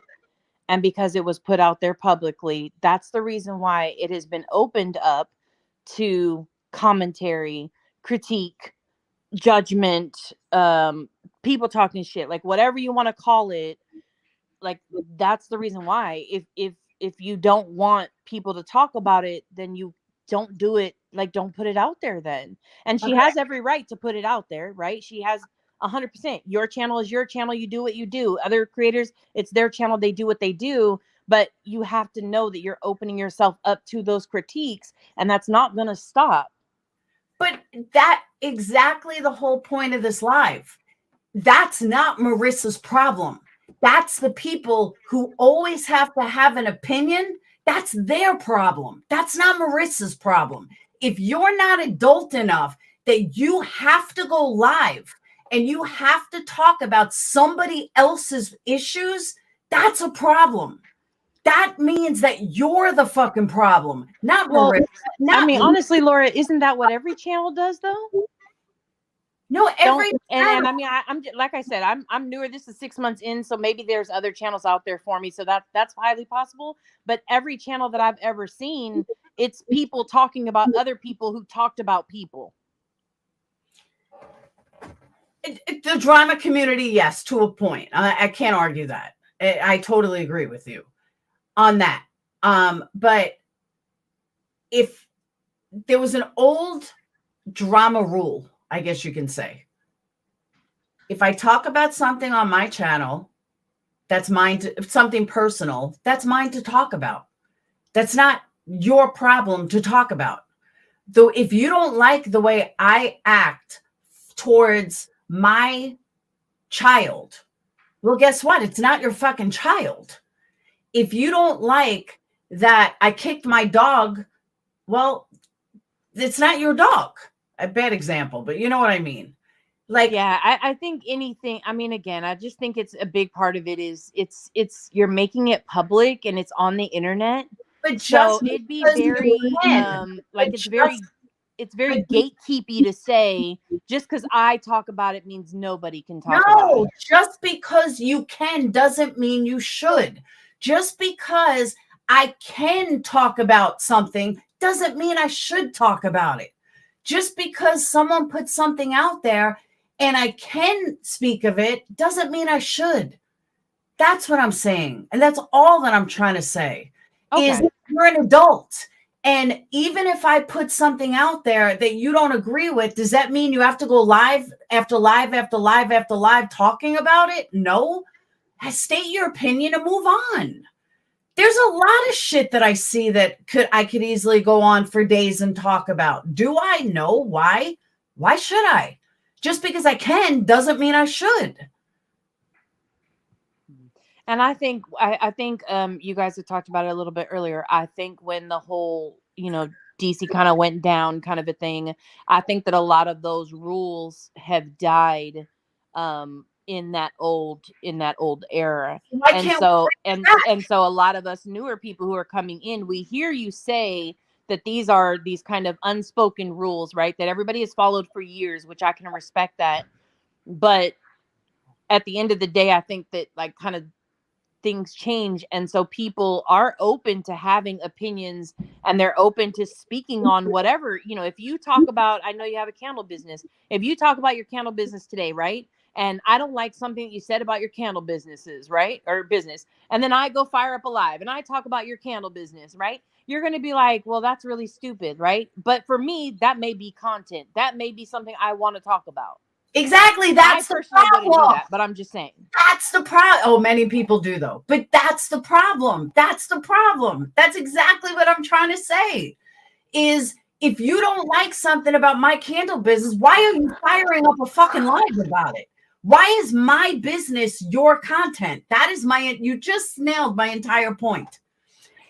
and because it was put out there publicly, that's the reason why it has been opened up to commentary, critique, judgment, people talking shit, like whatever you want to call it. Like, that's the reason why. If you don't want people to talk about it, then you don't do it. Like, don't put it out there then. And she has every right to put it out there, right? She has 100%. Your channel is your channel. You do what you do. Other creators, it's their channel. They do what they do. But you have to know that you're opening yourself up to those critiques, and that's not going to stop. But that exactly the whole point of this live. That's not Marissa's problem. that's the people who always have to have an opinion. That's their problem. That's not Marissa's problem. If you're not adult enough that you have to go live and you have to talk about somebody else's issues, that's a problem. That means that you're the fucking problem, not Marissa. I mean, honestly, Laura, isn't that what every channel does, though? No, every and I mean, I'm like I said, I'm newer. This is 6 months in, so maybe there's other channels out there for me. So that's highly possible. But every channel that I've ever seen, it's people talking about other people who talked about people. The drama community, yes, to a point. I can't argue that. I totally agree with you on that. But if there was an old drama rule, I guess you can say, if I talk about something on my channel, that's mine, something personal, that's mine to talk about. That's not your problem to talk about. Though if you don't like the way I act towards my child, well, guess what? It's not your fucking child. If you don't like that I kicked my dog, well, it's not your dog. A bad example, but you know what I mean. Like, yeah, I think anything, I mean, again, I just think it's a big part of it is it's you're making it public and it's on the internet. But so it'd be very like it's very gatekeepy to say just because I talk about it means nobody can talk about it. No, just because you can doesn't mean you should. Just because I can talk about something doesn't mean I should talk about it. Just because someone puts something out there and I can speak of it doesn't mean I should. That's what I'm saying. And that's all that I'm trying to say. Okay. Is you're an adult. And even if I put something out there that you don't agree with, does that mean you have to go live after live after live after live talking about it? No. State your opinion and move on. There's a lot of shit that I see that I could easily go on for days and talk about. Do I know why? Why should I? Just because I can doesn't mean I should. And I think you guys have talked about it a little bit earlier. I think when the whole, DC kind of went down kind of a thing, I think that a lot of those rules have died in that old era. And so a lot of us newer people who are coming in, we hear you say that these are these kind of unspoken rules, right? That everybody has followed for years, which I can respect that. But at the end of the day, I think that like kind of things change. And so people are open to having opinions and they're open to speaking on whatever, if you talk about, I know you have a candle business. If you talk about your candle business today, right? And I don't like something that you said about your candle businesses, right? Or business. And then I go fire up a live and I talk about your candle business, right? You're going to be like, well, that's really stupid, right? But for me, that may be content. That may be something I want to talk about. Exactly. That's the problem. Wouldn't do that, but I'm just saying. That's the problem. Oh, many people do though. But that's the problem. That's the problem. That's exactly what I'm trying to say. Is if you don't like something about my candle business, why are you firing up a fucking live about it? Why is my business your content? That is you just nailed my entire point.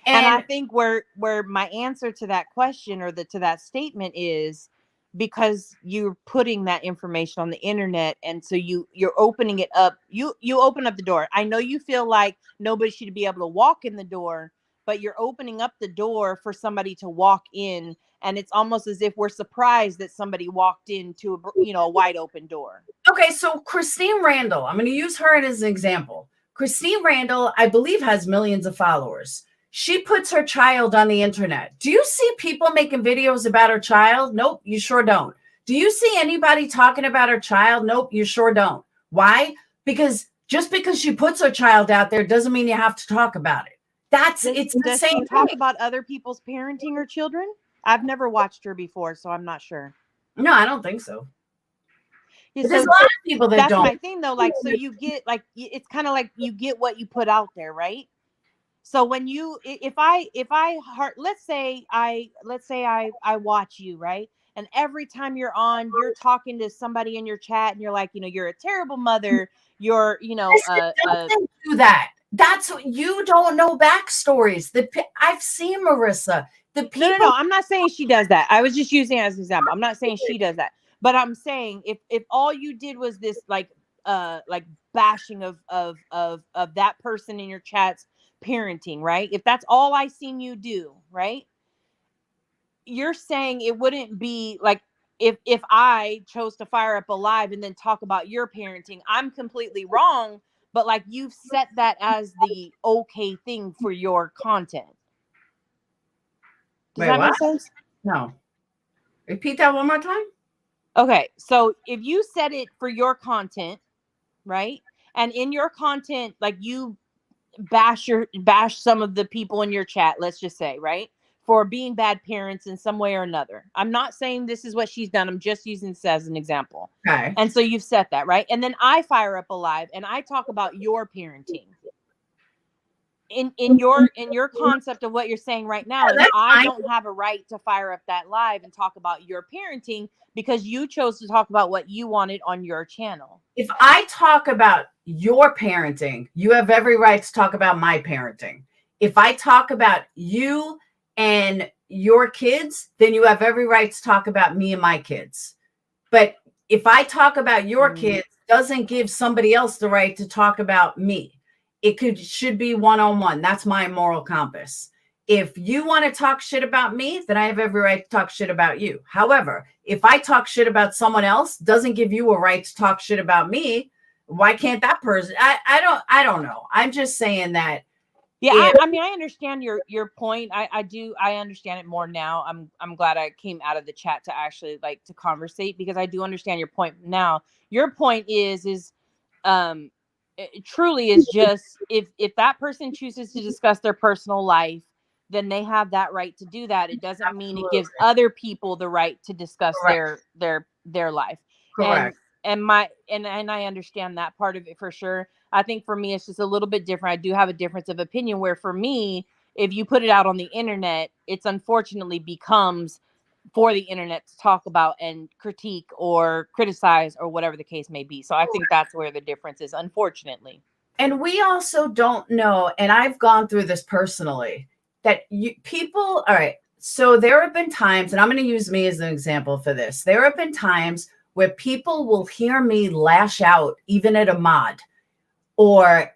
And I think where my answer to that question or to that statement is because you're putting that information on the internet. And so you're opening it up. You open up the door. I know you feel like nobody should be able to walk in the door, but you're opening up the door for somebody to walk in. And it's almost as if we're surprised that somebody walked into a wide open door. Okay, so Christine Randall, I'm going to use her as an example. Christine Randall, I believe, has millions of followers. She puts her child on the internet. Do you see people making videos about her child? Nope, you sure don't. Do you see anybody talking about her child? Nope, you sure don't. Why? Because just because she puts her child out there doesn't mean you have to talk about it. It's the same thing. Talk about other people's parenting or children? I've never watched her before, so I'm not sure. No, I don't think so. Yeah, there's a lot of people that don't. That's my thing, though. Like, so you get it's kind of like you get what you put out there, right? So when let's say I watch you, right? and every time you're on, you're talking to somebody in your chat and you're like, you're a terrible mother. You're, doesn't do that. That's what you don't know backstories. I've seen Marissa. The people. No. I'm not saying she does that. I was just using it as an example. I'm not saying she does that, but I'm saying if all you did was this like bashing of that person in your chat's parenting, right? If that's all I seen you do, right? You're saying it wouldn't be like if I chose to fire up a live and then talk about your parenting, I'm completely wrong, but like you've set that as the okay thing for your content. Does that make sense? No. Repeat that one more time. Okay, so if you set it for your content, right? And in your content, like you bash some of the people in your chat, let's just say, right? For being bad parents in some way or another. I'm not saying this is what she's done. I'm just using this as an example. Okay. And so you've set that, right? And then I fire up a live and I talk about your parenting. In your concept of what you're saying right now, is I don't have a right to fire up that live and talk about your parenting because you chose to talk about what you wanted on your channel. If I talk about your parenting, you have every right to talk about my parenting. If I talk about you and your kids, then you have every right to talk about me and my kids. But if I talk about your kids, doesn't give somebody else the right to talk about me. It should be one-on-one. That's my moral compass. If you want to talk shit about me, then I have every right to talk shit about you. However, if I talk shit about someone else, doesn't give you a right to talk shit about me. Why can't that person? I don't know. I'm just saying that. Yeah, I mean, I understand your point. I do. I understand it more now. I'm glad I came out of the chat to actually like to conversate because I do understand your point now. Your point is it truly is just if that person chooses to discuss their personal life, then they have that right to do that. It doesn't mean it gives other people the right to discuss their life. Correct. And I understand that part of it for sure. I think for me, it's just a little bit different. I do have a difference of opinion where for me, if you put it out on the internet, it's unfortunately becomes for the internet to talk about and critique or criticize or whatever the case may be. So I think that's where the difference is, unfortunately. And we also don't know, and I've gone through this personally, that all right, so there have been times, and I'm going to use me as an example for this. There have been times where people will hear me lash out, even at a mod,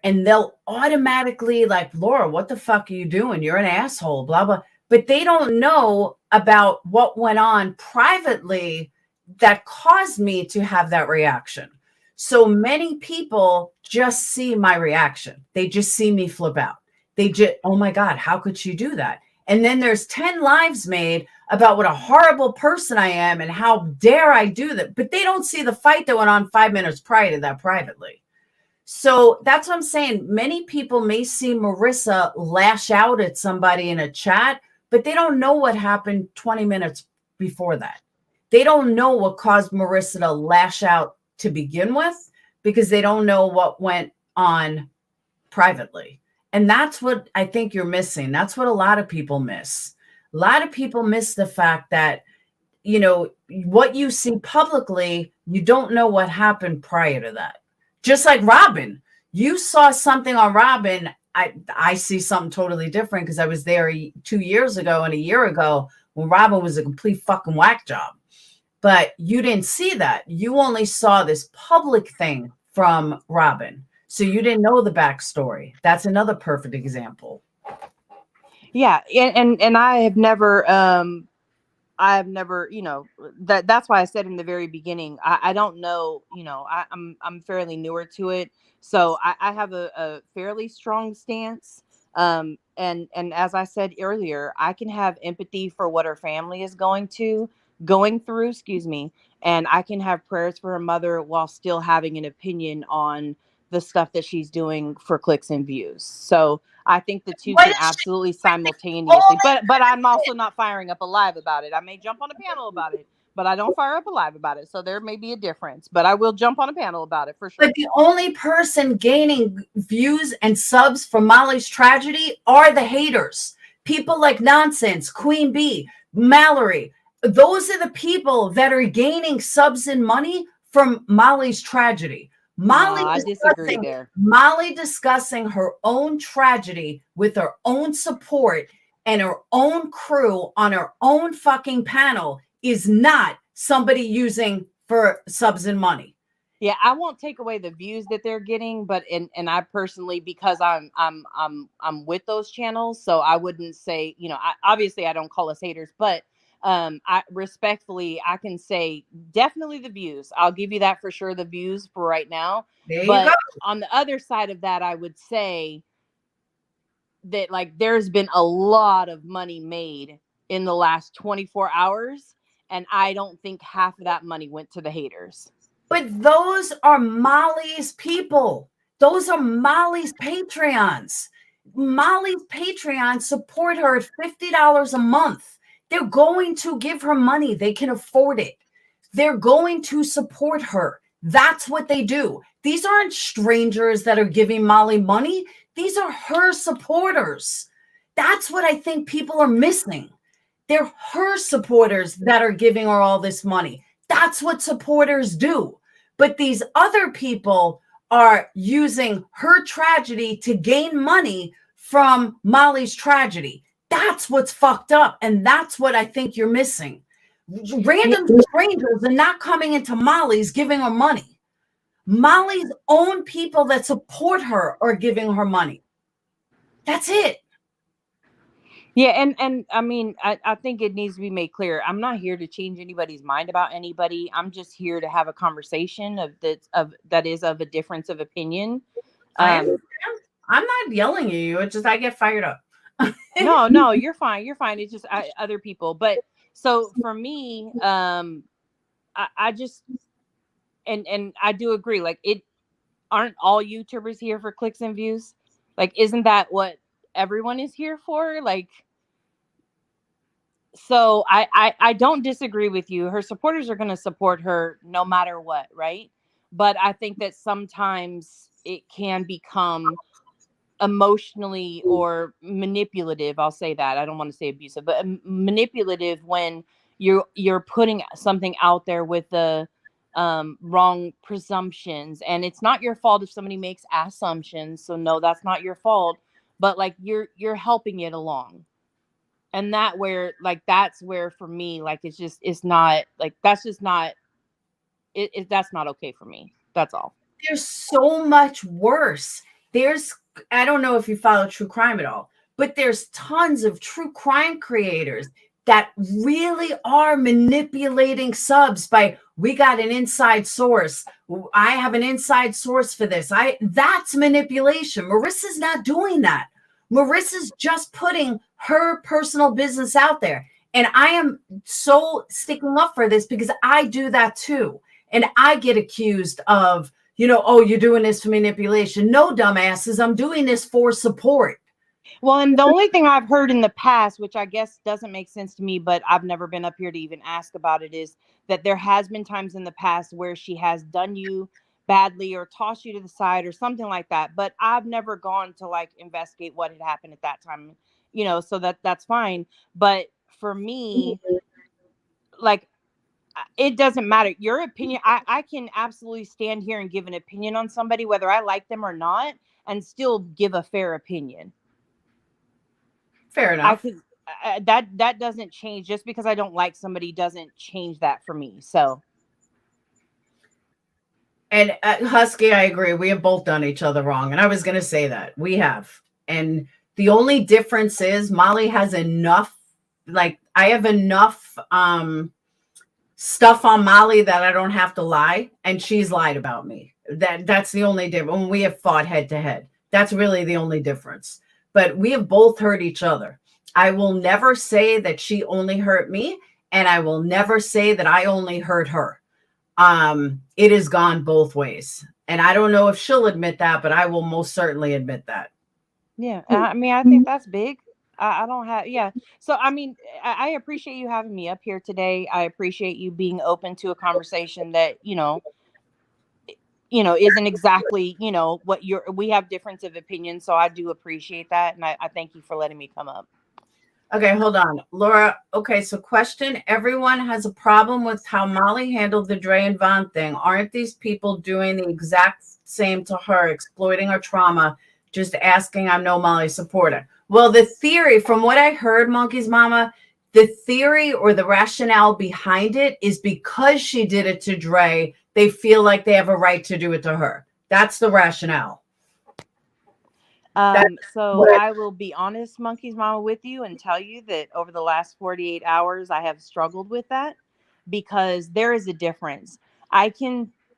and they'll automatically like, Laura, what the fuck are you doing? You're an asshole, blah, blah. But they don't know about what went on privately that caused me to have that reaction. So many people just see my reaction. They just see me flip out. They just, oh my God, how could she do that? And then there's 10 lives made about what a horrible person I am and how dare I do that. But they don't see the fight that went on 5 minutes prior to that privately. So that's what I'm saying. Many people may see Marissa lash out at somebody in a chat, but they don't know what happened 20 minutes before that. They don't know what caused Marissa to lash out to begin with because they don't know what went on privately. And that's what I think you're missing. That's what a lot of people miss. A lot of people miss the fact that, what you see publicly, you don't know what happened prior to that. Just like Robin, you saw something on Robin. I see something totally different because I was there 2 years ago and a year ago when Robin was a complete fucking whack job. But you didn't see that. You only saw this public thing from Robin. So you didn't know the backstory. That's another perfect example. Yeah. And I have never, that's why I said in the very beginning, I don't know, I'm fairly newer to it. So I have a fairly strong stance. And as I said earlier, I can have empathy for what her family is going through, and I can have prayers for her mother while still having an opinion on the stuff that she's doing for clicks and views. So I think the two can absolutely simultaneously, but I'm also not firing up a live about it. I may jump on a panel about it, but I don't fire up a live about it. So there may be a difference, but I will jump on a panel about it for sure. But the only person gaining views and subs from Molly's tragedy are the haters. People like Nonsense, Queen Bee, Mallory, those are the people that are gaining subs and money from Molly's tragedy. I disagree there. Molly discussing her own tragedy with her own support and her own crew on her own fucking panel is not somebody using for subs and money. Yeah, I won't take away the views that they're getting, but and I personally, because I'm with those channels, so I wouldn't say, you know, obviously I don't call us haters, but I respectfully, I can say definitely the views. I'll give you that for sure, the views for right now. There but you go. On the other side of that, I would say that like there's been a lot of money made in the last 24 hours, and I don't think half of that money went to the haters. But those are Molly's people. Those are Molly's Patreons. Molly's Patreons support her at $50 a month. They're going to give her money. They can afford it. They're going to support her. That's what they do. These aren't strangers that are giving Molly money. These are her supporters. That's what I think people are missing. They're her supporters that are giving her all this money. That's what supporters do. But these other people are using her tragedy to gain money from Molly's tragedy. That's what's fucked up. And that's what I think you're missing. Random strangers are not coming into Molly's giving her money. Molly's own people that support her are giving her money. That's it. Yeah, and I mean, I think it needs to be made clear. I'm not here to change anybody's mind about anybody. I'm just here to have a conversation that is of a difference of opinion. I'm not yelling at you. It's just I get fired up. No, you're fine. You're fine. It's just other people. But so for me, I just and I do agree. Like, aren't all YouTubers here for clicks and views? Like, isn't that what everyone is here for? Like, so I don't disagree with you. Her supporters are going to support her no matter what, right? But I think that sometimes it can become emotionally or manipulative. I'll say that. I don't want to say abusive, but manipulative when you're putting something out there with the wrong presumptions. And it's not your fault if somebody makes assumptions. So no, that's not your fault. But like you're helping it along. And that's where for me, like it's not like that's not okay for me. That's all. There's so much worse. I don't know if you follow true crime at all, but there's tons of true crime creators that really are manipulating subs by, we got an inside source. I have an inside source for this. That's manipulation. Marissa's not doing that. Marissa's just putting her personal business out there. And I am so sticking up for this because I do that too. And I get accused of, oh, you're doing this for manipulation. No, dumbasses, I'm doing this for support. Well, and the only thing I've heard in the past, which I guess doesn't make sense to me, but I've never been up here to even ask about it, is that there has been times in the past where she has done you badly or tossed you to the side or something like that. But I've never gone to like investigate what had happened at that time, so that's fine. But for me, like, it doesn't matter. Your opinion, I can absolutely stand here and give an opinion on somebody, whether I like them or not, and still give a fair opinion. Fair enough. That doesn't change. Just because I don't like somebody doesn't change that for me. So. And Husky, I agree. We have both done each other wrong. And I was going to say that. We have. And the only difference is Molly has enough, like, I have enough stuff on Molly that I don't have to lie. And she's lied about me. That's the only difference. When we have fought head to head, that's really the only difference. But we have both hurt each other. I will never say that she only hurt me. And I will never say that I only hurt her. It has gone both ways. And I don't know if she'll admit that, but I will most certainly admit that. Yeah. I mean, I think that's big. I don't have, yeah. So, I mean, I appreciate you having me up here today. I appreciate you being open to a conversation that, isn't exactly, what we have difference of opinion. So I do appreciate that. And I thank you for letting me come up. Okay, hold on. Laura, okay, so question. Everyone has a problem with how Molly handled the Dre and Von thing. Aren't these people doing the exact same to her, exploiting her trauma, just asking I'm no Molly supporter? Well, the theory, from what I heard, Monkey's Mama, the theory or the rationale behind it is because she did it to Dre, they feel like they have a right to do it to her. That's the rationale. So I will be honest, Monkey's Mama, with you and tell you that over the last 48 hours, I have struggled with that because there is a difference.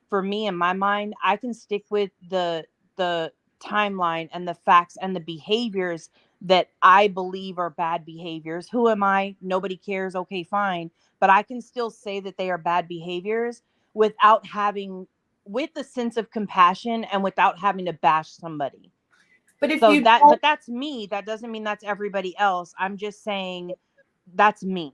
For me, in my mind, I can stick with the timeline and the facts and the behaviors that I believe are bad behaviors. Who am I? Nobody cares. Okay, fine. But I can still say that they are bad behaviors with the sense of compassion and without having to bash somebody. But if but that's me. That doesn't mean that's everybody else. I'm just saying that's me.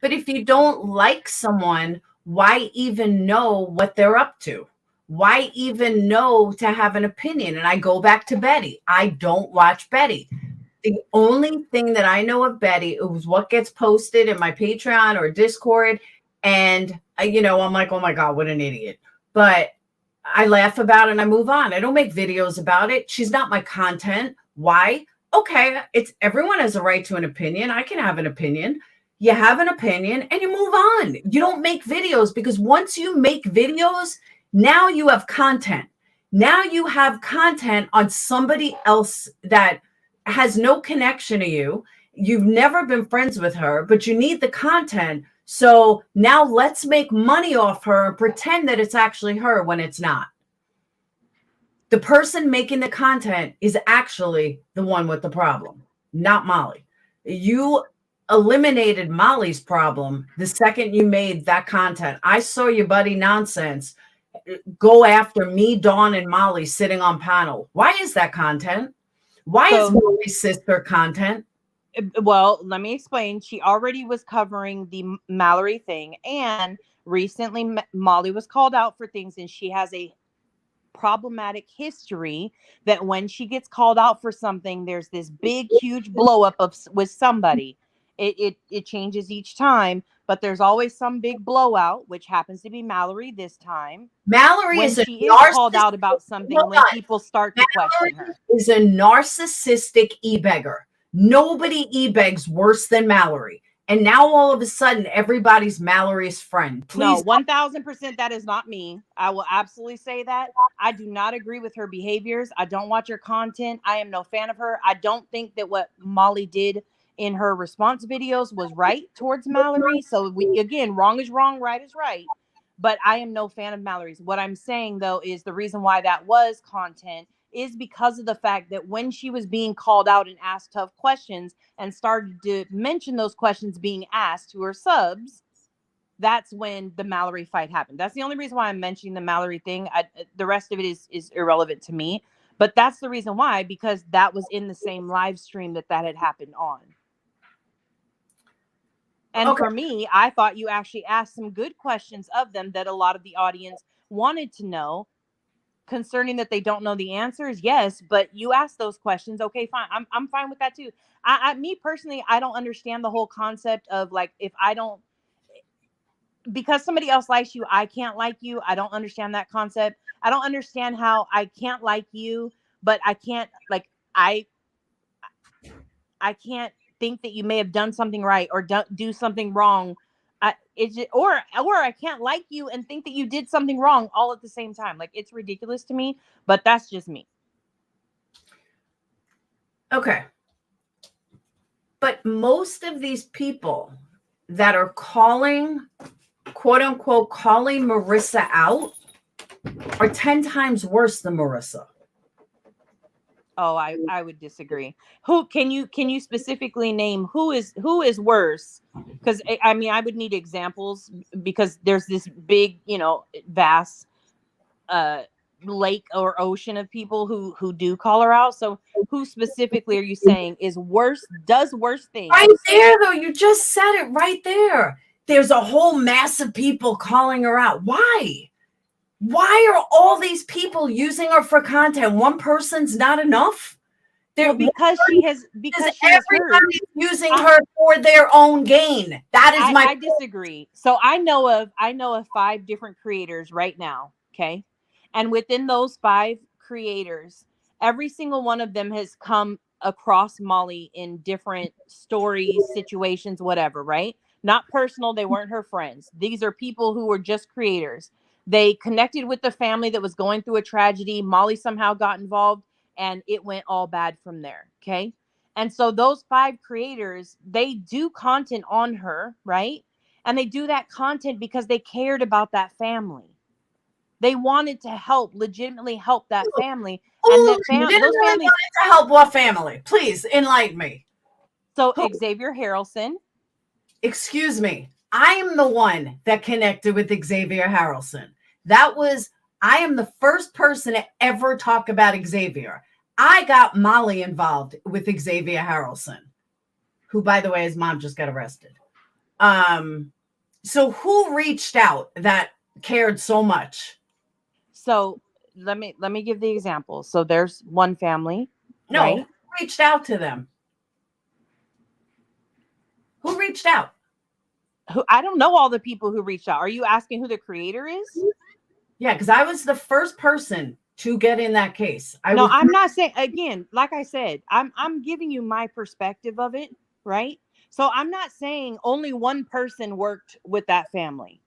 But if you don't like someone, why even know what they're up to? Why even know to have an opinion? And I go back to Betty. I don't watch Betty. The only thing that I know of Betty is what gets posted in my Patreon or Discord. And, I'm like, oh my God, what an idiot. But I laugh about it and I move on. I don't make videos about it. She's not my content. Why? Okay, everyone has a right to an opinion. I can have an opinion. You have an opinion and you move on. You don't make videos because once you make videos, now you have content. Now you have content on somebody else that has no connection to you. You've never been friends with her, but you need the content. So now let's make money off her and pretend that it's actually her when it's not. The person making the content is actually the one with the problem, not Molly. You eliminated Molly's problem the second you made that content. I saw your buddy nonsense go after me, Dawn, and Molly sitting on panel. Why is that content? Why is Molly's sister content? Well, let me explain. She already was covering the Mallory thing, and recently Molly was called out for things, and she has a problematic history that when she gets called out for something, there's this big, huge blow up with somebody. It changes each time, but there's always some big blowout, which happens to be Mallory this time. Mallory when is she is called out about something, when people start to question her. Is a narcissistic e-beggar. Nobody e-begs worse than Mallory. And now all of a sudden, everybody's Mallory's friend. Please. No, 1000% that is not me. I will absolutely say that. I do not agree with her behaviors. I don't watch her content. I am no fan of her. I don't think that what Molly did in her response videos was right towards Mallory. So again, wrong is wrong, right is right. But I am no fan of Mallory's. What I'm saying, though, is the reason why that was content is because of the fact that when she was being called out and asked tough questions and started to mention those questions being asked to her subs, that's when the Mallory fight happened. That's the only reason why I'm mentioning the Mallory thing. The rest of it is irrelevant to me. But that's the reason why, because that was in the same live stream that had happened on. And for me, I thought you actually asked some good questions of them that a lot of the audience wanted to know. Concerning that they don't know the answers, yes, but you ask those questions. Okay, fine. I'm fine with that too. Me personally, I don't understand the whole concept of like, because somebody else likes you, I can't like you. I don't understand that concept. I don't understand how I can't like you, but I can't I can't think that you may have done something right or do something wrong. Or I can't like you and think that you did something wrong all at the same time. Like, it's ridiculous to me, but that's just me. Okay. But most of these people that are calling, quote unquote, calling Marissa out are 10 times worse than Marissa. Oh, I would disagree. Who can you specifically name who is worse? Because I mean, I would need examples because there's this big, vast lake or ocean of people who do call her out. So who specifically are you saying is worse, does worse things? Right there, though. You just said it right there. There's a whole mass of people calling her out. Why? Why are all these people using her for content? One person's not enough. They're, because she has heard. everybody's using her for their own gain. That is I disagree. So I know of 5 different creators right now. Okay. And within those 5 creators, every single one of them has come across Molly in different stories, situations, whatever, right? Not personal. They weren't her friends. These are people who were just creators. They connected with the family that was going through a tragedy. Molly somehow got involved and it went all bad from there. Okay. And so those 5 creators, they do content on her, right? And they do that content because they cared about that family. They wanted to help, legitimately help that family. And that those families wanted to help what family? Please enlighten me. So Xavier Harrelson. Excuse me. I am the one that connected with Xavier Harrelson. I am the first person to ever talk about Xavier. I got Molly involved with Xavier Harrelson, who, by the way, his mom just got arrested. So who reached out that cared so much? So let me give the example. So there's one family. No, right? Who reached out to them? Who reached out? I don't know all the people who reached out. Are you asking who the creator is? Yeah, because I was the first person to get in that case. I'm not saying, again, like I said, I'm giving you my perspective of it, right? So I'm not saying only one person worked with that family.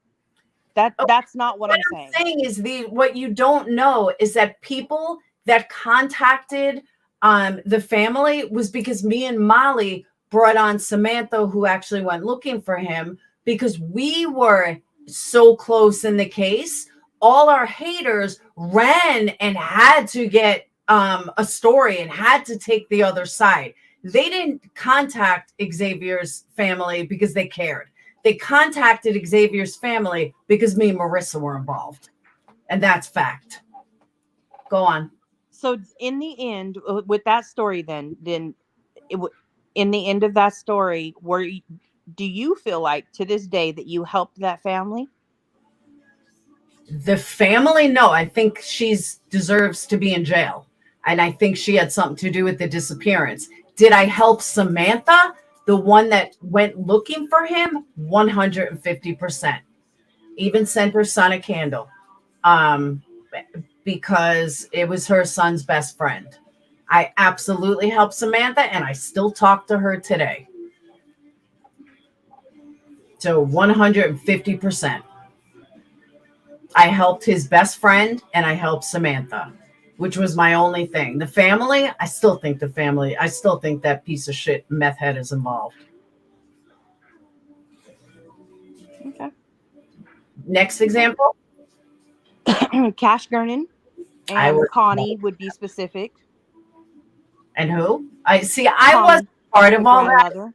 That's not what I'm saying. What I'm saying is what you don't know is that people that contacted the family was because me and Molly brought on Samantha, who actually went looking for him because we were so close in the case. All our haters ran and had to get a story and had to take the other side. They didn't contact Xavier's family because they cared. They contacted Xavier's family because me and Marissa were involved. And that's fact. Go on. So in the end, with that story, then in the end of that story, do you feel like to this day that you helped that family? The family, no. I think she deserves to be in jail. And I think she had something to do with the disappearance. Did I help Samantha, the one that went looking for him? 150%. Even sent her son a candle because it was her son's best friend. I absolutely helped Samantha, and I still talk to her today. So 150%. I helped his best friend, and I helped Samantha, which was my only thing. The family, I still think that piece of shit meth head is involved. Okay. Next example. Cash Gernon and Connie would be specific. And who? I wasn't part of all that.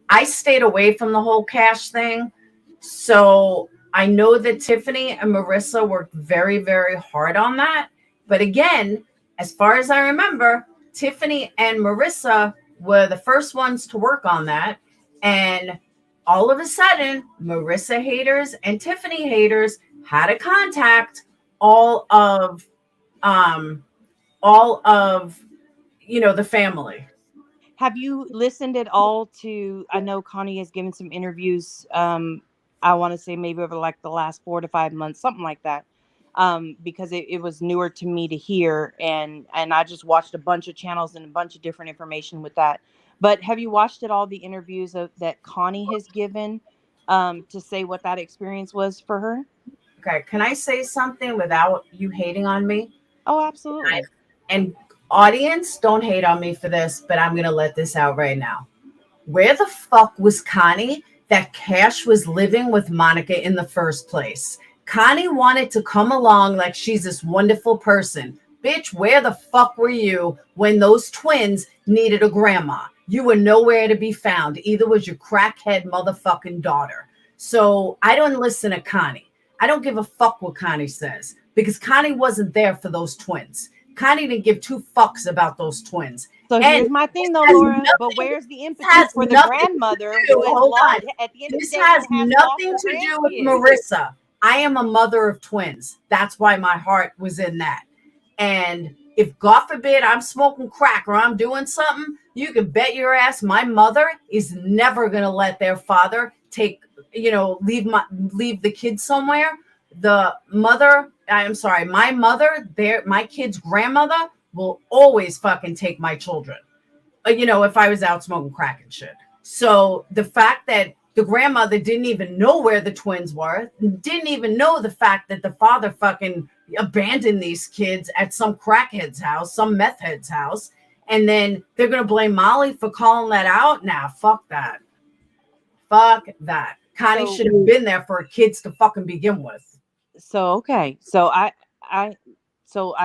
I stayed away from the whole cash thing. So I know that Tiffany and Marissa worked very, very hard on that. But again, as far as I remember, Tiffany and Marissa were the first ones to work on that. And all of a sudden, Marissa haters and Tiffany haters had to contact all of the family. Have you listened at all to, I know Connie has given some interviews, I want to say maybe over like the last 4 to 5 months, something like that, because it was newer to me to hear. And I just watched a bunch of channels and a bunch of different information with that. But have you watched at all the interviews that Connie has given to say what that experience was for her? Okay. Can I say something without you hating on me? Oh, absolutely. And audience, don't hate on me for this, but I'm going to let this out right now. Where the fuck was Connie that Cash was living with Monica in the first place? Connie wanted to come along like she's this wonderful person. Bitch, where the fuck were you when those twins needed a grandma? You were nowhere to be found. Either was your crackhead motherfucking daughter. So I don't listen to Connie. I don't give a fuck what Connie says because Connie wasn't there for those twins. Connie didn't give 2 fucks about those twins. So here's my thing, though, Laura. But where's the empathy for the grandmother who is lost at the end of the day? This has nothing to do with Marissa. I am a mother of twins. That's why my heart was in that. And if God forbid I'm smoking crack or I'm doing something, you can bet your ass my mother is never going to let their father leave the kids somewhere. My mother, my kid's grandmother will always fucking take my children. If I was out smoking crack and shit. So the fact that the grandmother didn't even know where the twins were, didn't even know the fact that the father fucking abandoned these kids at some crackhead's house, some meth head's house, and then they're going to blame Molly for calling that out? Nah, fuck that. Fuck that. Connie should have been there for her kids to fucking begin with. So, okay. So I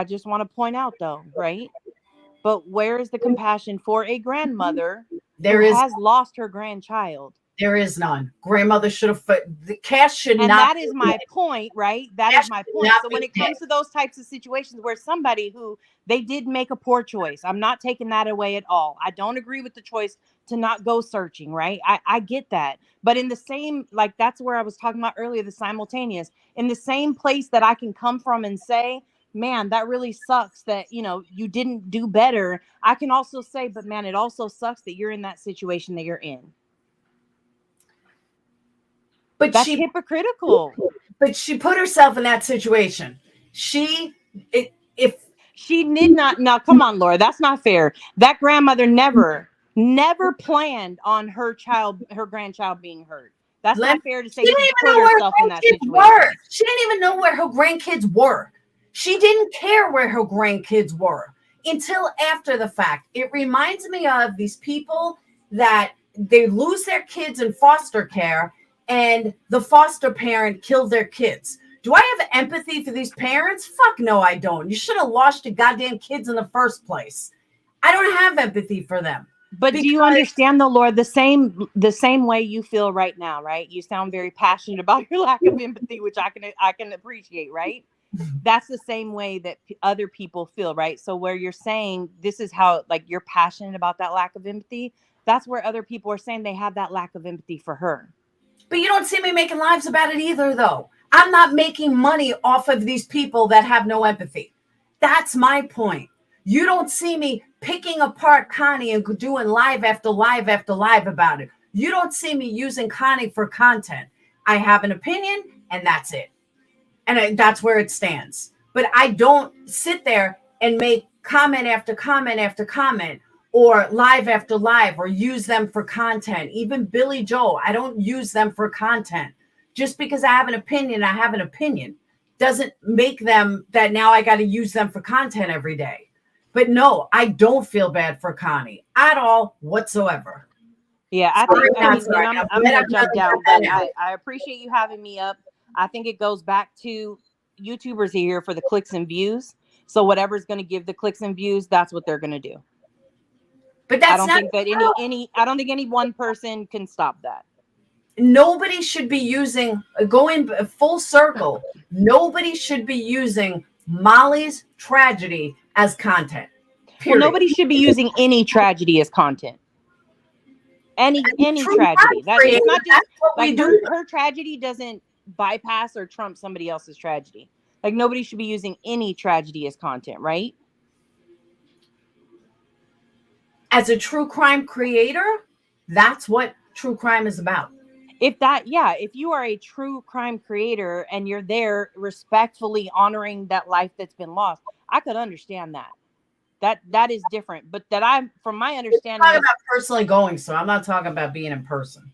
just want to point out though, right? But where is the compassion for a grandmother who has lost her grandchild? There is none. Grandmother should have. The cash should and not. And that is my point, right? That is my point. So when it comes to those types of situations where somebody who they did make a poor choice, I'm not taking that away at all. I don't agree with the choice to not go searching, right? I get that. But in the same, like that's where I was talking about earlier, the simultaneous, in the same place that I can come from and say, man, that really sucks that, you didn't do better. I can also say, but man, it also sucks that you're in that situation that you're in. But that's hypocritical. But she put herself in that situation. If she did not, now come on, Laura, that's not fair. That grandmother never planned on her grandchild being hurt. That's not fair to say. She didn't even know where her grandkids were. She didn't even know where her grandkids were. She didn't care where her grandkids were until after the fact. It reminds me of these people that they lose their kids in foster care and the foster parent killed their kids. Do I have empathy for these parents? Fuck no, I don't. You should have lost your goddamn kids in the first place. I don't have empathy for them. But do you understand though, Laura, the same way you feel right now, right? You sound very passionate about your lack of empathy, which I can appreciate, right? That's the same way that other people feel, right? So where you're saying this is how, like, you're passionate about that lack of empathy, that's where other people are saying they have that lack of empathy for her. But you don't see me making lives about it either, though. I'm not making money off of these people that have no empathy. That's my point. You don't see me picking apart Connie and doing live after live after live about it. You don't see me using Connie for content. I have an opinion, and that's it. And that's where it stands. But I don't sit there and make comment after comment after comment or live after live or use them for content. Even Billy Joel, I don't use them for content. Just because I have an opinion, I have an opinion. Doesn't make them that now I got to use them for content every day. But no, I don't feel bad for Connie at all whatsoever. Yeah, I'm going to jump down, but I appreciate you having me up. I think it goes back to YouTubers are here for the clicks and views. So whatever's going to give the clicks and views, that's what they're going to do. But that's I don't think any one person can stop that. Nobody should be using, going full circle, nobody should be using Molly's tragedy as content. Period. Well, nobody should be using any tragedy as content. Any tragedy. It's not just like her tragedy doesn't bypass or trump somebody else's tragedy. Like nobody should be using any tragedy as content, right? As a true crime creator, that's what true crime is about. If you are a true crime creator and you're there respectfully honoring that life that's been lost, I could understand that. That is different. But from my understanding, I'm talking about personally going, so I'm not talking about being in person.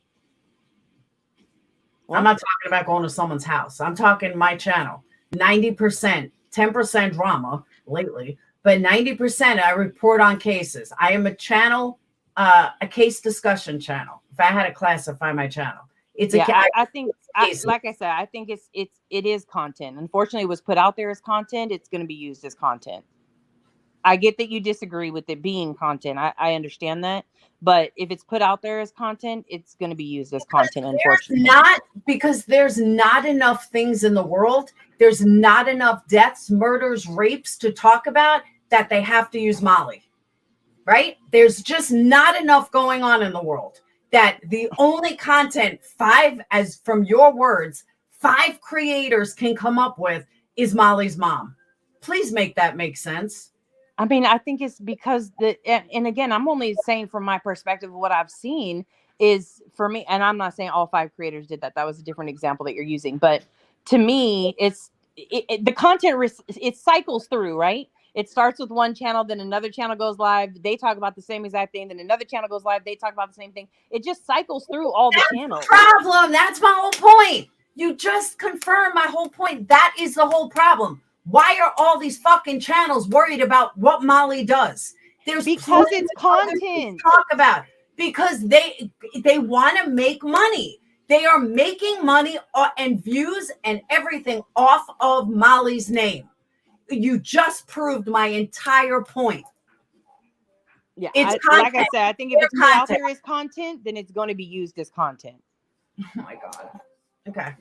What? I'm not talking about going to someone's house. I'm talking my channel. 90%, 10% drama lately, but 90% I report on cases. I am a channel, a case discussion channel. If I had to classify my channel, it's I think like I said, I think it is content. Unfortunately, it was put out there as content. It's going to be used as content. I get that you disagree with it being content. I understand that. But if it's put out there as content, it's going to be used as content, unfortunately. Because there's not enough things in the world. There's not enough deaths, murders, rapes to talk about that they have to use Molly. Right? There's just not enough going on in the world that the only content as from your words, 5 creators can come up with is Molly's mom. Please make that make sense. I mean, I think it's because and again, I'm only saying from my perspective of what I've seen is for me, and I'm not saying all 5 creators did that. That was a different example that you're using. But to me, the content, it cycles through, right? It starts with one channel, then another channel goes live. They talk about the same exact thing. Then another channel goes live. They talk about the same thing. It just cycles through all the channels. Problem. That's my whole point. You just confirmed my whole point. That is the whole problem. Why are all these fucking channels worried about what Molly does? Because it's content. Talk about because they want to make money. They are making money and views and everything off of Molly's name. You just proved my entire point. Yeah, it's like I said, I think if it's put out there as content, then it's going to be used as content. Oh my God. Okay.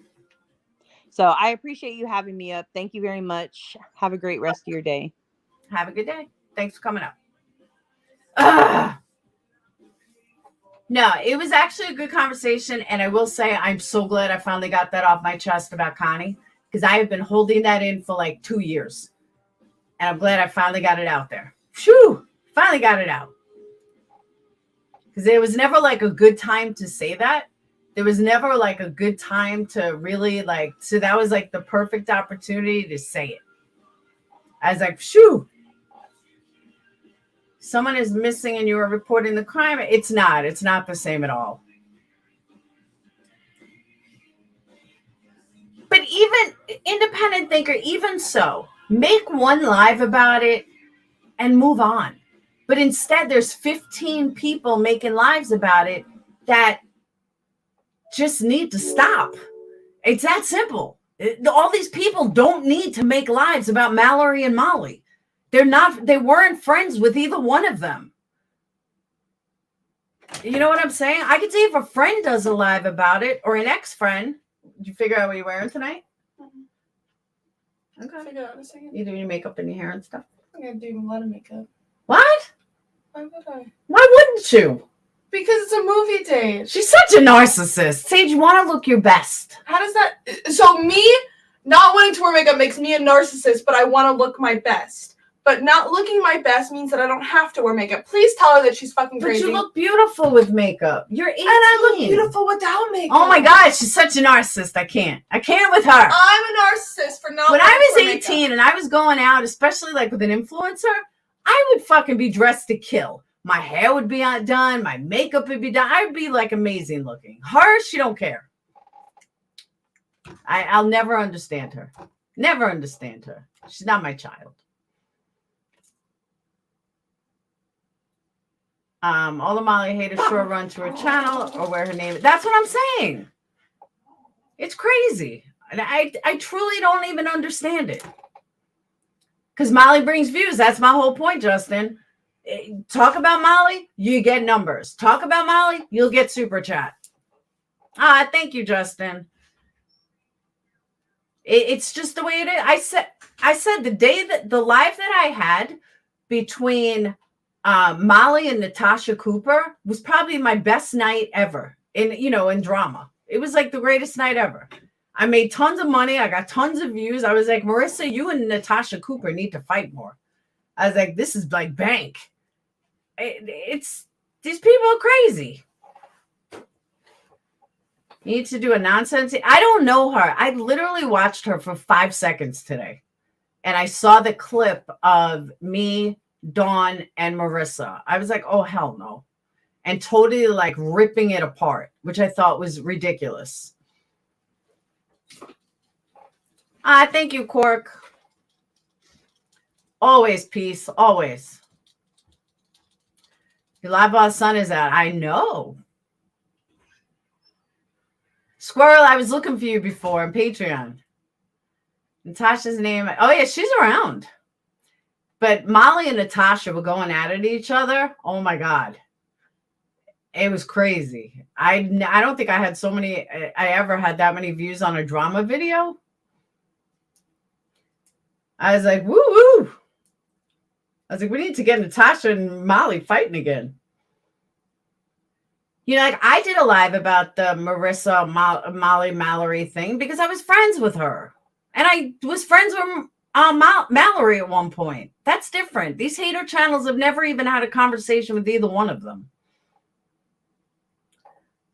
So I appreciate you having me up. Thank you very much. Have a great rest of your day. Have a good day. Thanks for coming up. Ugh. No, it was actually a good conversation. And I will say, I'm so glad I finally got that off my chest about Connie, because I have been holding that in for like 2 years. And I'm glad I finally got it out there. Phew, finally got it out. Because there was never like a good time to say that. There was never like a good time to really like, so that was like the perfect opportunity to say it. I was like, phew. Someone is missing and you are reporting the crime. It's not the same at all. But even independent thinker, even so, make one live about it and move on. But instead, there's 15 people making lives about it that just need to stop. It's that simple. All these people don't need to make lives about Mallory and Molly. They weren't friends with either one of them. You know what I'm saying? I could see if a friend does a live about it or an ex-friend. Did you figure out what you're wearing tonight? Okay. Figure out in a second. You doing your makeup and your hair and stuff? I'm gonna do a lot of makeup. What? Why would I? Why wouldn't you? Because it's a movie date. She's such a narcissist. Sage, you want to look your best. How does that? So me not wanting to wear makeup makes me a narcissist, but I want to look my best. But not looking my best means that I don't have to wear makeup. Please tell her that she's fucking crazy. But you look beautiful with makeup. You're 18. And I look beautiful without makeup. Oh my God, she's such a narcissist. I can't with her. I'm a narcissist for not. When I was 18 makeup. and I was going out, especially like with an influencer, I would fucking be dressed to kill. My hair would be done. My makeup would be done. I would be like amazing looking. Her, she don't care. I'll never understand her. Never understand her. She's not my child. All the Molly haters sure run to her channel or where her name is. That's what I'm saying. It's crazy. And I truly don't even understand it. Because Molly brings views. That's my whole point, Justin. Talk about Molly, you get numbers. Talk about Molly, you'll get super chat. Thank you, Justin. It's just the way it is. I said the day that the live that I had between Molly and Natasha Cooper was probably my best night ever in drama. It was like the greatest night ever. I made tons of money. I got tons of views. I was like, Marissa, you and Natasha Cooper need to fight more. I was like, this is like bank. It's these people are crazy. You need to do a nonsense. I don't know her. I literally watched her for 5 seconds today. And I saw the clip of me, Dawn, and Marissa. I was like, oh, hell no. And totally like ripping it apart, which I thought was ridiculous. Thank you, Cork. Always peace. Always. Your live boss son is out. I know. Squirrel, I was looking for you before on Patreon. Natasha's name. Oh, yeah, she's around. But Molly and Natasha were going at each other. Oh, my God. It was crazy. I don't think I ever had that many views on a drama video. I was like, woo, woo. I was like, we need to get Natasha and Molly fighting again. Like I did a live about the Marissa Molly Mallory thing because I was friends with her. And I was friends with Mallory at one point. That's different. These hater channels have never even had a conversation with either one of them.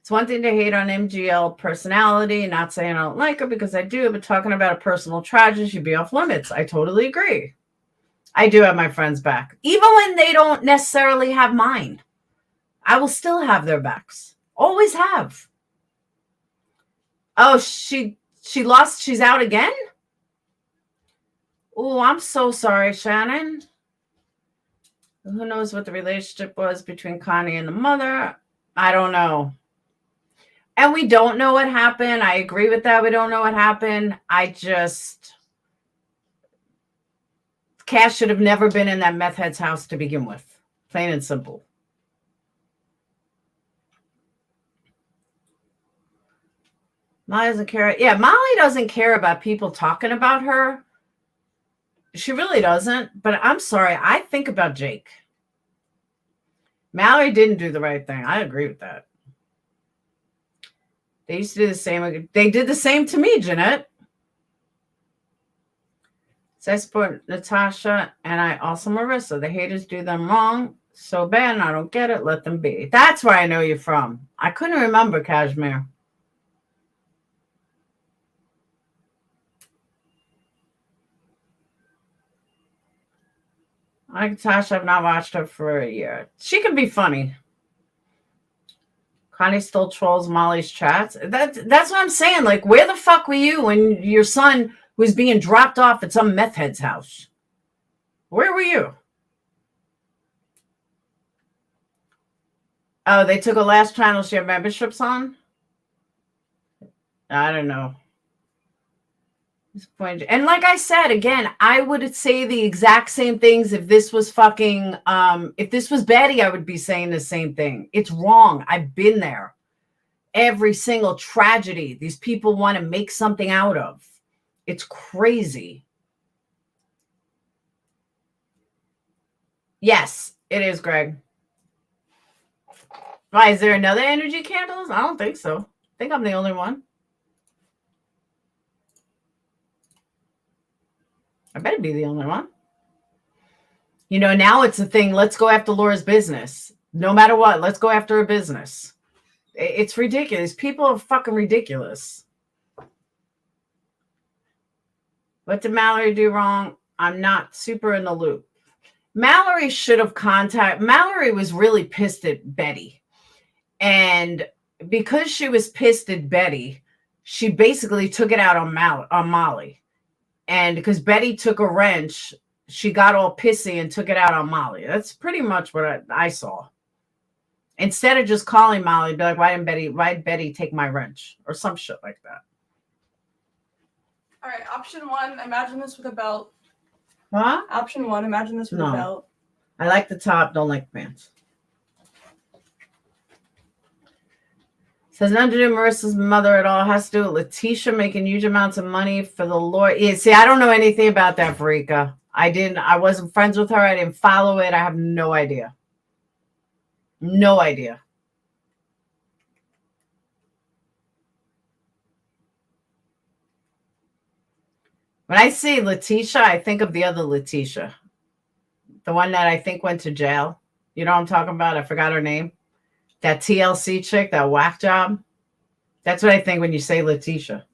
It's one thing to hate on MGL personality, not saying I don't like her because I do, but talking about a personal tragedy should be off limits. I totally agree. I do have my friends' back. Even when they don't necessarily have mine, I will still have their backs. Always have. Oh, she lost. She's out again? Oh, I'm so sorry, Shannon. Who knows what the relationship was between Connie and the mother? I don't know. And we don't know what happened. I agree with that. We don't know what happened. Cash should have never been in that meth head's house to begin with. Plain and simple. Molly doesn't care. Yeah, Molly doesn't care about people talking about her. She really doesn't. But I'm sorry. I think about Jake. Mallory didn't do the right thing. I agree with that. They used to do the same. They did the same to me, Jeanette. So I support Natasha and I also Marissa. The haters do them wrong so bad and I don't get it. Let them be. That's where I know you're from. I couldn't remember, Kashmir. Like Natasha, I've not watched her for a year. She can be funny. Connie still trolls Molly's chats. That's what I'm saying. Like, where the fuck were you when your son was being dropped off at some meth head's house? Where were you? Oh, they took a last channel she had memberships on? I don't know. And like I said, again, I would say the exact same things if this was fucking, if this was Betty, I would be saying the same thing. It's wrong. I've been there. Every single tragedy these people want to make something out of. It's crazy. Yes, it is, Greg. Why, is there another energy candles? I don't think so. I think I'm the only one. I better be the only one. You know, now it's a thing. Let's go after Laura's business. No matter what, let's go after her business. It's ridiculous. People are fucking ridiculous. What did Mallory do wrong? I'm not super in the loop. Mallory should have contacted. Mallory was really pissed at Betty. And because she was pissed at Betty, she basically took it out on Molly. And because Betty took a wrench, she got all pissy and took it out on Molly. That's pretty much what I saw. Instead of just calling Molly, be like, why did Betty take my wrench? Or some shit like that. All right, option one, imagine this with a belt. Huh? Option one, imagine this with a belt. I like the top, don't like the pants. Says nothing to do with Marissa's mother at all. It has to do with Letitia making huge amounts of money for the Lord. Yeah, see, I don't know anything about that, Farika. I wasn't friends with her. I didn't follow it. I have no idea. No idea. When I see Letitia, I think of the other Letitia. The one that I think went to jail. You know what I'm talking about? I forgot her name. That TLC chick, that whack job. That's what I think when you say Letitia.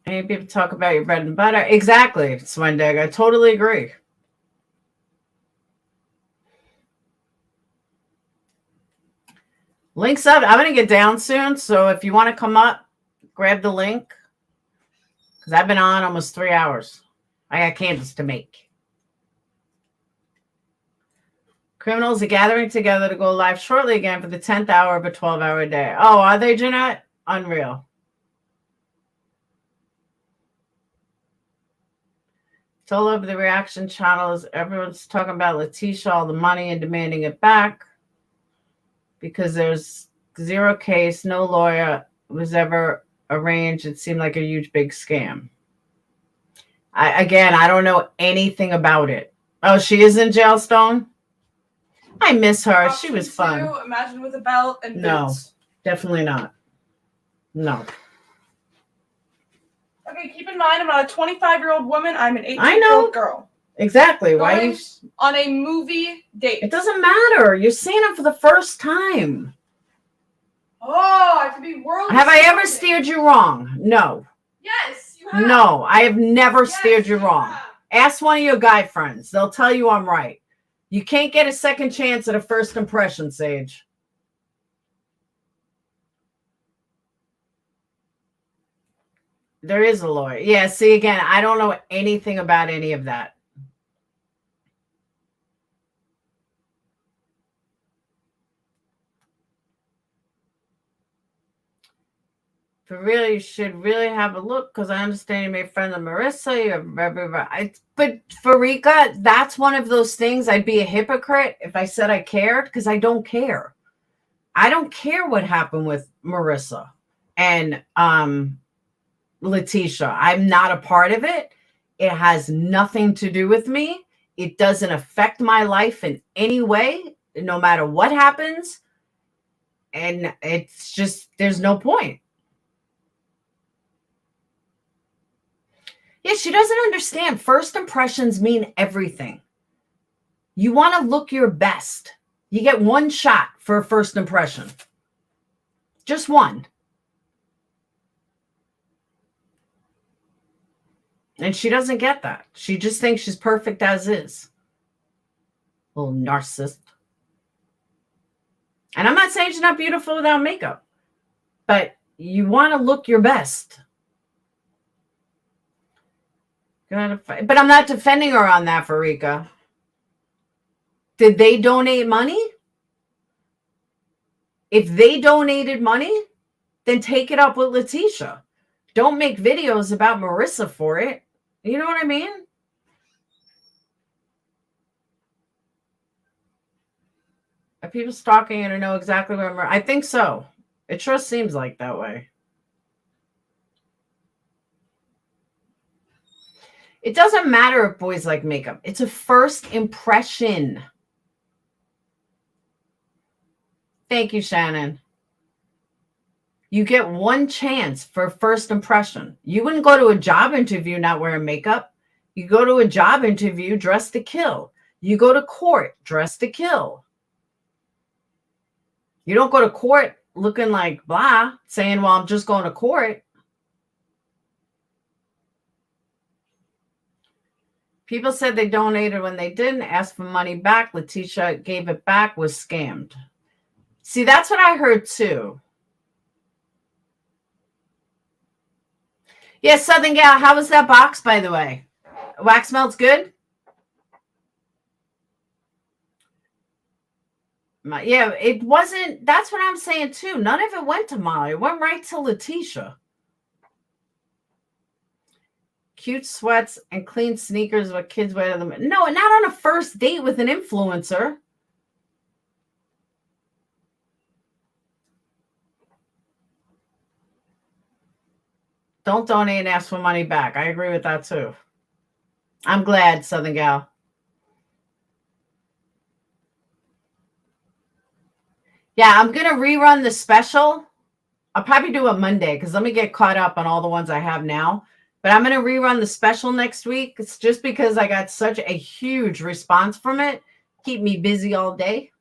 Any people talk about your bread and butter. Exactly, Swendig. I totally agree. Link's up. I'm going to get down soon. So if you want to come up, grab the link. Because I've been on almost 3 hours. I got candles to make. Criminals are gathering together to go live shortly again for the 10th hour of a 12-hour day. Oh, are they, Jeanette? Unreal. It's all over the reaction channels. Everyone's talking about Letitia, all the money, and demanding it back. Because there's 0 case, no lawyer was ever arranged. It seemed like a huge, big scam. I don't know anything about it. Oh, she is in jail, Stone? I miss her. Option She was 2, fun. Imagine with a belt and No, boots. definitely not. No. Okay, keep in mind, I'm not a 25-year-old woman. I'm an I know. 18-year-old girl. Exactly. Why Going you... on a movie date. It doesn't matter. You're seeing it for the first time. Oh, I could be world. Have I ever steered you wrong? No. Yes, you have. No, I have never steered you you wrong. have. Ask one of your guy friends. They'll tell you I'm right. You can't get a second chance at a first impression, Sage. There is a lawyer. Yeah, see, again, I don't know anything about any of that. For real, you should really have a look, because I understand you made friends with Marissa. You have, but Farika, that's one of those things. I'd be a hypocrite if I said I cared, because I don't care. I don't care what happened with Marissa and Letitia. I'm not a part of it. It has nothing to do with me. It doesn't affect my life in any way, no matter what happens. And it's just, there's no point. Yeah, she doesn't understand. First impressions mean everything. You want to look your best. You get one shot for a first impression. Just one. And she doesn't get that. She just thinks she's perfect as is. Little narcissist. And I'm not saying she's not beautiful without makeup, but you want to look your best. But I'm not defending her on that, Farika. Did they donate money? If they donated money, then take it up with Letitia. Don't make videos about Marissa for it. You know what I mean? Are people stalking her to know exactly where I think so. It sure seems like that way. It doesn't matter if boys like makeup. It's a first impression. Thank you, Shannon. You get one chance for first impression. You wouldn't go to a job interview not wearing makeup. You go to a job interview dressed to kill. You go to court dressed to kill. You don't go to court looking like blah, saying, well, I'm just going to court. People said they donated when they didn't, ask for money back. Letitia gave it back, was scammed. See, that's what I heard too. Yeah, Southern Gal, how was that box, by the way? Wax melts good? Yeah, it wasn't. That's what I'm saying too. None of it went to Molly. It went right to Letitia. Cute sweats and clean sneakers what kids wear to them. No, not on a first date with an influencer. Don't donate and ask for money back. I agree with that too. I'm glad, Southern Gal. Yeah, I'm going to rerun the special. I'll probably do it Monday because let me get caught up on all the ones I have now. But I'm going to rerun the special next week. It's just because I got such a huge response from it. Keep me busy all day.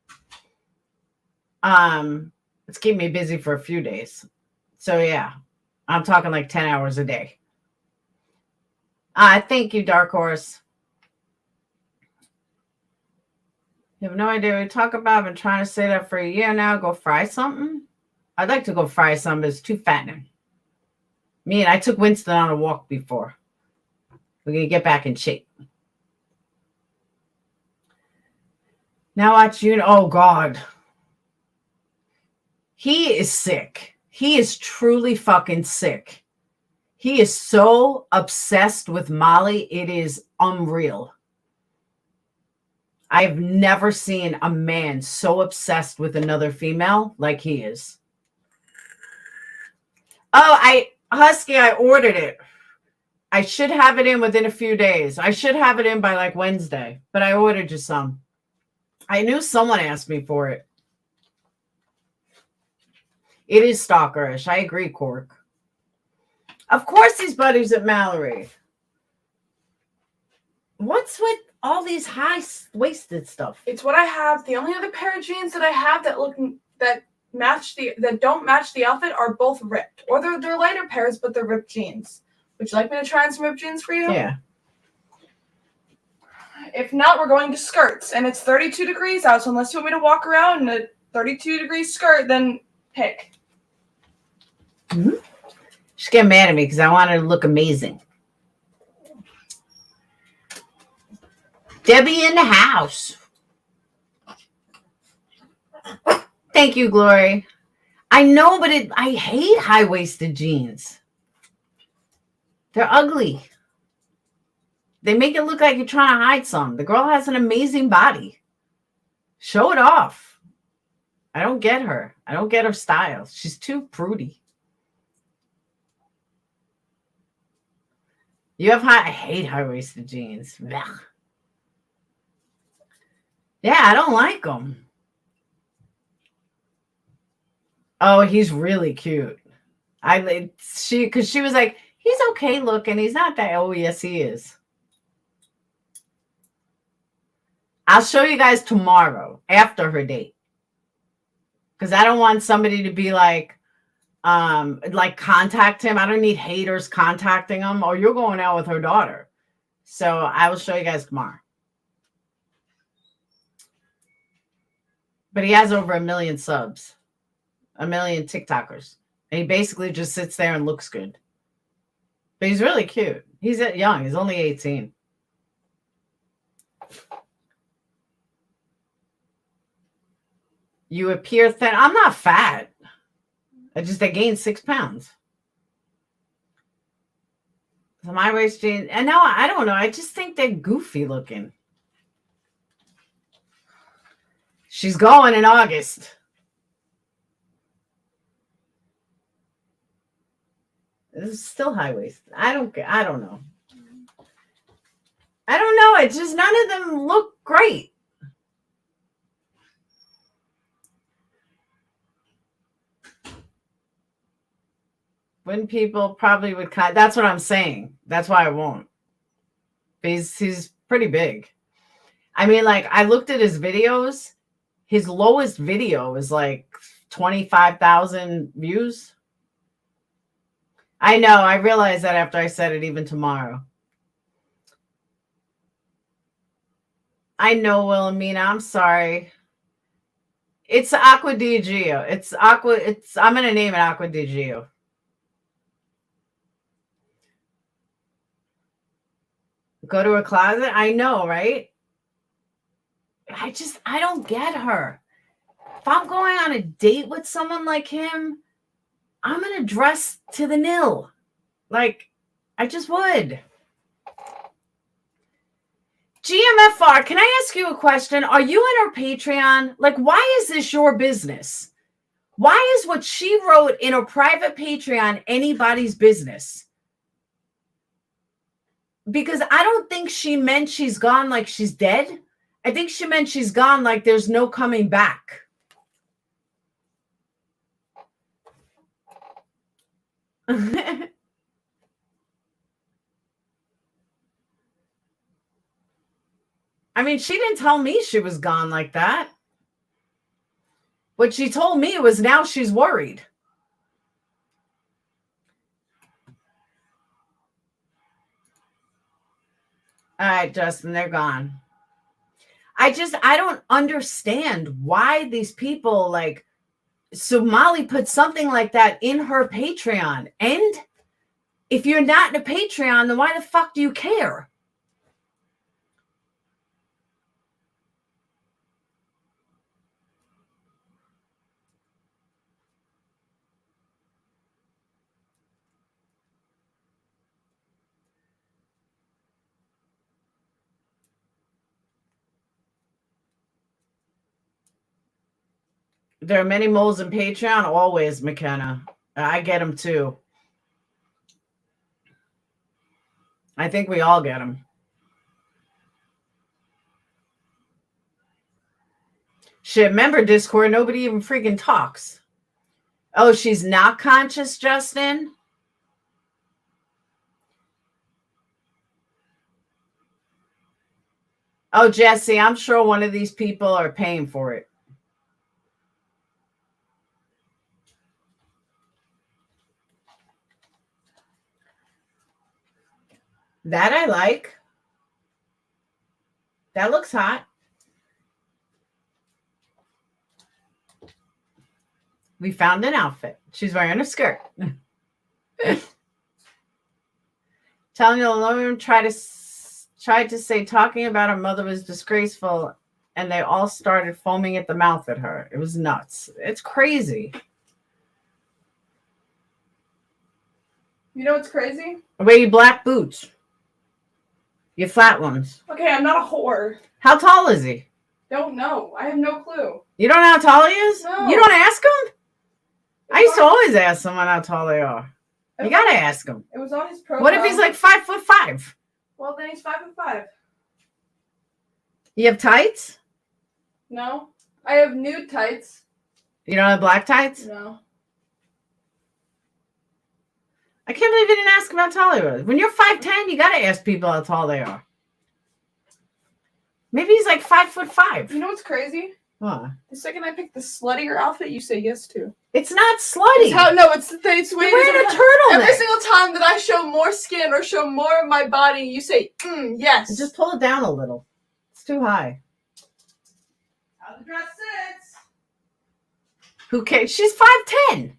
It's keep me busy for a few days. So yeah, I'm talking like 10 hours a day. Thank you, Dark Horse. You have no idea what we talk about. I've been trying to say that for a year now. Go fry something. I'd like to go fry something, but it's too fattening. Me and I took Winston on a walk before. We're going to get back in shape. Now watch you. Oh, God. He is sick. He is truly fucking sick. He is so obsessed with Molly. It is unreal. I've never seen a man so obsessed with another female like he is. Oh, Husky, I ordered it. I should have it in within a few days. I should have it in by like Wednesday, but I ordered you some. I knew someone asked me for it. It is stalkerish. I agree, Cork. Of course he's buddies at Mallory. What's with all these high-waisted stuff? It's what I have. The only other pair of jeans that I have that don't match the outfit are both ripped. Or they're lighter pairs, but they're ripped jeans. Would you like me to try on some ripped jeans for you? Yeah. If not, we're going to skirts. And it's 32 degrees out, so unless you want me to walk around in a 32-degree skirt, then pick. Mm-hmm. She's getting mad at me because I want her to look amazing. Debbie in the house. Thank you, Glory. I know, but I hate high-waisted jeans. They're ugly. They make it look like you're trying to hide something. The girl has an amazing body. Show it off. I don't get her. I don't get her style. She's too prudy. You have I hate high-waisted jeans. Blech. Yeah, I don't like them. Oh, he's really cute. Because she was like, he's okay looking. He's not that. Oh, yes, he is. I'll show you guys tomorrow after her date. Because I don't want somebody to be like contact him. I don't need haters contacting him. Or you're going out with her daughter. So I will show you guys tomorrow. But he has over 1 million subs. 1 million TikTokers. And he basically just sits there and looks good. But he's really cute. He's young. He's only 18. You appear thin. I'm not fat. I gained 6 pounds. So my waist jeans. And now I don't know. I just think they're goofy looking. She's going in August. This is still high waist. I don't know. I don't know. It's just none of them look great. When people probably would that's what I'm saying. That's why I won't. He's pretty big. I mean, like, I looked at his videos. His lowest video is like 25,000 views. I know. I realized that after I said it even tomorrow. I know, Wilhelmina. I'm sorry. It's Aqua Di Gio. I'm going to name it Aqua Di Gio. Go to her closet. I know, right? I don't get her. If I'm going on a date with someone like him, I'm going to dress to the nil. Like, I just would. GMFR, can I ask you a question? Are you in her Patreon? Like, why is this your business? Why is what she wrote in her private Patreon anybody's business? Because I don't think she meant she's gone like she's dead. I think she meant she's gone like there's no coming back. I mean, she didn't tell me she was gone like that. What she told me was now she's worried. All right, Justin, they're gone. I don't understand why these people like. So Molly put something like that in her Patreon. And if you're not in a Patreon, then why the fuck do you care? There are many moles in Patreon. Always, McKenna. I get them too. I think we all get them. Shit, remember Discord, nobody even freaking talks. Oh, she's not conscious, Justin? Oh, Jesse, I'm sure one of these people are paying for it. That I like. That looks hot. We found an outfit. She's wearing a skirt. Telling the woman tried to say talking about her mother was disgraceful, and they all started foaming at the mouth at her. It was nuts. It's crazy. You know what's crazy? Wear your black boots. Your flat ones. Okay, I'm not a whore. How tall is he? Don't know. I have no clue. You don't know how tall he is? No. You don't ask him? I used to always ask someone how tall they are. You gotta ask him. It was on his profile. What if he's like 5'5"? Well, then he's 5'5". You have tights? No. I have nude tights. You don't have black tights? No. I can't believe you didn't ask him how tall he was. When you're 5'10", you gotta ask people how tall they are. Maybe he's like 5'5". You know what's crazy? What? The second I pick the sluttier outfit, you say yes to. It's not slutty. It's You're wearing a turtleneck. Every single time that I show more skin or show more of my body, you say, yes. Just pull it down a little. It's too high. How the dress sits. Who cares? She's 5'10".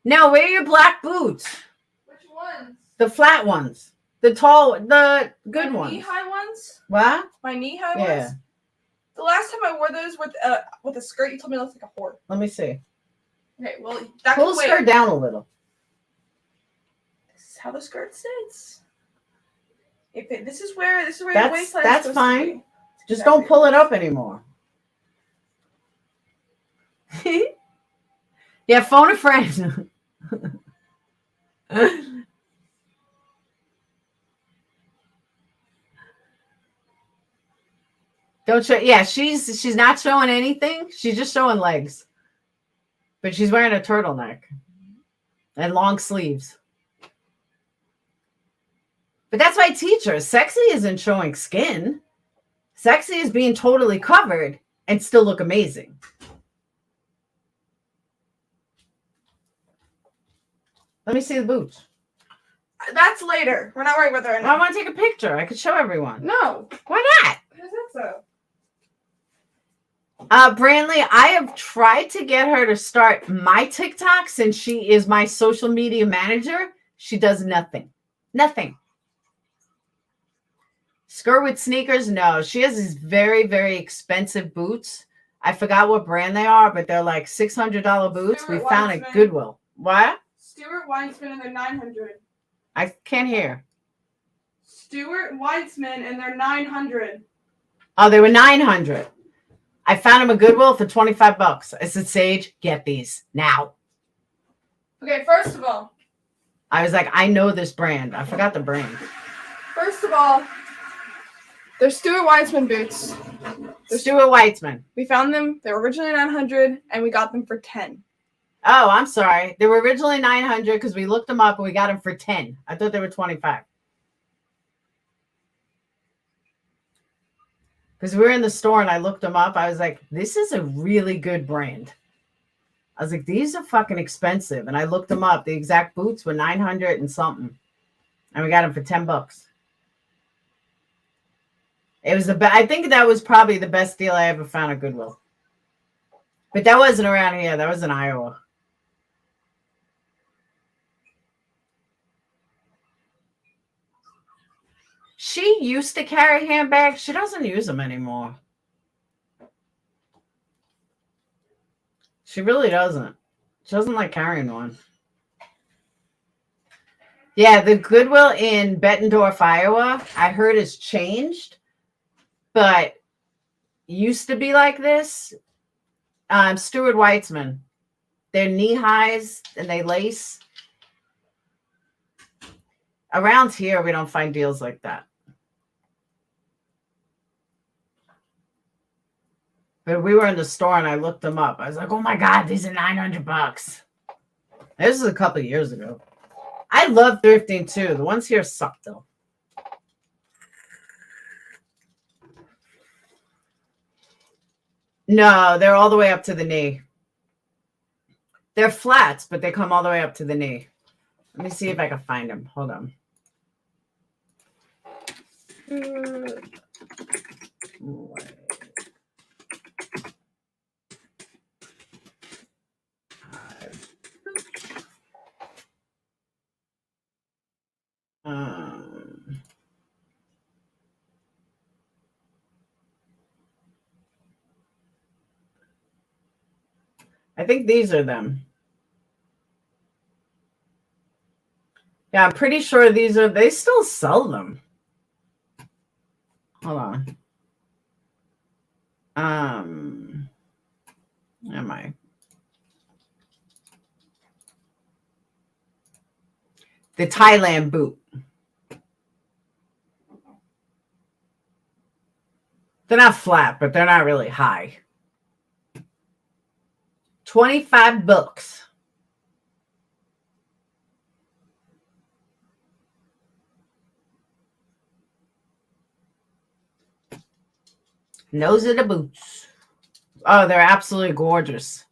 Now wear your black boots. Which ones? The flat ones. The tall, the good My ones. knee-high ones? What? My knee-high Yeah. ones? The last time I wore those with a skirt, you told me I looked like a whore. Let me see. Okay, well, that Pull the skirt down a little. This is how the skirt sits. This is where your That's waistline is supposed to fine. be. Just don't pull it up anymore. Yeah, phone a friend. Don't show. Yeah, she's not showing anything. She's just showing legs. But she's wearing a turtleneck and long sleeves. But that's why I teach her. Sexy isn't showing skin. Sexy is being totally covered and still look amazing. Let me see the boots. That's later. We're not worried about that right now. I want to take a picture. I could show everyone. No. Why not? Because that's so. Brandley, I have tried to get her to start my TikTok since she is my social media manager. She does nothing. Nothing. Skirt with sneakers? No. She has these very, very expensive boots. I forgot what brand they are, but they're like $600 boots. Stuart We found Weitzman. at Goodwill. What? Stuart Weitzman and they're 900. I can't hear. Stuart Weitzman and they're 900. Oh, they were 900. I found them at Goodwill for $25. I said, Sage, get these now. Okay, first of all. I was like, I know this brand. I forgot the brand. First of all, they're Stuart Weitzman boots. Stuart Weitzman. We found them. They were originally 900 and we got them for 10. Oh, I'm sorry. They were originally 900 because we looked them up and we got them for 10. I thought they were 25. Because we were in the store and I looked them up. I was like, this is a really good brand. I was like, these are fucking expensive. And I looked them up. The exact boots were 900 and something. And we got them for $10. It was the best. I think that was probably the best deal I ever found at Goodwill. But that wasn't around here. That was in Iowa. She used to carry handbags. She doesn't use them anymore. She really doesn't. She doesn't like carrying one. Yeah, the Goodwill in Bettendorf, Iowa, I heard has changed, but used to be like this. Stuart Weitzman. They're knee highs and they lace. Around here, we don't find deals like that. But we were in the store and I looked them up. I was like, oh my God, these are $900. This is a couple of years ago. I love thrifting too. The ones here suck though. No, they're all the way up to the knee. They're flats, but they come all the way up to the knee. Let me see if I can find them. Hold on. I think these are them. Yeah, I'm pretty sure these are, they still sell them. Hold on. Am I? The Thailand boot. They're not flat, but they're not really high. 25 bucks. And those are the boots. Oh, they're absolutely gorgeous.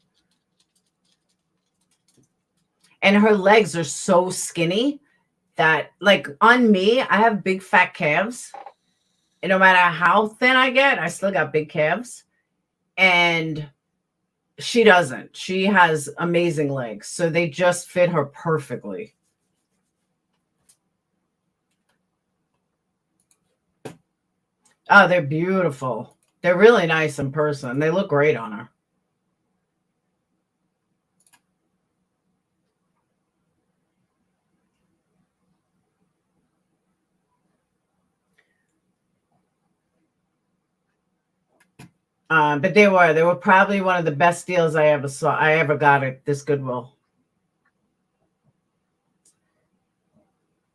And her legs are so skinny that, like, on me, I have big fat calves. And no matter how thin I get, I still got big calves. And she doesn't. She has amazing legs. So they just fit her perfectly. Oh, they're beautiful. They're really nice in person. They look great on her. But they were probably one of the best deals I ever saw. I ever got at this Goodwill.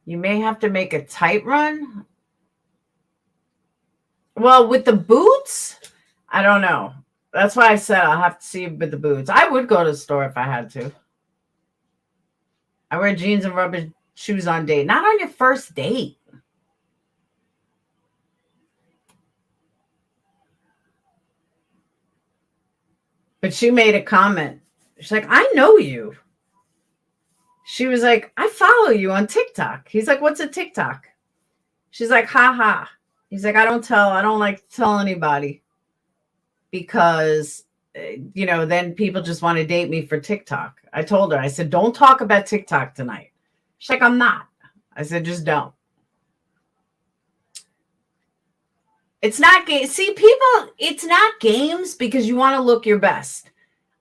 You may have to make a tight run. Well, with the boots, I don't know. That's why I said I'll have to see with the boots. I would go to the store if I had to. I wear jeans and rubber shoes on date. Not on your first date. But she made a comment. She's like, I know you. She was like, I follow you on TikTok. He's like, what's a TikTok? She's like, ha ha. He's like, I don't like to tell anybody because, you know, then people just want to date me for TikTok. I told her, I said, don't talk about TikTok tonight. She's like, I'm not. I said, just don't. It's not game. See, people, it's not games because you want to look your best.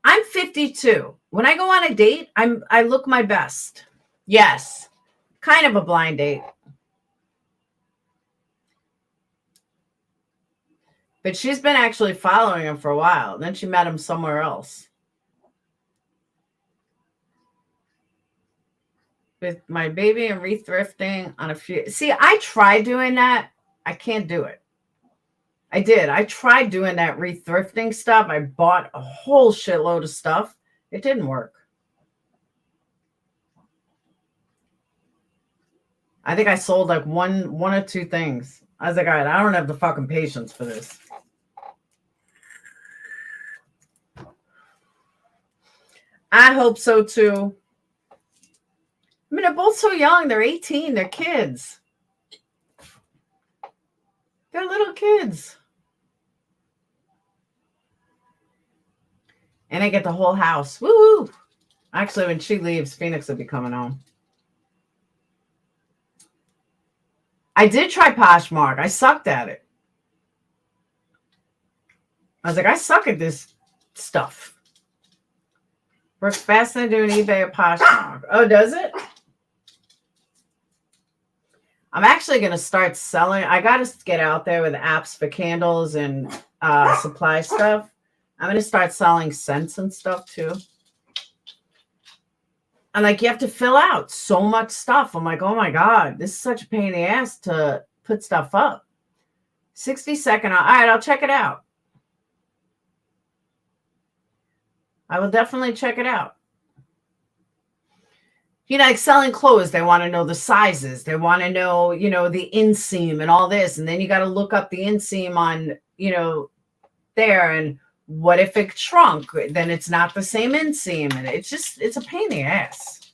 I'm 52. When I go on a date, I look my best. Yes. Kind of a blind date. But she's been actually following him for a while. Then she met him somewhere else. With my baby and rethrifting on a few. See, I tried doing that. I can't do it. I did. I tried doing that rethrifting stuff. I bought a whole shitload of stuff. It didn't work. I think I sold like one or two things. I was like, all right, I don't have the fucking patience for this. I hope so too. I mean, they're both so young. They're 18. They're kids. They're little kids. And I get the whole house. Woo! Actually, when she leaves, Phoenix will be coming home. I did try Poshmark. I sucked at it. I was like, I suck at this stuff. Works faster than doing eBay or Poshmark. Oh, does it? I'm actually going to start selling. I got to get out there with apps for candles and supply stuff. I'm going to start selling scents and stuff too. And like, you have to fill out so much stuff. I'm like, oh my God, this is such a pain in the ass to put stuff up. 60-second. All right, I'll check it out. I will definitely check it out. You know, like selling clothes, they want to know the sizes. They want to know, you know, the inseam and all this. And then you got to look up the inseam on, you know, there. And what if it shrunk? Then it's not the same inseam. And it's just, it's a pain in the ass.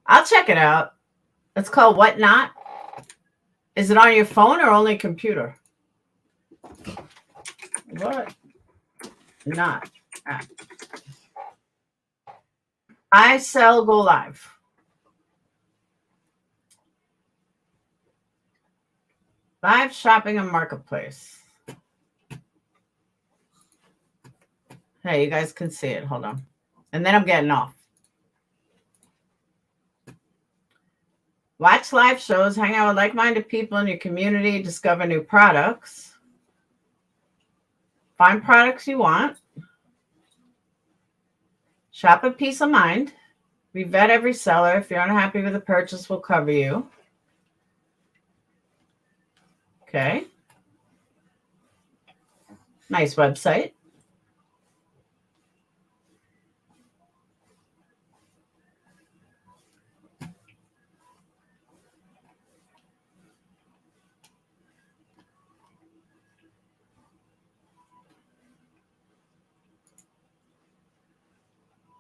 I'll check it out. It's called What Not. Is it on your phone or only computer? What Not app. I sell go live. Live shopping and marketplace. Hey, you guys can see it. Hold on. And then I'm getting off. Watch live shows, hang out with like-minded people in your community, discover new products. Find products you want. Shop at peace of mind. We vet every seller. If you're unhappy with the purchase, we'll cover you. Okay. Nice website.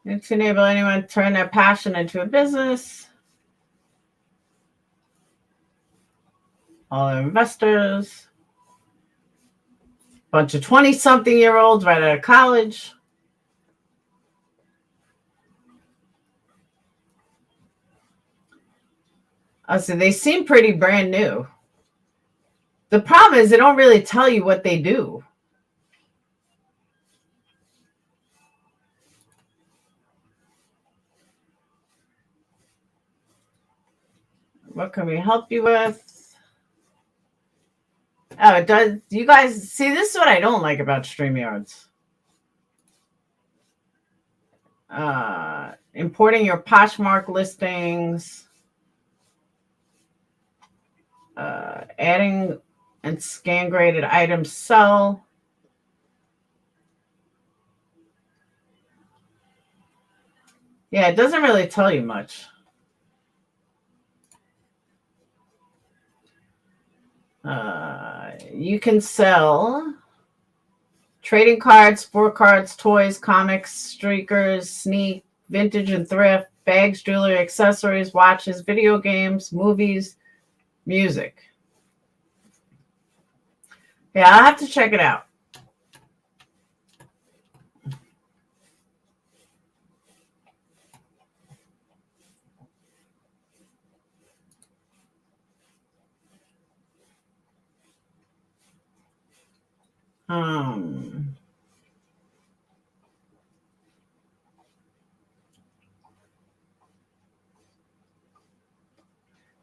It's to enable anyone to turn their passion into a business. All our investors. Bunch of 20-something-year-olds right out of college. Oh, so they seem pretty brand new. The problem is they don't really tell you what they do. What can we help you with? Oh, it does. You guys see, this is what I don't like about StreamYards. Importing your Poshmark listings. Adding and scan graded items sell. Yeah, it doesn't really tell you much. You can sell trading cards, sport cards, toys, comics, streakers, sneak, vintage and thrift, bags, jewelry, accessories, watches, video games, movies, music. Yeah, I'll have to check it out.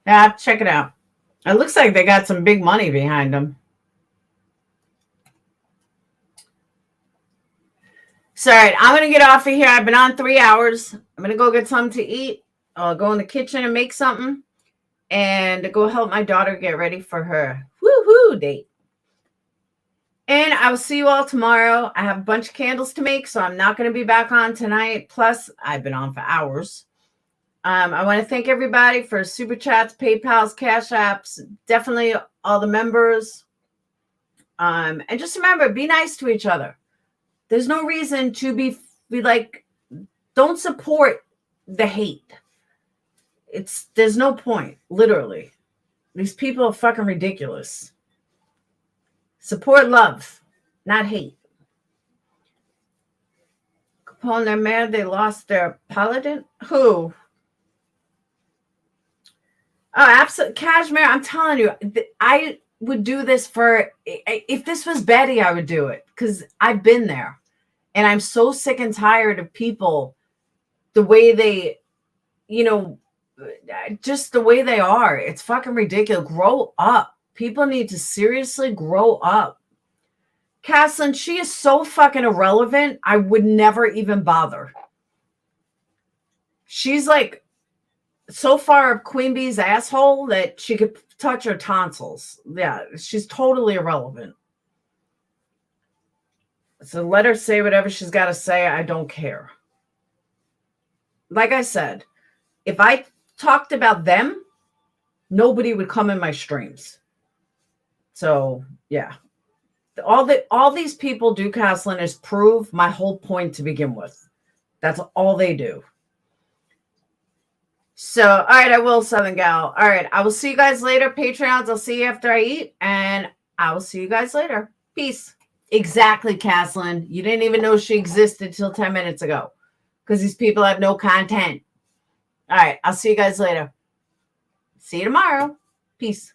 Yeah, check it out. It looks like they got some big money behind them. So, all right, I'm going to get off of here. I've been on 3 hours. I'm going to go get something to eat. I'll go in the kitchen and make something. And go help my daughter get ready for her woo-hoo date. And I will see you all tomorrow. I have a bunch of candles to make, so I'm not going to be back on tonight. Plus, I've been on for hours. I want to thank everybody for super chats, PayPals, Cash Apps, definitely all the members. And just remember, be nice to each other. There's no reason to be like, don't support the hate. There's no point, literally. These people are fucking ridiculous. Support love, not hate. Capone, they're mad they lost their paladin. Who? Oh, absolutely. Cashmere, I'm telling you, I would do this for, if this was Betty, I would do it because I've been there. And I'm so sick and tired of people, the way they, you know, just the way they are. It's fucking ridiculous. Grow up. People need to seriously grow up. Caslin, she is so fucking irrelevant. I would never even bother. She's like so far up Queen Bee's asshole that she could touch her tonsils. Yeah, she's totally irrelevant. So let her say whatever she's got to say. I don't care. Like I said, if I talked about them, nobody would come in my streams. So yeah. All these people do, Caslin, is prove my whole point to begin with. That's all they do. So, all right, I will, Southern Gal. All right, I will see you guys later. Patreons, I'll see you after I eat, and I will see you guys later. Peace. Exactly, Caslin. You didn't even know she existed till 10 minutes ago because these people have no content. All right, I'll see you guys later. See you tomorrow. Peace.